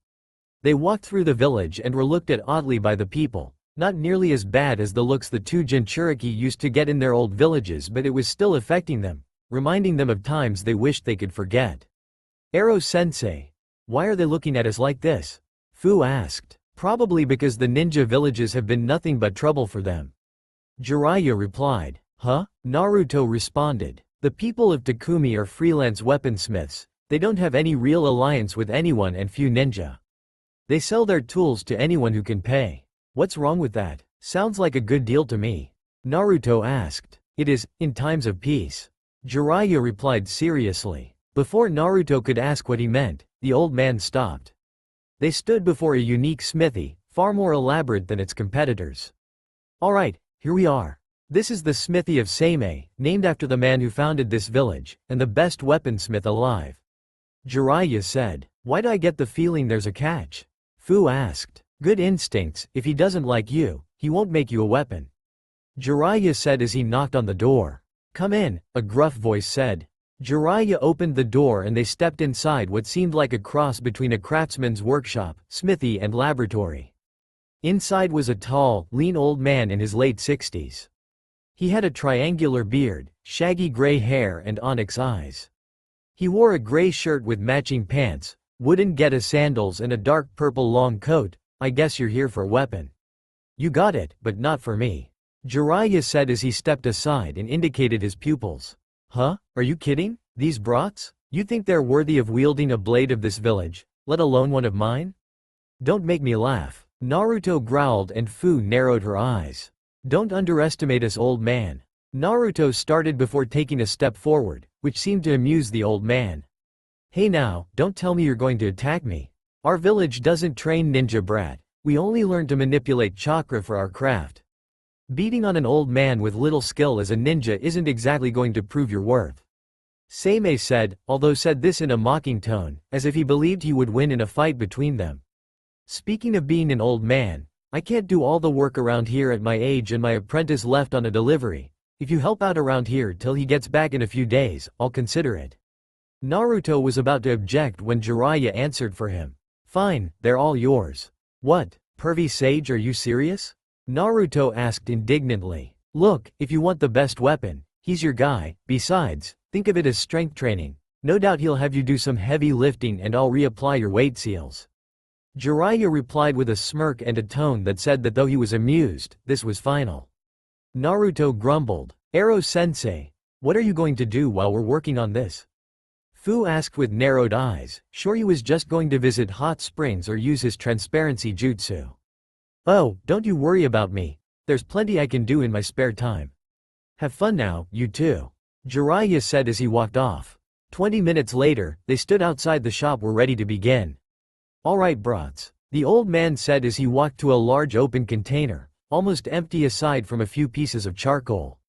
They walked through the village and were looked at oddly by the people. Not nearly as bad as the looks the 2 Jinchuriki used to get in their old villages, but it was still affecting them, reminding them of times they wished they could forget. Ero-sensei. Why are they looking at us like this? Fu asked. Probably because the ninja villages have been nothing but trouble for them. Jiraiya replied. Huh? Naruto responded. The people of Takumi are freelance weaponsmiths. They don't have any real alliance with anyone and few ninja. They sell their tools to anyone who can pay. What's wrong with that? Sounds like a good deal to me. Naruto asked. It is, in times of peace. Jiraiya replied seriously. Before Naruto could ask what he meant, the old man stopped. They stood before a unique smithy, far more elaborate than its competitors. Alright, here we are. This is the smithy of Seimei, named after the man who founded this village, and the best weaponsmith alive. Jiraiya said. Why do I get the feeling there's a catch? Fu asked. Good instincts, if he doesn't like you, he won't make you a weapon. Jiraiya said as he knocked on the door. Come in, a gruff voice said. Jiraiya opened the door and they stepped inside what seemed like a cross between a craftsman's workshop, smithy and laboratory. Inside was a tall, lean old man in his late 60s. He had a triangular beard, shaggy gray hair and onyx eyes. He wore a gray shirt with matching pants, wooden geta sandals and a dark purple long coat. I guess you're here for a weapon. You got it, but not for me. Jiraiya said as he stepped aside and indicated his pupils. Huh? Are you kidding? These brats? You think they're worthy of wielding a blade of this village, let alone one of mine? Don't make me laugh. Naruto growled and Fu narrowed her eyes. Don't underestimate us, old man. Naruto started before taking a step forward, which seemed to amuse the old man. Hey now, don't tell me you're going to attack me. Our village doesn't train ninja, brat. We only learn to manipulate chakra for our craft. Beating on an old man with little skill as a ninja isn't exactly going to prove your worth. Seimei said, although said this in a mocking tone, as if he believed he would win in a fight between them. Speaking of being an old man, I can't do all the work around here at my age and my apprentice left on a delivery. If you help out around here till he gets back in a few days, I'll consider it. Naruto was about to object when Jiraiya answered for him. Fine, they're all yours. What, pervy sage, are you serious? Naruto asked indignantly. Look, if you want the best weapon, he's your guy. Besides, think of it as strength training. No doubt he'll have you do some heavy lifting and I'll reapply your weight seals. Jiraiya replied with a smirk and a tone that said that though he was amused, this was final. Naruto grumbled. Ero-sensei, what are you going to do while we're working on this? Fu asked with narrowed eyes, sure he was just going to visit hot springs or use his transparency jutsu. Oh, don't you worry about me. There's plenty I can do in my spare time. Have fun now, you two. Jiraiya said as he walked off. 20 minutes later, they stood outside the shop were ready to begin. Alright brats. The old man said as he walked to a large open container, almost empty aside from a few pieces of charcoal.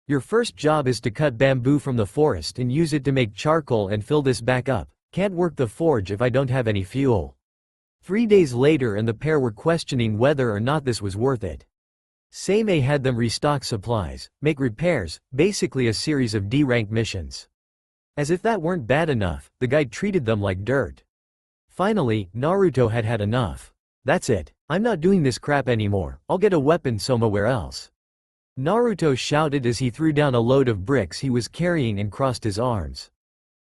Your first job is to cut bamboo from the forest and use it to make charcoal and fill this back up. Can't work the forge if I don't have any fuel. 3 days later and the pair were questioning whether or not this was worth it. Seimei had them restock supplies, make repairs, basically a series of D-rank missions. As if that weren't bad enough, the guy treated them like dirt. Finally, Naruto had had enough. That's it. I'm not doing this crap anymore. I'll get a weapon somewhere else. Naruto shouted as he threw down a load of bricks he was carrying and crossed his arms.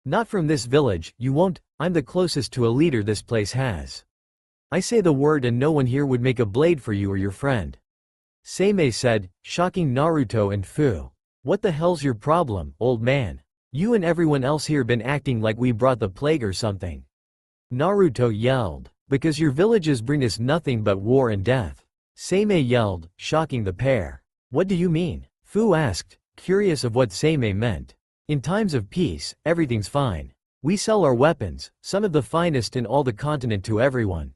Not from this village, you won't. I'm the closest to a leader this place has. I say the word and no one here would make a blade for you or your friend. Seimei said, shocking Naruto and Fu. What the hell's your problem, old man? You and everyone else here been acting like we brought the plague or something. Naruto yelled. Because your villages bring us nothing but war and death. Seimei yelled, shocking the pair. What do you mean? Fu asked, curious of what Seimei meant. In times of peace, everything's fine. We sell our weapons, some of the finest in all the continent, to everyone.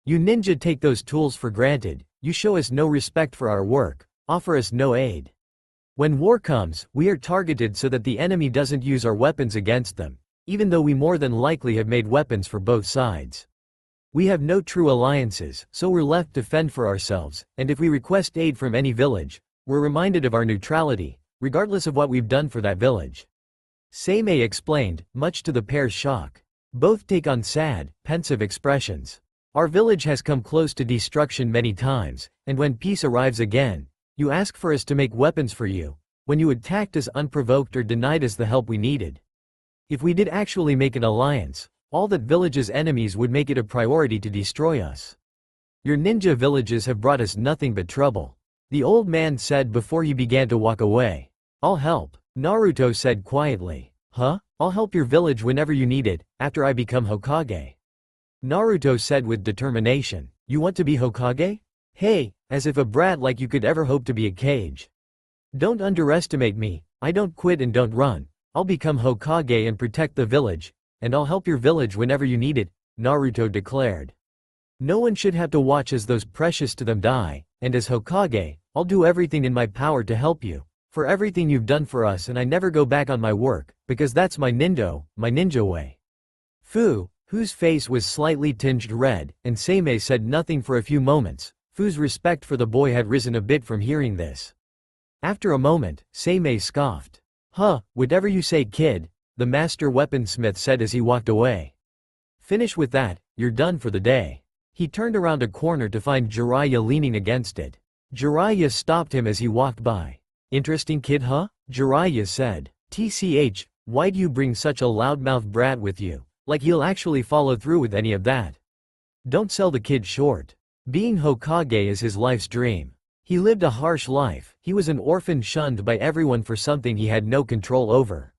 You ninja take those tools for granted, you show us no respect for our work, offer us no aid. When war comes, we are targeted so that the enemy doesn't use our weapons against them, even though we more than likely have made weapons for both sides. We have no true alliances, so we're left to fend for ourselves, and if we request aid from any village, we're reminded of our neutrality, regardless of what we've done for that village. Seimei explained, much to the pair's shock. Both take on sad, pensive expressions. Our village has come close to destruction many times, and when peace arrives again, you ask for us to make weapons for you, when you attacked us unprovoked or denied us the help we needed. If we did actually make an alliance, all that village's enemies would make it a priority to destroy us. Your ninja villages have brought us nothing but trouble. The old man said before he began to walk away. I'll help, Naruto said quietly. Huh? I'll help your village whenever you need it, after I become Hokage. Naruto said with determination. You want to be Hokage? Hey, as if a brat like you could ever hope to be a cage. Don't underestimate me, I don't quit and don't run. I'll become Hokage and protect the village. And I'll help your village whenever you need it, Naruto declared. No one should have to watch as those precious to them die, and as Hokage, I'll do everything in my power to help you, for everything you've done for us, and I never go back on my work, because that's my ninja way. Fu, whose face was slightly tinged red, and Seimei said nothing for a few moments. Fu's respect for the boy had risen a bit from hearing this. After a moment, Seimei scoffed. Huh, whatever you say, kid, the master weaponsmith said as he walked away. Finish with that, you're done for the day. He turned around a corner to find Jiraiya leaning against it. Jiraiya stopped him as he walked by. Interesting kid, huh? Jiraiya said. TCH, why do you bring such a loudmouth brat with you, like he'll actually follow through with any of that? Don't sell the kid short. Being Hokage is his life's dream. He lived a harsh life, he was an orphan shunned by everyone for something he had no control over.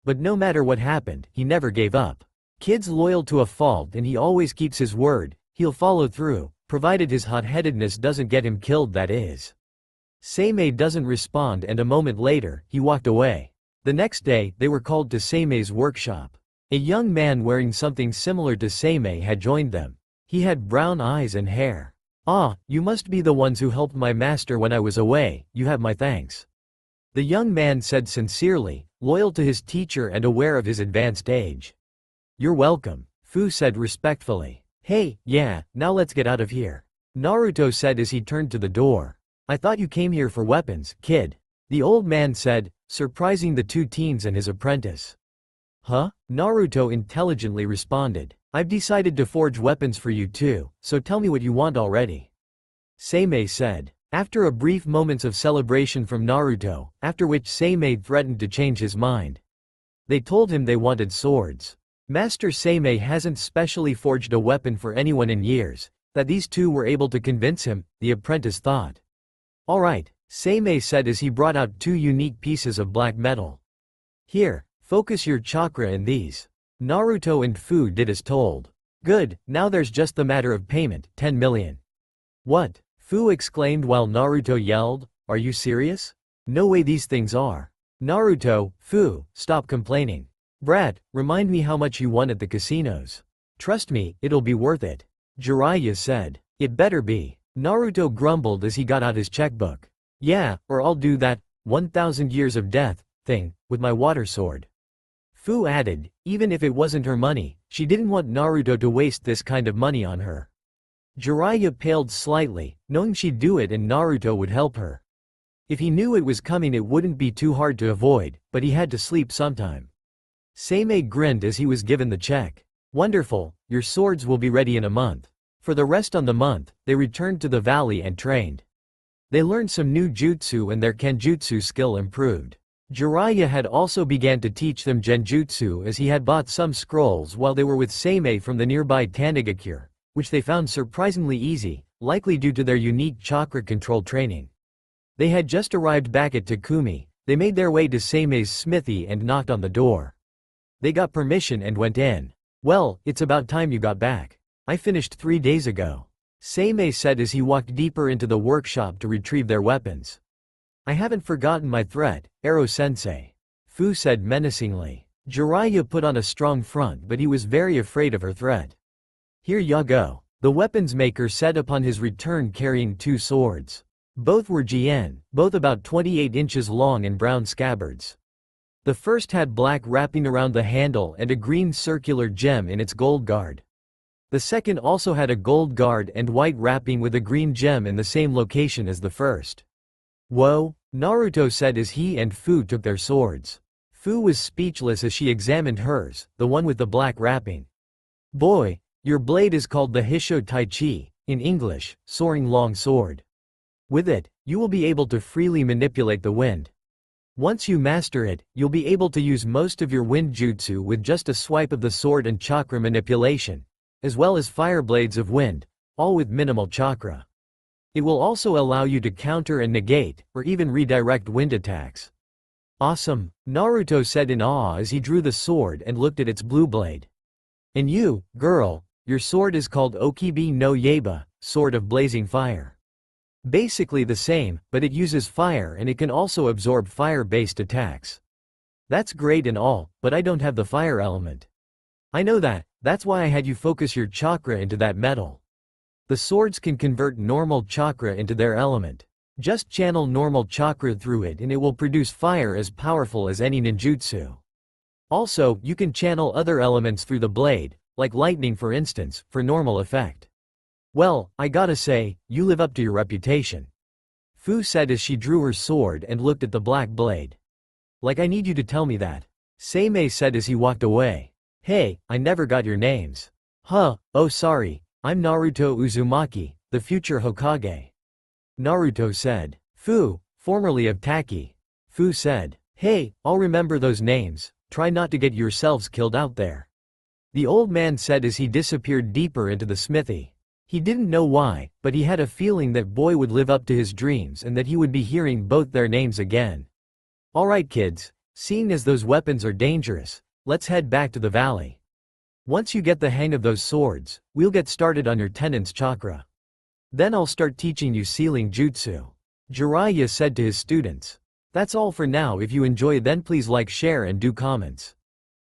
But no matter what happened, he never gave up. Kid's loyal to a fault and he always keeps his word, he'll follow through, provided his hot-headedness doesn't get him killed, that is. Seimei doesn't respond and a moment later, he walked away. The next day, they were called to Seimei's workshop. A young man wearing something similar to Seimei had joined them. He had brown eyes and hair. Ah, you must be the ones who helped my master when I was away, you have my thanks. The young man said sincerely, loyal to his teacher and aware of his advanced age. You're welcome, Fu said respectfully. Hey, yeah, now let's get out of here. Naruto said as he turned to the door. I thought you came here for weapons, kid. The old man said, surprising the two teens and his apprentice. Huh? Naruto intelligently responded. I've decided to forge weapons for you too, so tell me what you want already. Seimei said. After a brief moments of celebration from Naruto, after which Seimei threatened to change his mind. They told him they wanted swords. Master Seimei hasn't specially forged a weapon for anyone in years, that these two were able to convince him, the apprentice thought. Alright, Seimei said as he brought out two unique pieces of black metal. Here, focus your chakra in these. Naruto and Fu did as told. Good, now there's just the matter of payment, 10 million. What? Fu exclaimed while Naruto yelled, are you serious? No way these things are. Naruto, Fu, stop complaining. Brat, remind me how much you won at the casinos. Trust me, it'll be worth it. Jiraiya said. It better be. Naruto grumbled as he got out his checkbook. Yeah, or I'll do that 1,000 years of death thing with my water sword. Fu added, even if it wasn't her money, she didn't want Naruto to waste this kind of money on her. Jiraiya paled slightly, knowing she'd do it and Naruto would help her. If he knew it was coming it wouldn't be too hard to avoid, but he had to sleep sometime. Seimei grinned as he was given the check. Wonderful, your swords will be ready in a month. For the rest on the month, they returned to the valley and trained. They learned some new jutsu and their kenjutsu skill improved. Jiraiya had also began to teach them genjutsu as he had bought some scrolls while they were with Seimei from the nearby Tanigakure, which they found surprisingly easy, likely due to their unique chakra control training. They had just arrived back at Takumi. They made their way to Seimei's smithy and knocked on the door. They got permission and went in. Well, it's about time you got back. I finished 3 days ago. Seimei said as he walked deeper into the workshop to retrieve their weapons. I haven't forgotten my threat, Ero-sensei. Fu said menacingly. Jiraiya put on a strong front but he was very afraid of her threat. Here ya go, the weapons maker said upon his return carrying 2 swords. Both were Jien, both about 28 inches long and brown scabbards. The first had black wrapping around the handle and a green circular gem in its gold guard. The second also had a gold guard and white wrapping with a green gem in the same location as the first. Whoa, Naruto said as he and Fu took their swords. Fu was speechless as she examined hers, the one with the black wrapping. Boy, your blade is called the Hisho Taichi, in English, soaring long sword. With it, you will be able to freely manipulate the wind. Once you master it, you'll be able to use most of your wind jutsu with just a swipe of the sword and chakra manipulation, as well as fire blades of wind, all with minimal chakra. It will also allow you to counter and negate, or even redirect wind attacks. Awesome, Naruto said in awe as he drew the sword and looked at its blue blade. And you, girl, your sword is called Okibi no Yaiba, Sword of Blazing Fire. Basically the same, but it uses fire and it can also absorb fire-based attacks. That's great and all, but I don't have the fire element. I know that, that's why I had you focus your chakra into that metal. The swords can convert normal chakra into their element. Just channel normal chakra through it and it will produce fire as powerful as any ninjutsu. Also, you can channel other elements through the blade, like lightning for instance, for normal effect. Well, I gotta say, you live up to your reputation. Fu said as she drew her sword and looked at the black blade. Like I need you to tell me that. Seimei said as he walked away. Hey, I never got your names. Huh, oh sorry, I'm Naruto Uzumaki, the future Hokage. Naruto said. Fu, formerly of Taki. Fu said. Hey, I'll remember those names, try not to get yourselves killed out there. The old man said as he disappeared deeper into the smithy. He didn't know why, but he had a feeling that Boy would live up to his dreams and that he would be hearing both their names again. Alright kids, seeing as those weapons are dangerous, let's head back to the valley. Once you get the hang of those swords, we'll get started on your tenants chakra. Then I'll start teaching you sealing jutsu. Jiraiya said to his students. That's all for now. If you enjoy then please like, share and do comments.